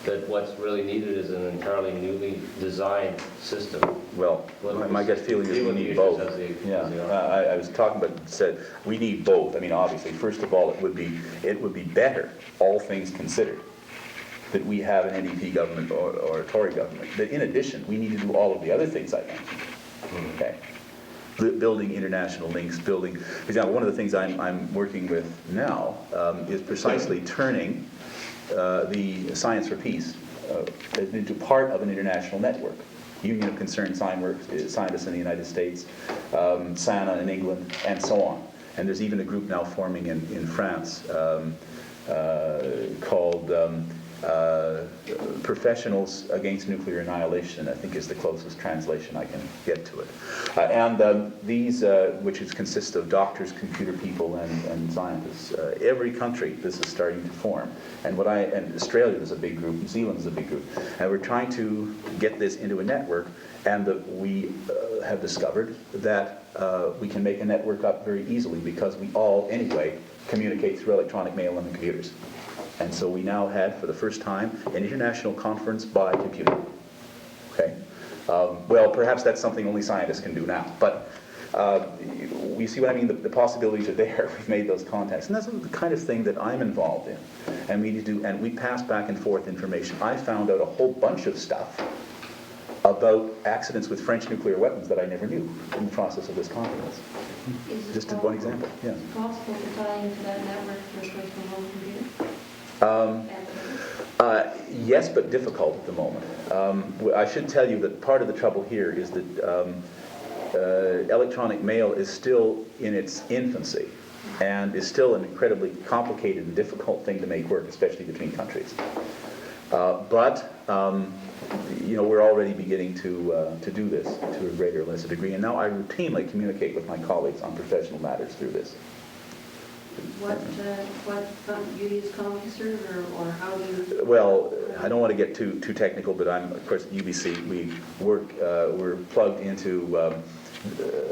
that what's really needed is an entirely newly designed system? Well, my gut feeling is we need both. I was talking about, said we need both. I mean, obviously, first of all, it would be better, all things considered, that we have an NDP government or a Tory government. But in addition, we need to do all of the other things I mentioned. Okay. Building international links, for example, one of the things I'm working with now is precisely turning the Science for Peace into part of an international network. Union of Concerned Scientists in the United States, SANA in England, and so on. And there's even a group now forming in France called Professionals Against Nuclear Annihilation, I think is the closest translation I can get to it. These, which consists of doctors, computer people, and scientists. Every country this is starting to form. And Australia is a big group, New Zealand is a big group. And we're trying to get this into a network, and we have discovered that we can make a network up very easily because we all, anyway, communicate through electronic mail and computers. And so we now had, for the first time, an international conference by computer. Okay? Well, perhaps that's something only scientists can do now, but you see what I mean? The possibilities are there. We've made those contacts, and that's the kind of thing that I'm involved in. And we pass back and forth information. I found out a whole bunch of stuff about accidents with French nuclear weapons that I never knew in the process of this conference. Just one example. Yeah. Is it possible to tie into that network for a personal home computer? Yes, but difficult at the moment. I should tell you that part of the trouble here is that electronic mail is still in its infancy and is still an incredibly complicated and difficult thing to make work, especially between countries. But we're already beginning to do this to a greater or lesser degree, and now I routinely communicate with my colleagues on professional matters through this. What you use CompuServe or how do you? Well, I don't want to get too technical, but I'm of course at UBC. We work. We're plugged into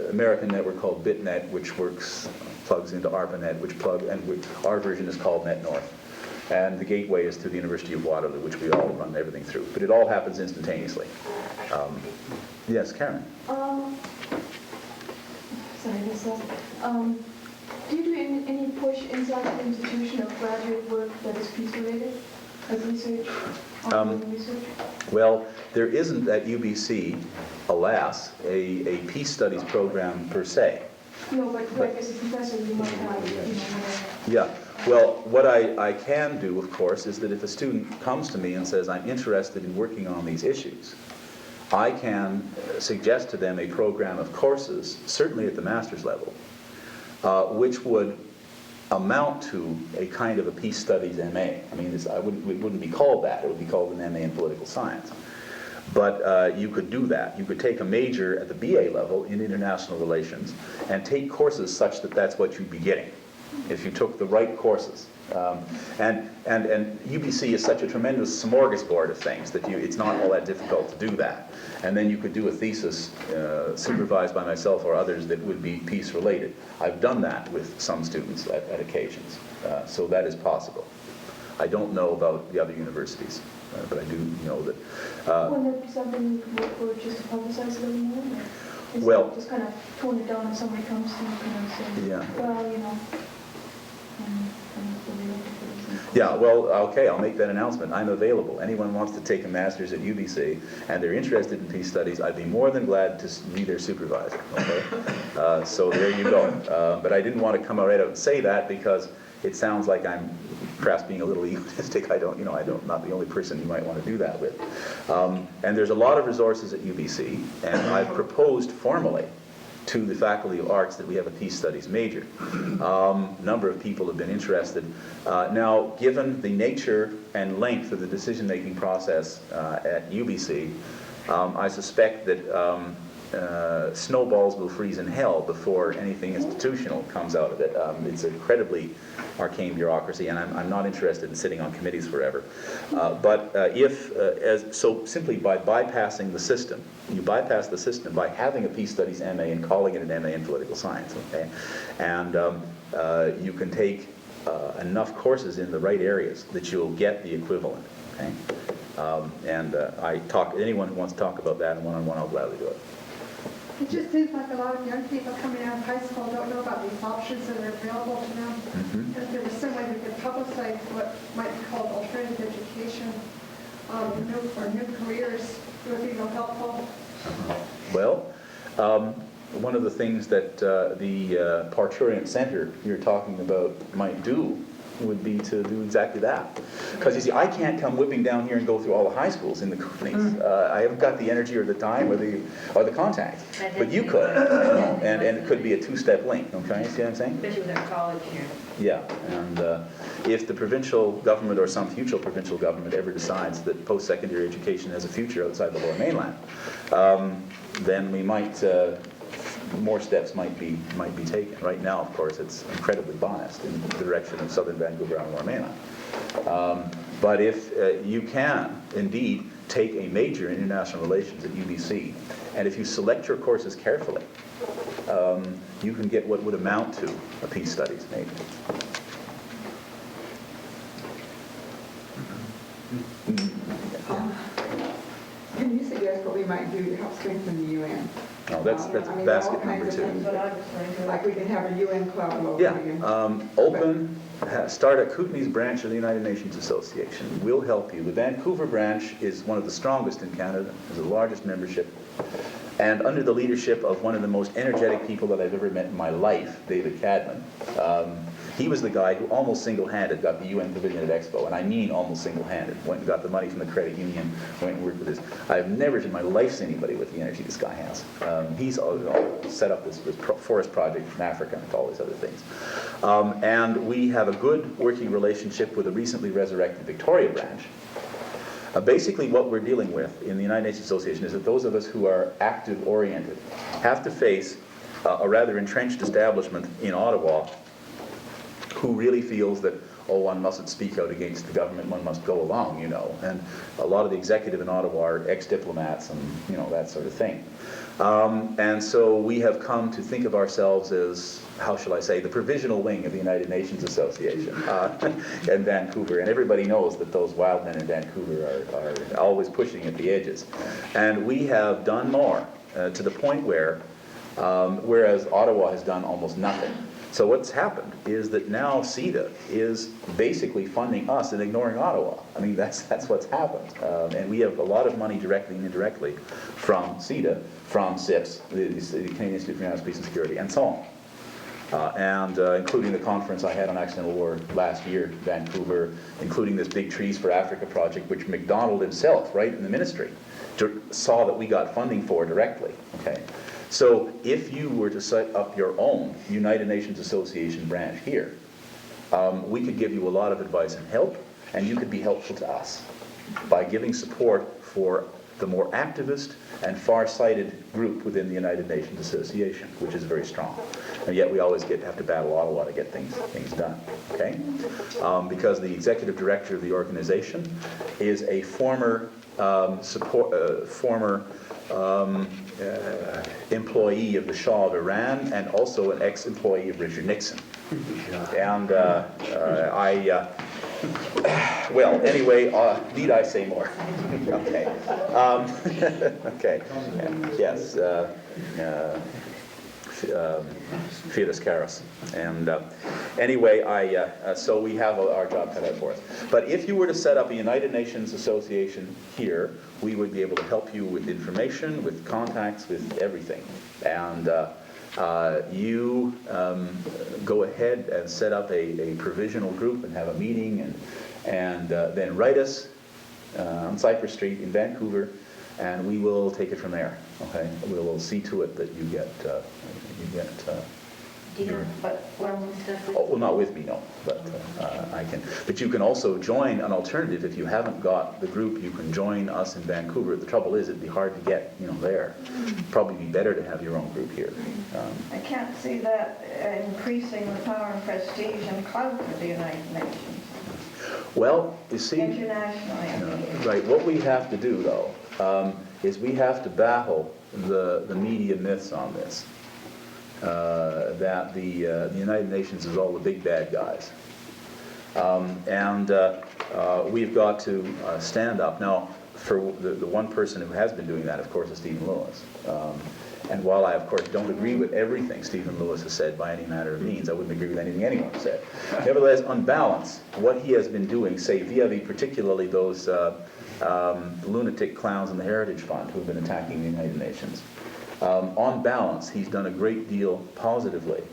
American network called BitNet, which plugs into ARPANET, our version is called NetNorth. And the gateway is to the University of Waterloo, which we all run everything through. But it all happens instantaneously. Yes, Karen. Do you do any push inside the institution of graduate work that is peace-related, like research, ongoing research? Well, there isn't at UBC, alas, a peace studies program per se. No, but as a professor, you might have, Yeah. Well, what I can do, of course, is that if a student comes to me and says, I'm interested in working on these issues, I can suggest to them a program of courses, certainly at the master's level, which would amount to a kind of a peace studies MA. I mean, it wouldn't be called that. It would be called an MA in political science. But you could do that. You could take a major at the BA level in international relations and take courses such that that's what you'd be getting if you took the right courses. And UBC is such a tremendous smorgasbord of things that it's not all that difficult to do that. And then you could do a thesis supervised by myself or others that would be peace related. I've done that with some students at occasions. So that is possible. I don't know about the other universities, but I do know that. Wouldn't that be something you could work for just to publicize a little more? Well, just kind of tone it down if somebody comes to you and say, yeah. Well, you know. Yeah, well, okay, I'll make that announcement. I'm available. Anyone wants to take a master's at UBC and they're interested in peace studies, I'd be more than glad to be their supervisor. Okay, so there you go. But I didn't want to come right out and say that because it sounds like I'm perhaps being a little egotistic. I'm not the only person you might want to do that with. And there's a lot of resources at UBC, and I've proposed formally to the Faculty of Arts that we have a peace studies major. A number of people have been interested. Now, given the nature and length of the decision-making process at UBC, I suspect that snowballs will freeze in hell before anything institutional comes out of it. It's an incredibly arcane bureaucracy, and I'm not interested in sitting on committees forever. But so simply by bypassing the system, you bypass the system by having a peace studies MA and calling it an MA in political science, okay? And you can take enough courses in the right areas that you'll get the equivalent, okay? Anyone who wants to talk about that in one-on-one, I'll gladly do it. It just seems like a lot of young people coming out of high school don't know about these options that are available to them. And if there was some way we could publicize what might be called alternative education or new careers, it would be real helpful. Well, one of the things that the Parturian Center you're talking about might do would be to do exactly that. Because you see, I can't come whipping down here and go through all the high schools in the Kootenays. I haven't got the energy or the time or the contact. But you could, and it could be a two-step link. Okay, see what I'm saying? Especially with our college here. Yeah, and if the provincial government or some future provincial government ever decides that post-secondary education has a future outside the Lower Mainland, then we might. More steps might be taken. Right now, of course, it's incredibly biased in the direction of southern Vancouver and Lower Mainland. But if you can indeed take a major in international relations at UBC, and if you select your courses carefully, you can get what would amount to a peace studies major. Can you suggest what we might do to help strengthen the UN? No, that's I mean, there are all basket kinds number of 2. things that- Like we can have a UN club locally. Yeah, start a Kootenay's branch of the United Nations Association. We'll help you. The Vancouver branch is one of the strongest in Canada, has the largest membership, and under the leadership of one of the most energetic people that I've ever met in my life, David Cadman. He was the guy who almost single-handed got the UN Pavilion at Expo, and I mean almost single-handed. Went and got the money from the credit union, went and worked with this. I've never in my life seen anybody with the energy this guy has. He's set up this forest project in Africa and all these other things. And we have a good working relationship with the recently resurrected Victoria branch. Basically what we're dealing with in the United Nations Association is that those of us who are active-oriented have to face a rather entrenched establishment in Ottawa who really feels that, oh, one mustn't speak out against the government, one must go along, you know. And a lot of the executive in Ottawa are ex-diplomats and, you know, that sort of thing. And so we have come to think of ourselves as, how shall I say, the provisional wing of the United Nations Association in Vancouver. And everybody knows that those wild men in Vancouver are always pushing at the edges. And we have done more to the point where, whereas Ottawa has done almost nothing. So what's happened is that now CETA is basically funding us and ignoring Ottawa. I mean, that's what's happened. And we have a lot of money directly and indirectly from CETA, from CIPS, the Canadian Institute for International Peace and Security, and so on. Including the conference I had on accidental war last year in Vancouver, including this Big Trees for Africa project, which McDonald himself, right in the ministry, saw that we got funding for directly. Okay. So if you were to set up your own United Nations Association branch here, we could give you a lot of advice and help, and you could be helpful to us by giving support for the more activist and far-sighted group within the United Nations Association, which is very strong. And yet we always have to battle Ottawa to get things done, okay? Because the executive director of the organization is a former employee of the Shah of Iran and also an ex-employee of Richard Nixon. And well, anyway, need I say more? Okay. Okay. Yes. Fides Caris. And anyway, so we have our job cut out for us. But if you were to set up a United Nations Association here, we would be able to help you with information, with contacts, with everything. And you go ahead and set up a provisional group and have a meeting and then write us on Cypress Street in Vancouver, and we will take it from there. Okay, we'll see to it that you get But oh, well, not with me, no. But I can. But you can also join an alternative if you haven't got the group. You can join us in Vancouver. The trouble is, it'd be hard to get, there. Probably be better to have your own group here. I can't see that increasing the power and prestige and clout of the United Nations. Well, you see, internationally. Right. What we have to do, though, is we have to battle the media myths on this. That the United Nations is all the big bad guys. We've got to stand up. Now, for the one person who has been doing that, of course, is Stephen Lewis. And while I, of course, don't agree with everything Stephen Lewis has said by any manner of means, I wouldn't agree with anything anyone said. Nevertheless, on balance, what he has been doing, say, vis-a-vis particularly those lunatic clowns in the Heritage Fund who have been attacking the United Nations, on balance, he's done a great deal positively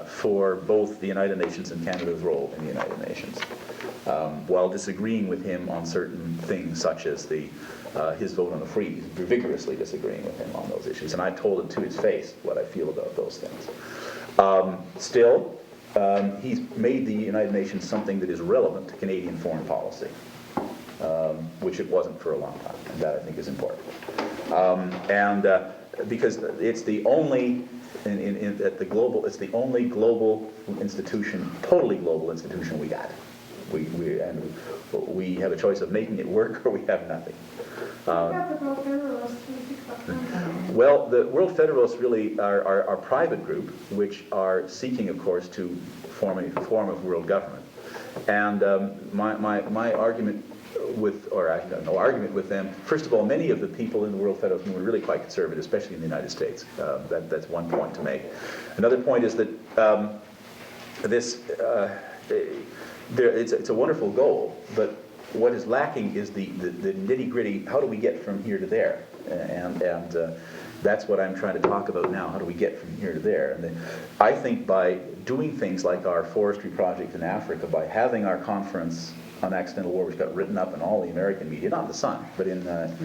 for both the United Nations and Canada's role in the United Nations, while disagreeing with him on certain things, such as his vote on the freeze, vigorously disagreeing with him on those issues. And I told him to his face what I feel about those things. Still, he's made the United Nations something that is relevant to Canadian foreign policy, which it wasn't for a long time, and that I think is important. Because it's the only at the global, it's the only global institution, totally global institution we got. We have a choice of making it work or we have nothing. Well, the World Federalists really are a private group which are seeking, of course, to form a form of world government. And my argument or I have no argument with them. First of all, many of the people in the World Federalist Movement were really quite conservative, especially in the United States. That's one point to make. Another point is that it's a wonderful goal, but what is lacking is the nitty-gritty, how do we get from here to there? And that's what I'm trying to talk about now. How do we get from here to there? And I think by doing things like our forestry project in Africa, by having our conference on accidental war, which got written up in all the American media, not the Sun, but I've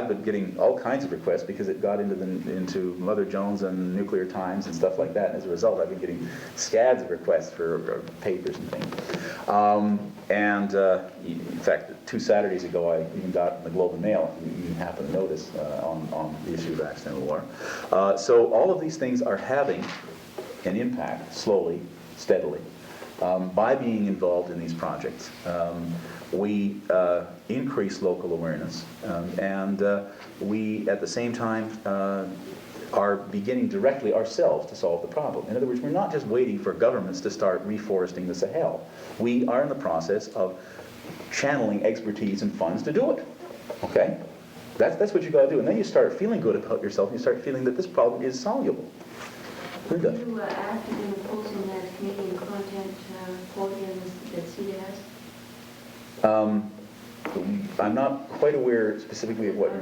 been getting all kinds of requests because it got into Mother Jones and Nuclear Times and stuff like that. And as a result, I've been getting scads of requests for papers and things. In fact, 2 Saturdays ago, I even got in the Globe and Mail, if you happen to notice, on the issue of accidental war. So all of these things are having an impact, slowly, steadily. By being involved in these projects, we increase local awareness, and we, at the same time, are beginning directly ourselves to solve the problem. In other words, we're not just waiting for governments to start reforesting the Sahel. We are in the process of channeling expertise and funds to do it. Okay? That's what you got to do. And then you start feeling good about yourself, and you start feeling that this problem is soluble. Are you active in opposing that Canadian content podiums that CETA has? I'm not quite aware specifically of what. I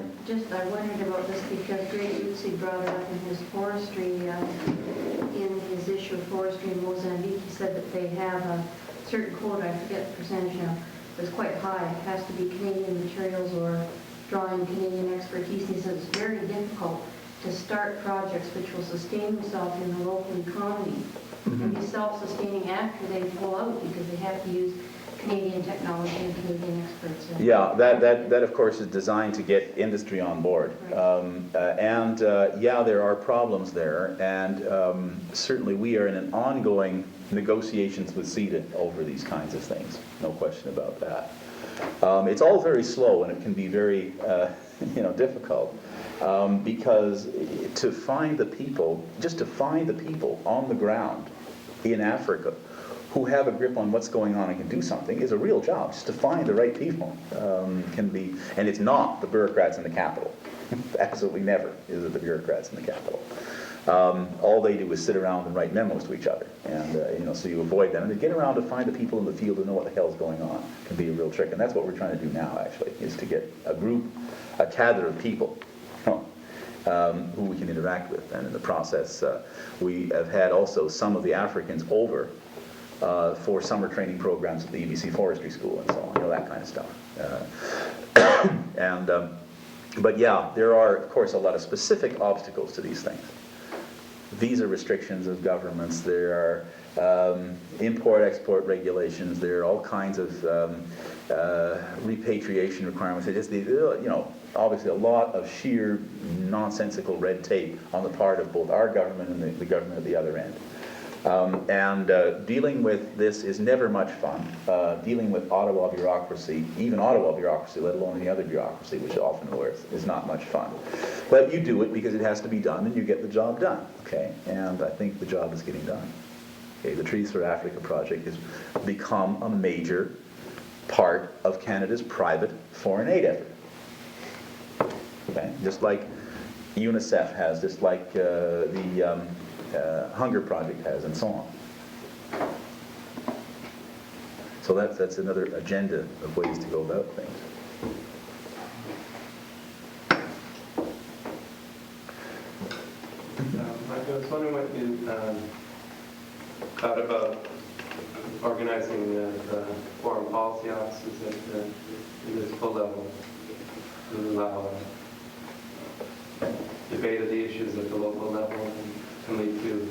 wondered about this because Greg Utsi brought it up in his forestry, in his issue of forestry in Mozambique. He said that they have a certain quota, I forget the percentage now, but it's quite high. It has to be Canadian materials or drawing Canadian expertise. He said it's very difficult to start projects which will sustain themselves in the local economy and be self-sustaining after they pull out because they have to use Canadian technology and Canadian experts. Yeah, that of course is designed to get industry on board. Right. Yeah, there are problems there, and certainly we are in an ongoing negotiations with CETA over these kinds of things. No question about that. It's all very slow, and it can be very difficult. Because to find the people on the ground in Africa who have a grip on what's going on and can do something is a real job. Just to find the right people can be, and it's not the bureaucrats in the capital. Absolutely never is it the bureaucrats in the capital. All they do is sit around and write memos to each other, and so you avoid them. And to get around to find the people in the field who know what the hell's going on can be a real trick, and that's what we're trying to do now. Actually, is to get a cadre of people who we can interact with, and in the process, we have had also some of the Africans over for summer training programs at the UBC Forestry School and so on, that kind of stuff. But yeah, there are, of course, a lot of specific obstacles to these things. Visa restrictions of governments, there are import-export regulations, there are all kinds of repatriation requirements. It just, obviously a lot of sheer nonsensical red tape on the part of both our government and the government at the other end. Dealing with this is never much fun. Dealing with Ottawa bureaucracy, even Ottawa bureaucracy, let alone any other bureaucracy, which often works, is not much fun. But you do it because it has to be done, and you get the job done. Okay, and I think the job is getting done. Okay, the Trees for Africa project has become a major part of Canada's private foreign aid effort. Okay, just like UNICEF has, just like the Hunger Project has, and so on. So that's another agenda of ways to go about things. I was wondering what you thought about organizing the foreign policy offices at the municipal level to allow debate of the issues at the local level and can lead to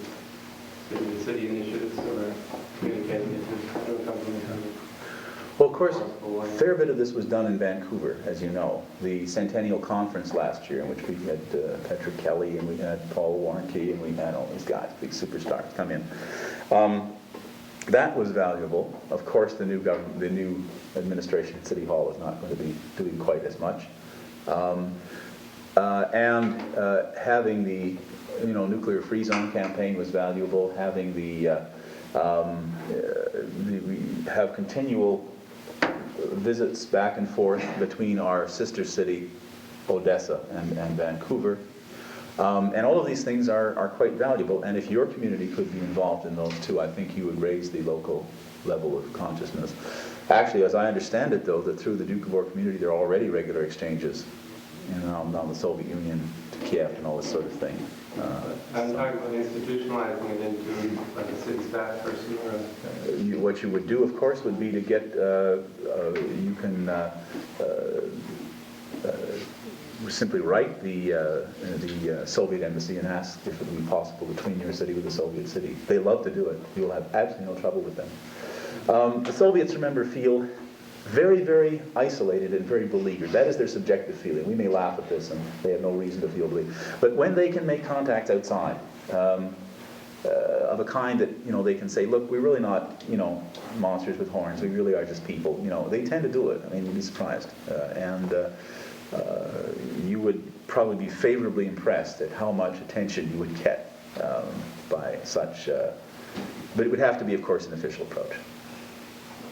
city initiatives or communicating it to federal government. Well, of course, a fair bit of this was done in Vancouver, as you know. The Centennial Conference last year, in which we had Patrick Kelly, and we had Paul Warnke, and we had all these guys, big superstars, come in. That was valuable. Of course, the new government, the new administration at City Hall is not going to be doing quite as much. Having the nuclear free zone campaign was valuable. Having we have continual visits back and forth between our sister city, Odessa, and Vancouver. And all of these things are quite valuable, and if your community could be involved in those too, I think you would raise the local level of consciousness. Actually, as I understand it, though, that through the Doukhobor community, there are already regular exchanges on the Soviet Union to Kiev and all this sort of thing. I'm talking about institutionalizing it into like a city staff person or What you would do, of course, would be to get, you can simply write the Soviet embassy and ask if it would be possible between your city with the Soviet city. They love to do it. You will have absolutely no trouble with them. The Soviets, remember, feel very, very isolated and very beleaguered. That is their subjective feeling. We may laugh at this, and they have no reason to feel beleaguered. But when they can make contacts outside, of a kind that, they can say, look, we're really not, monsters with horns. We really are just people. They tend to do it. I mean, you'd be surprised. You would probably be favorably impressed at how much attention you would get by such, but it would have to be, of course, an official approach,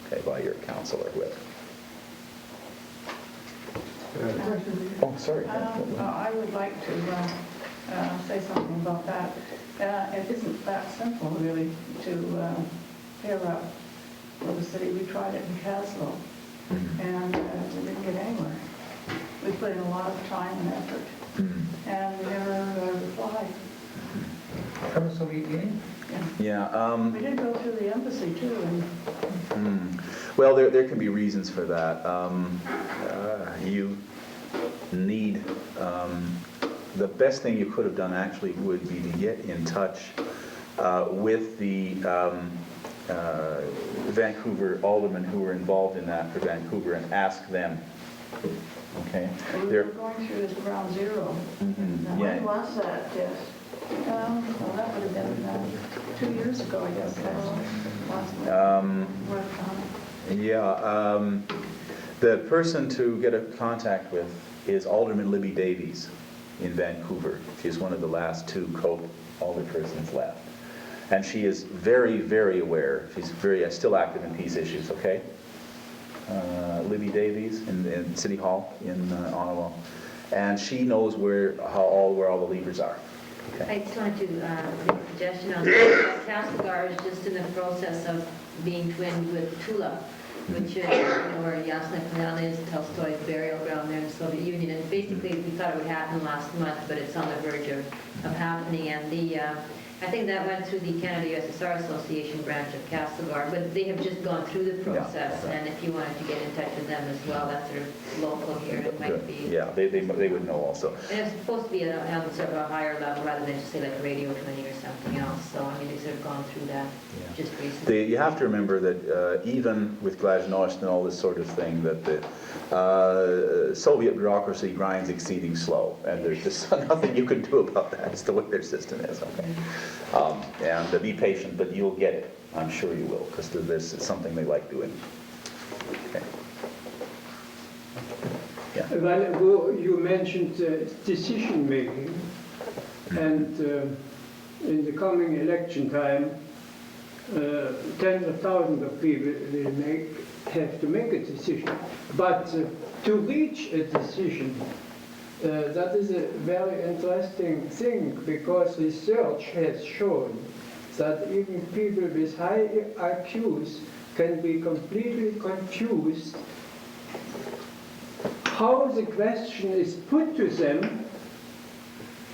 okay, by your council or whoever. Oh, sorry. I would like to say something about that. It isn't that simple, really, to pair up with the city. We tried it in Caslo, and we didn't get anywhere. We put in a lot of time and effort, and we never replied. From the Soviet Union? Yeah. We did go through the embassy, too. Well, there can be reasons for that. You need... the best thing you could have done, actually, would be to get in touch with the Vancouver aldermen who were involved in that for Vancouver and ask them. Okay. We were going through this ground zero. Now, when was that, yes? Well, that would have been 2 years ago, I guess. The person to get a contact with is Alderman Libby Davies in Vancouver. She's one of the last 2 COPE alderpersons left. And she is very, very aware. She's still active in peace issues, okay? Libby Davies in City Hall in Ottawa. And she knows where all the levers are. Okay. I just wanted to make a suggestion on that. Castlegar is just in the process of being twinned with Tula, which is where Yasna Kanana is, Tolstoy's burial ground there in the Soviet Union. And basically, we thought it would happen last month, but it's on the verge of happening. And I think that went through the Canada-USSR Association branch of Castlegar, but they have just gone through the process. Yeah. And if you wanted to get in touch with them as well, that's sort of local here. It might be. Yeah, they would know also. And it's supposed to be on sort of a higher level rather than just say like radio training or something else. So I mean, they've sort of gone through that just recently. You have to remember that even with Glasnost and all this sort of thing, that the Soviet bureaucracy grinds exceeding slow, and there's just nothing you can do about that. It's the way their system is. Okay. And be patient, but you'll get it. I'm sure you will, because this is something they like doing. Okay. Yeah. A while ago, you mentioned decision making, and in the coming election time, tens of thousands of people will have to make a decision. But to reach a decision, that is a very interesting thing, because research has shown that even people with high IQs can be completely confused how the question is put to them.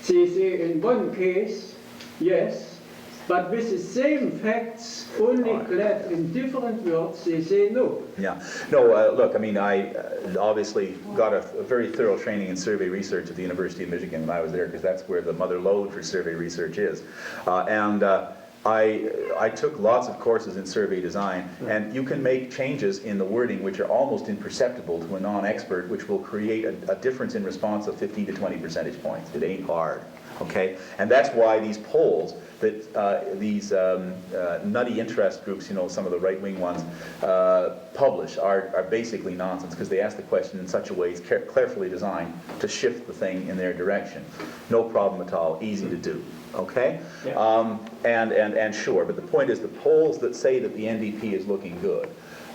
They say in one case, yes, but with the same facts, only clad in different words, they say no. Yeah. No, look, I mean, I obviously got a very thorough training in survey research at the University of Michigan when I was there, because that's where the mother lode for survey research is. I took lots of courses in survey design, and you can make changes in the wording which are almost imperceptible to a non-expert, which will create a difference in response of 15 to 20 percentage points. It ain't hard, okay? And that's why these polls that these nutty interest groups, some of the right-wing ones, publish are basically nonsense, because they ask the question in such a way, it's carefully designed to shift the thing in their direction. No problem at all, easy to do. Okay? Yeah. And sure, but the point is the polls that say that the NDP is looking good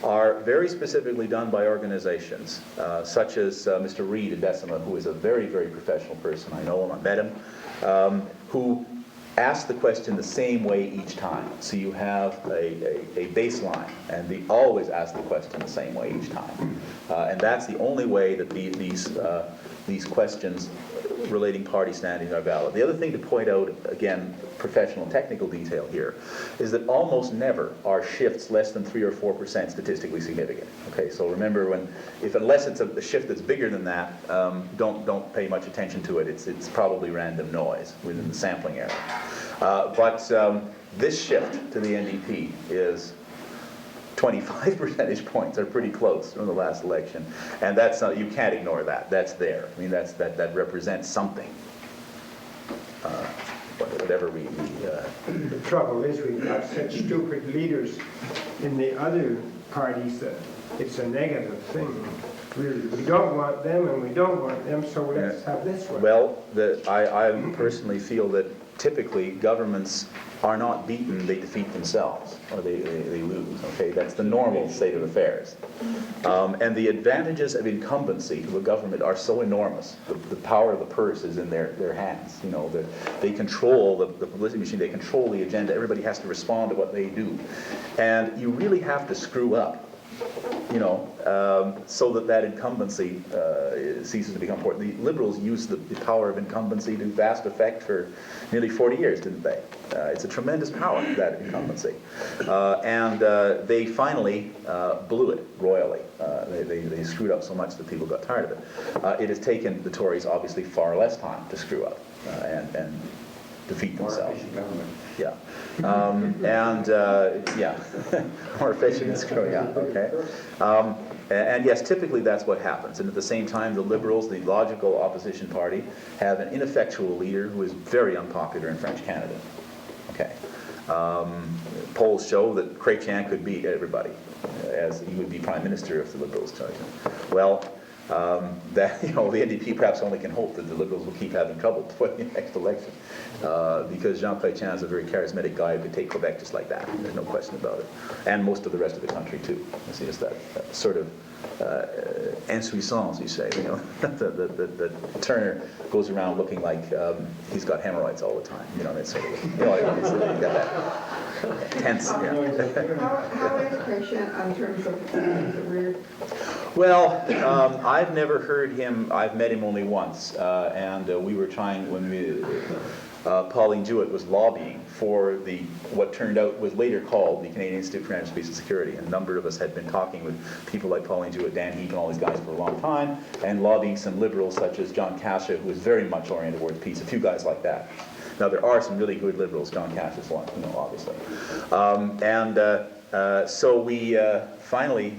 are very specifically done by organizations, such as Mr. Reed at Decima, who is a very, very professional person. I know him, I met him, who ask the question the same way each time. So you have a baseline, and they always ask the question the same way each time. And that's the only way that these questions relating party standing are valid. The other thing to point out, again, professional and technical detail here, is that almost never are shifts less than 3 or 4% statistically significant. Okay, so remember, unless it's a shift that's bigger than that, don't pay much attention to it. It's probably random noise within the sampling area. But this shift to the NDP is 25 percentage points, are pretty close from the last election, and that's not, you can't ignore that. That's there. I mean, that represents something. Whatever we. The trouble is, we've got such stupid leaders in the other parties that it's a negative thing. We don't want them, and we don't want them, so let's have this one. Well, I personally feel that typically governments are not beaten, they defeat themselves, or they lose. Okay, that's the normal state of affairs. And the advantages of incumbency to a government are so enormous. The power of the purse is in their hands. You know, they control the publicity machine, they control the agenda, everybody has to respond to what they do. And you really have to screw up, you know, so that incumbency ceases to become important. The Liberals used the power of incumbency to vast effect for nearly 40 years, didn't they? It's a tremendous power, that incumbency. And they finally blew it royally. They screwed up so much that people got tired of it. It has taken the Tories, obviously, far less time to screw up and defeat themselves. Yeah. Yeah, more efficient in screwing up, okay? And yes, typically that's what happens. And at the same time, the Liberals, the logical opposition party, have an ineffectual leader who is very unpopular in French Canada. Okay. Polls show that Chrétien could beat everybody, as he would be Prime Minister if the Liberals chose him. Well, that, you know, the NDP perhaps only can hope that the Liberals will keep having trouble before the next election, because Jean Chrétien is a very charismatic guy who could take Quebec just like that. There's no question about it, and most of the rest of the country too. It's just that sort of insouciance, you say. You know, that Turner goes around looking like he's got hemorrhoids all the time. You know, that sort of. You know, it's got that tense. Yeah. How is Chrétien in terms of career? Well, I've never heard him. I've met him only once, and we were trying when Pauline Jewett was lobbying for what turned out was later called the Canadian Institute for National Peace and Security. And a number of us had been talking with people like Pauline Jewett, Dan Heap, and all these guys for a long time, and lobbying some liberals such as John Cassette, who was very much oriented towards peace. A few guys like that. Now there are some really good liberals. John Cassette's one, you know, obviously. So we finally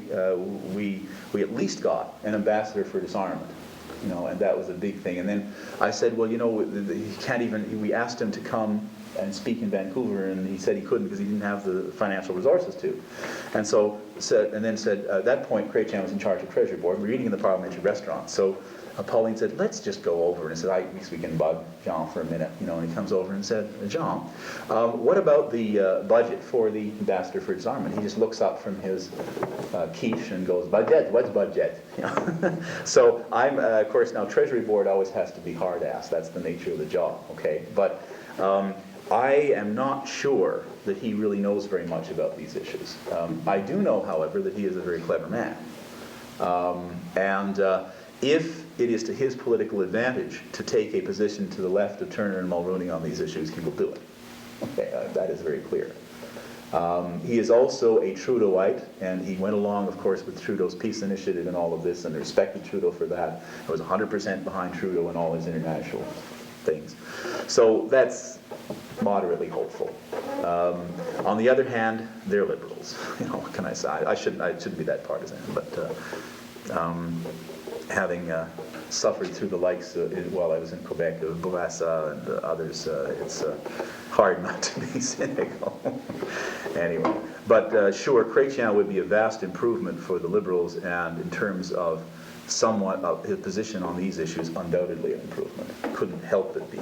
we at least got an ambassador for disarmament, you know, and that was a big thing. And then I said, well, you know, he can't even. We asked him to come and speak in Vancouver, and he said he couldn't because he didn't have the financial resources to. And so said at that point, Chrétien was in charge of Treasury Board. We were eating in the parliamentary restaurant, so. Pauline said, let's just go over. And I said, I guess we can bug Jean for a minute. You know, and he comes over and said, Jean, what about the budget for the ambassador for disarmament? He just looks up from his quiche and goes, budget? What's budget? You know? So I'm, of course, now Treasury Board always has to be hard-ass. That's the nature of the job, okay? But I am not sure that he really knows very much about these issues. I do know, however, that he is a very clever man. If it is to his political advantage to take a position to the left of Turner and Mulroney on these issues, he will do it. Okay, that is very clear. He is also a Trudeauite, and he went along, of course, with Trudeau's peace initiative and all of this, and respected Trudeau for that. I was 100% behind Trudeau in all his international things. So that's moderately hopeful. On the other hand, they're liberals. You know, what can I say? I shouldn't be that partisan, but having suffered through the likes while I was in Quebec of Bourassa and others, it's hard not to be cynical. Anyway, but sure, Chrétien would be a vast improvement for the Liberals, and in terms of somewhat of his position on these issues, undoubtedly an improvement. Couldn't help but be.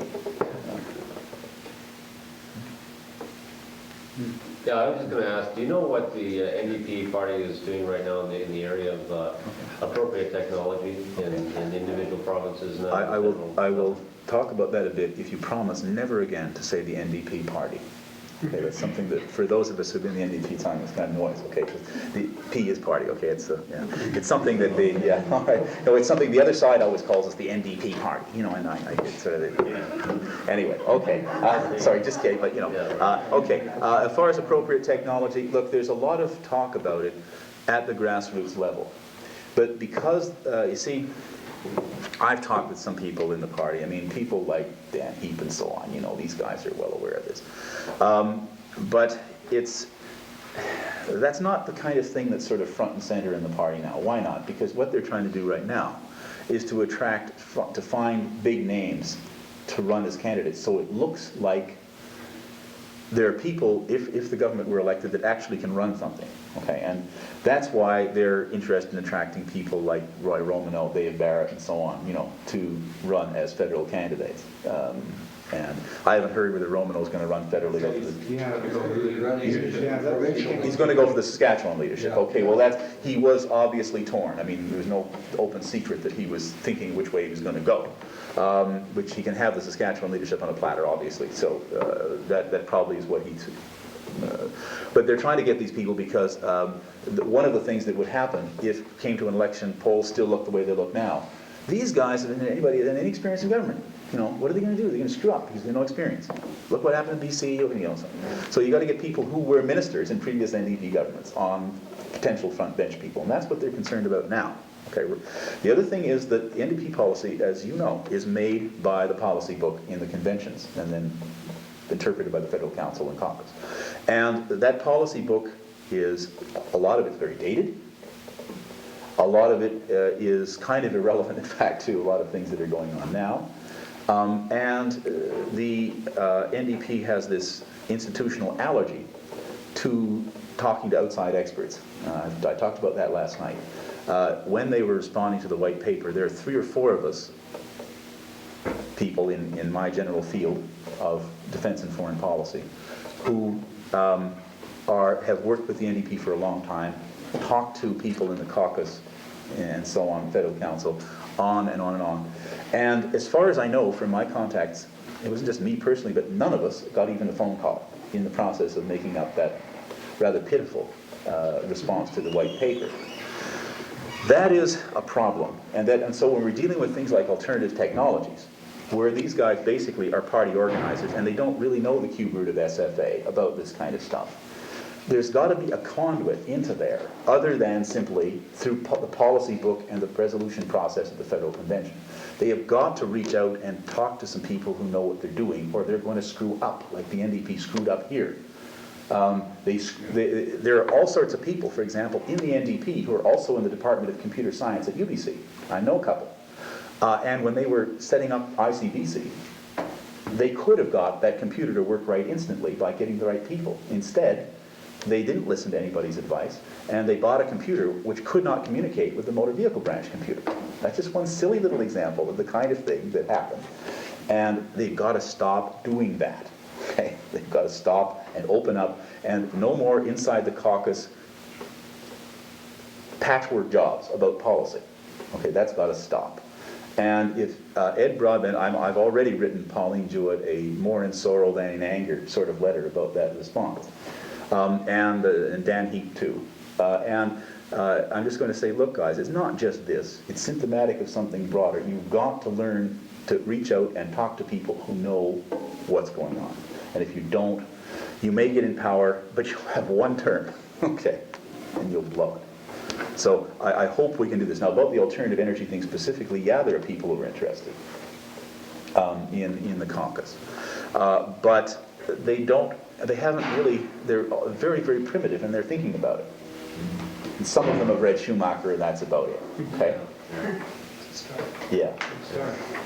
Yeah, I was just going to ask, do you know what the NDP party is doing right now in the area of appropriate technology in individual provinces? And I will talk about that a bit if you promise never again to say the NDP party. Okay, that's something that, for those of us who've been in the NDP time, it's kind of noise, okay, because the P is party, okay, it's something that all right, no, it's something the other side always calls us the NDP party, and I get sort of, anyway, okay, sorry, just kidding, but, okay, as far as appropriate technology, look, there's a lot of talk about it at the grassroots level, but because, you see, I've talked with some people in the party. I mean, people like Dan Heap and so on. These guys are well aware of this. But that's not the kind of thing that's sort of front and center in the party now. Why not? Because what they're trying to do right now is to find big names to run as candidates. So it looks like there are people, if the government were elected, that actually can run something. Okay, and that's why they're interested in attracting people like Roy Romano, Dave Barrett, and so on, to run as federal candidates. And I haven't heard whether Romano's going to run federally. He's going to go for the Saskatchewan leadership. Okay, well he was obviously torn. I mean, there was no open secret that he was thinking which way he was going to go. Which he can have the Saskatchewan leadership on a platter, obviously. So that probably is what he's. But they're trying to get these people because one of the things that would happen if it came to an election, polls still look the way they look now. These guys, anybody with any experience in government, what are they going to do? They're going to screw up because they have no experience. Look what happened in BC. So you got to get people who were ministers in previous NDP governments on potential front bench people, and that's what they're concerned about now. Okay. The other thing is that the NDP policy, as you know, is made by the policy book in the conventions and then interpreted by the Federal Council and Congress. And that policy book is, a lot of it's very dated. A lot of it is kind of irrelevant, in fact, to a lot of things that are going on now. And the NDP has this institutional allergy to talking to outside experts. I talked about that last night. When they were responding to the white paper, there are 3 or 4 of us, people in my general field of defense and foreign policy, who have worked with the NDP for a long time, talked to people in the caucus and so on, Federal Council, on and on and on. And as far as I know from my contacts, it wasn't just me personally, but none of us got even a phone call in the process of making up that rather pitiful response to the white paper. That is a problem. And so when we're dealing with things like alternative technologies, where these guys basically are party organizers and they don't really know the cube root of SFA about this kind of stuff, there's got to be a conduit into there other than simply through the policy book and the resolution process of the Federal Convention. They have got to reach out and talk to some people who know what they're doing, or they're going to screw up like the NDP screwed up here. There are all sorts of people, for example, in the NDP who are also in the Department of Computer Science at UBC. I know a couple. And when they were setting up ICBC, they could have got that computer to work right instantly by getting the right people. Instead, they didn't listen to anybody's advice, and they bought a computer which could not communicate with the motor vehicle branch computer. That's just one silly little example of the kind of thing that happened. And they've got to stop doing that. Okay? They've got to stop and open up, and no more inside the caucus patchwork jobs about policy. Okay, that's got to stop. And if Ed Broadbent, I've already written Pauline Jewett a more in sorrow than in anger sort of letter about that response. And Dan Heap too. I'm just going to say, look guys, it's not just this. It's symptomatic of something broader. You've got to learn to reach out and talk to people who know what's going on. And if you don't, you may get in power, but you'll have one term, okay, and you'll blow it. So I hope we can do this. Now about the alternative energy thing specifically, yeah, there are people who are interested in the caucus. But they haven't really, they're very, very primitive and they're thinking about it. And some of them have read Schumacher and that's about it, okay? Yeah,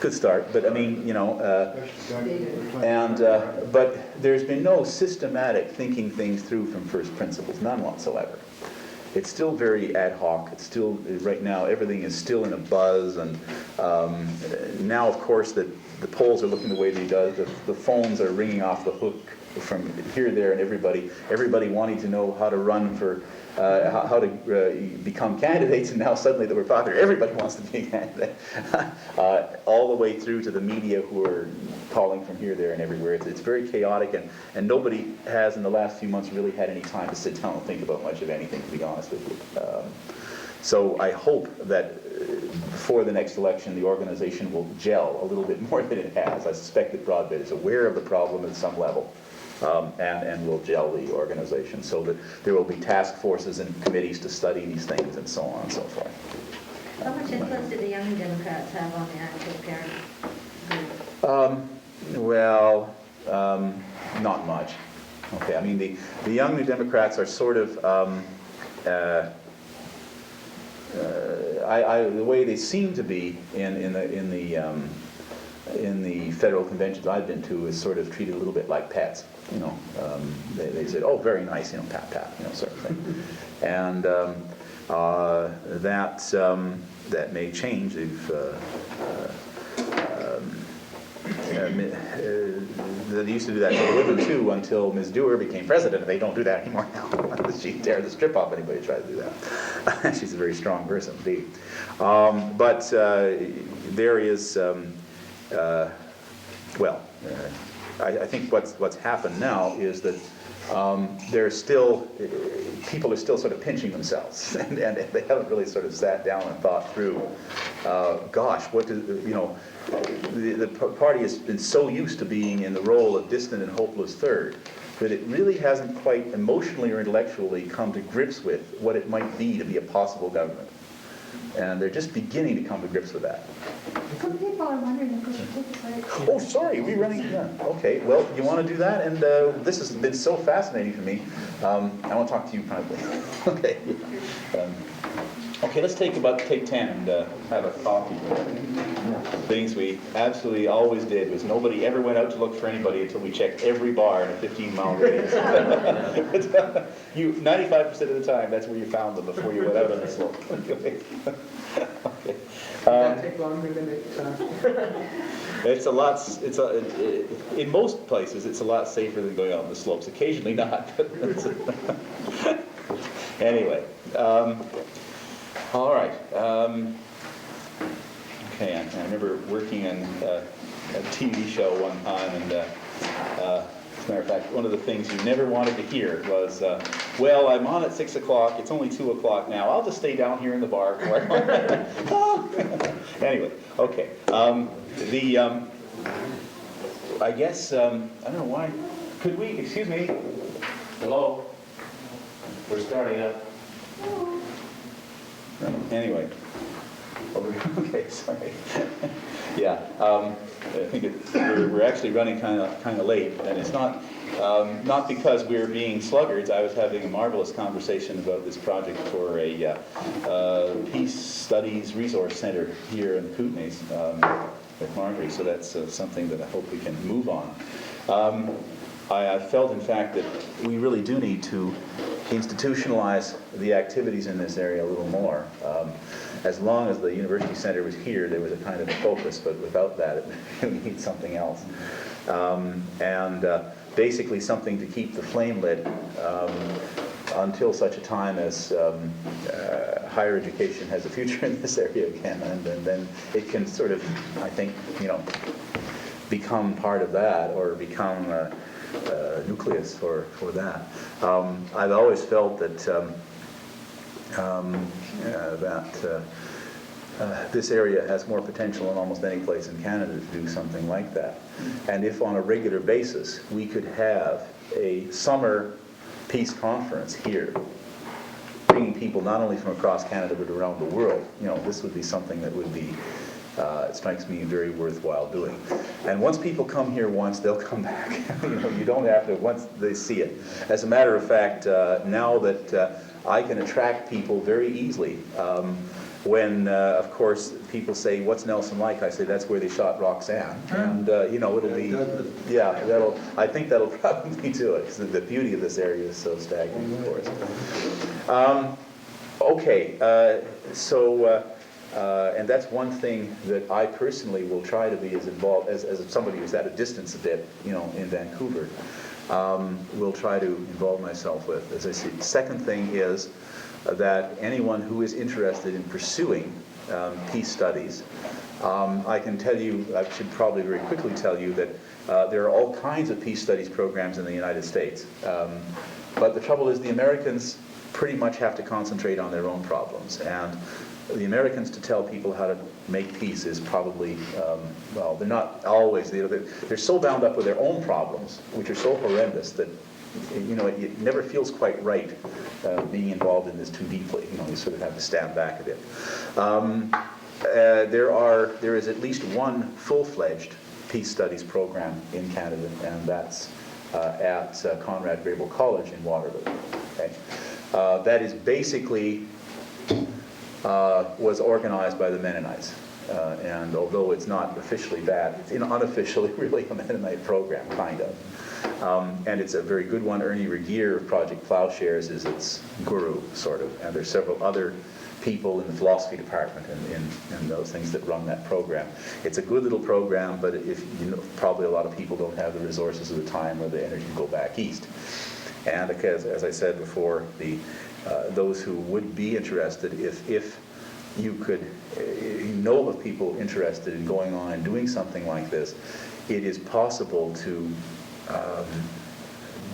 good start. But I mean, but there's been no systematic thinking things through from first principles, none whatsoever. It's still very ad hoc. It's still, right now, everything is still in a buzz. And now, of course, that the polls are looking the way they do. The phones are ringing off the hook from here, there, and everybody wanting to know how to run for, how to become candidates, and now suddenly that we're popular, everybody wants to be a candidate. All the way through to the media who are calling from here, there, and everywhere. It's very chaotic, and nobody has in the last few months really had any time to sit down and think about much of anything, to be honest with you. So I hope that before the next election, the organization will gel a little bit more than it has. I suspect that Broadbent is aware of the problem at some level, and will gel the organization so that there will be task forces and committees to study these things and so on and so forth. How much influence did the Young Democrats have on the actual parent group? Not much. Okay, I mean, the Young New Democrats are sort of, the way they seem to be in the federal conventions I've been to is sort of treated a little bit like pets. You know, they said, "Oh, very nice," you know, pat pat, you know, sort of thing. And that may change if. They used to do that to women too until Ms. Dewar became president. They don't do that anymore now. She'd tear the strip off anybody who tried to do that. She's a very strong person indeed. But there is, I think what's happened now is that there's still, people are still sort of pinching themselves, and they haven't really sort of sat down and thought through, gosh, what do, you know, the party has been so used to being in the role of distant and hopeless third that it really hasn't quite emotionally or intellectually come to grips with what it might be to be a possible government. And they're just beginning to come to grips with that. Some people are wondering if we should take a break. Oh, sorry, are we running? Yeah. Okay, well, you want to do that? And this has been so fascinating for me. I want to talk to you privately. Okay. Okay, let's take 10 and have a coffee. Things we absolutely always did was nobody ever went out to look for anybody until we checked every bar in a 15-mile radius. 95% of the time, that's where you found them before you went out on the slope. Okay. Does that take longer than it? It's a lot. In most places, it's a lot safer than going out on the slopes. Occasionally, not. Anyway. All right. Okay, I remember working on a TV show one time, and as a matter of fact, one of the things you never wanted to hear was, well, I'm on at 6 o'clock, it's only 2 o'clock now, I'll just stay down here in the bar. Anyway, okay. I guess, I don't know why, could we, excuse me? Hello? We're starting up. Anyway, okay, sorry. Yeah, I think we're actually running kind of late, and it's not because we're being sluggards. I was having a marvelous conversation about this project for a Peace Studies Resource Center here in Kootenay with Marjorie, so that's something that I hope we can move on. I felt, in fact, that we really do need to institutionalize the activities in this area a little more. As long as the University Center was here, there was a kind of a focus, but without that, we need something else. Basically something to keep the flame lit until such a time as higher education has a future in this area again, and then it can sort of, I think, you know, become part of that, or become nucleus for that. I've always felt that this area has more potential than almost any place in Canada to do something like that. And if on a regular basis we could have a summer peace conference here, bringing people not only from across Canada but around the world, you know, this would be something that would be, it strikes me, very worthwhile doing. And once people come here once, they'll come back. You know, you don't have to, once they see it. As a matter of fact, now that I can attract people very easily, when, of course, people say, "What's Nelson like?" I say, "That's where they shot Roxanne." And, you know, it'll be, yeah, I think that'll probably do it, because the beauty of this area is so staggering, of course. Okay, and that's one thing that I personally will try to be as involved, as somebody who's at a distance a bit, you know, in Vancouver. will try to involve myself with. As I see, the second thing is that anyone who is interested in pursuing peace studies, I can tell you, I should probably very quickly tell you that there are all kinds of peace studies programs in the United States. But the trouble is the Americans pretty much have to concentrate on their own problems. And the Americans to tell people how to make peace is probably, well, they're not always, they're so bound up with their own problems, which are so horrendous that, you know, it never feels quite right being involved in this too deeply. You know, you sort of have to stand back a bit. There is at least one full-fledged peace studies program in Canada, and that's at Conrad Grebel College in Waterloo. Okay? That is basically was organized by the Mennonites. And although it's not officially that, it's unofficially really a Mennonite program, kind of. And it's a very good one. Ernie Regier of Project Plowshares is its guru, sort of. And there's several other people in the philosophy department and those things that run that program. It's a good little program, but if you know, probably a lot of people don't have the resources of the time or the energy to go back east. And because, as I said before, those who would be interested, if you could know of people interested in going on and doing something like this, it is possible to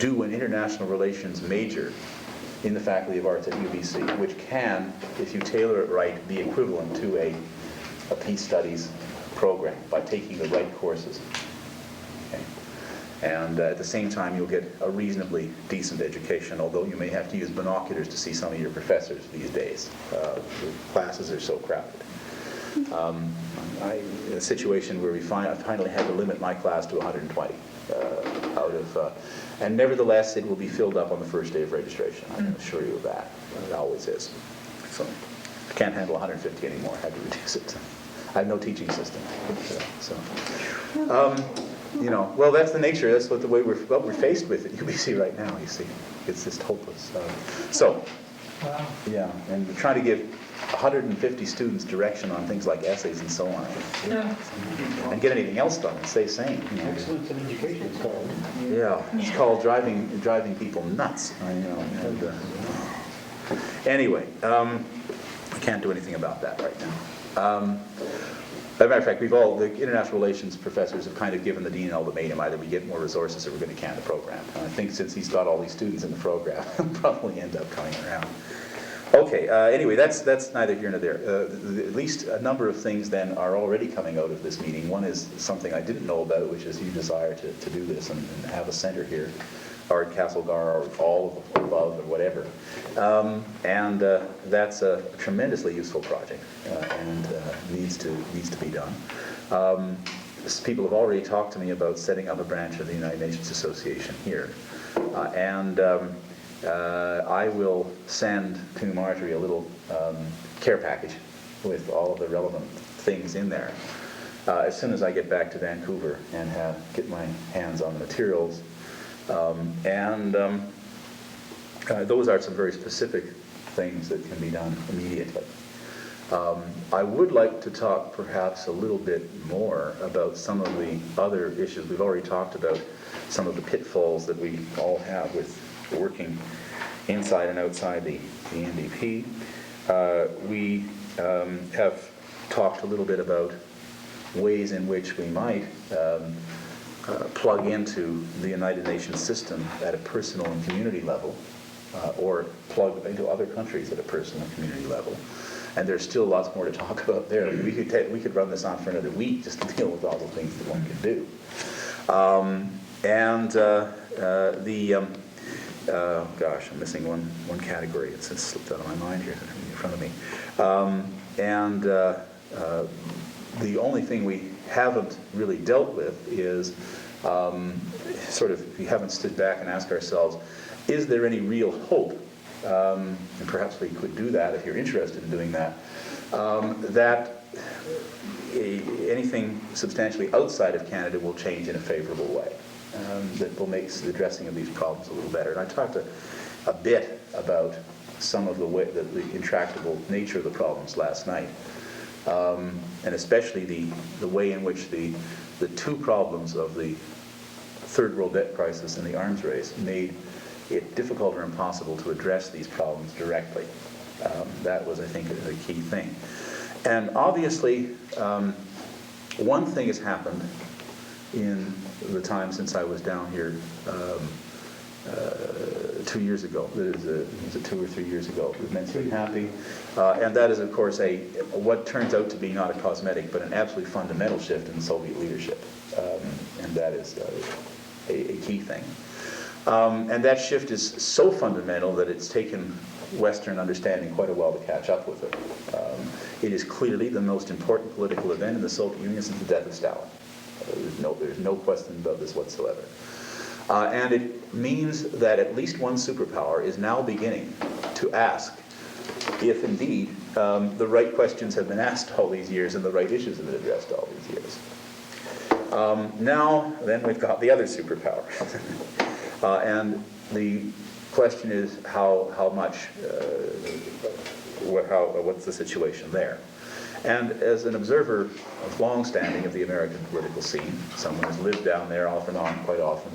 do an international relations major in the Faculty of Arts at UBC, which can, if you tailor it right, be equivalent to a peace studies program by taking the right courses. Okay. And at the same time, you'll get a reasonably decent education, although you may have to use binoculars to see some of your professors these days. The classes are so crowded. In a situation where I finally had to limit my class to 120 out of, and nevertheless, it will be filled up on the first day of registration. I can assure you of that. It always is. So I can't handle 150 anymore. I had to reduce it. I have no teaching system. You know, well, that's the nature. That's what we're faced with at UBC right now. You see, it's just hopeless. Wow. Yeah, and we're trying to give 150 students direction on things like essays and so on, and get anything else done and stay sane. You know. Excellence in education, it's called. Yeah, it's called driving people nuts. You know. And, anyway, I can't do anything about that right now. As a matter of fact, the international relations professors have kind of given the dean an ultimatum: either we get more resources or we're going to can the program. And I think since he's got all these students in the program, he'll probably end up coming around. Okay, anyway, that's neither here nor there. At least a number of things then are already coming out of this meeting. One is something I didn't know about, which is you desire to do this and have a center here, or at Castlegar, or all of the above, or whatever. And that's a tremendously useful project and needs to be done. People have already talked to me about setting up a branch of the United Nations Association here. I will send to Marjorie a little care package with all of the relevant things in there as soon as I get back to Vancouver and get my hands on the materials. Those are some very specific things that can be done immediately. I would like to talk perhaps a little bit more about some of the other issues. We've already talked about some of the pitfalls that we all have with working inside and outside the NDP. We have talked a little bit about ways in which we might plug into the United Nations system at a personal and community level, or plug into other countries at a personal and community level. And there's still lots more to talk about there. We could run this on for another week just to deal with all the things that one can do. Gosh, I'm missing one category. It's slipped out of my mind here in front of me. The only thing we haven't really dealt with is we haven't stood back and asked ourselves, is there any real hope, and perhaps we could do that if you're interested in doing that, that anything substantially outside of Canada will change in a favorable way, that will make the addressing of these problems a little better. And I talked a bit about some of the intractable nature of the problems last night, and especially the way in which the two problems of the third world debt crisis and the arms race made it difficult or impossible to address these problems directly. That was, I think, a key thing. And obviously, one thing has happened in the time since I was down here 2 years ago. Was it 2 or 3 years ago? Immensely happy. And that is, of course, what turns out to be not a cosmetic, but an absolutely fundamental shift in Soviet leadership. And that is a key thing. And that shift is so fundamental that it's taken Western understanding quite a while to catch up with it. It is clearly the most important political event in the Soviet Union since the death of Stalin. There's no question about this whatsoever. And it means that at least one superpower is now beginning to ask if indeed the right questions have been asked all these years and the right issues have been addressed all these years. Now, then we've got the other superpower. And the question is how much, what's the situation there? And as an observer of long standing of the American political scene, someone who's lived down there off and on quite often,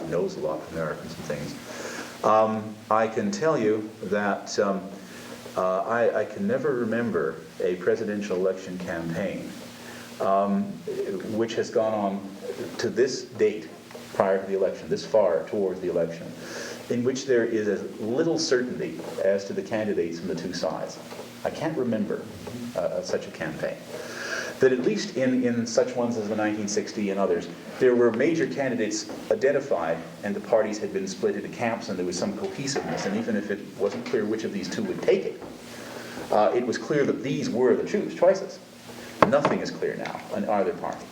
knows a lot of Americans and things, I can tell you that I can never remember a presidential election campaign which has gone on to this date prior to the election, this far towards the election, in which there is as little certainty as to the candidates from the two sides. I can't remember such a campaign. That at least in such ones as the 1960 and others, there were major candidates identified and the parties had been split into camps and there was some cohesiveness, and even if it wasn't clear which of these two would take it, it was clear that these were the choices. Nothing is clear now on either party.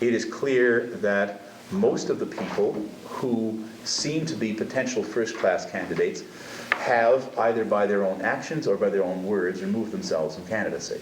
It is clear that most of the people who seem to be potential first-class candidates have, either by their own actions or by their own words, removed themselves from candidacy.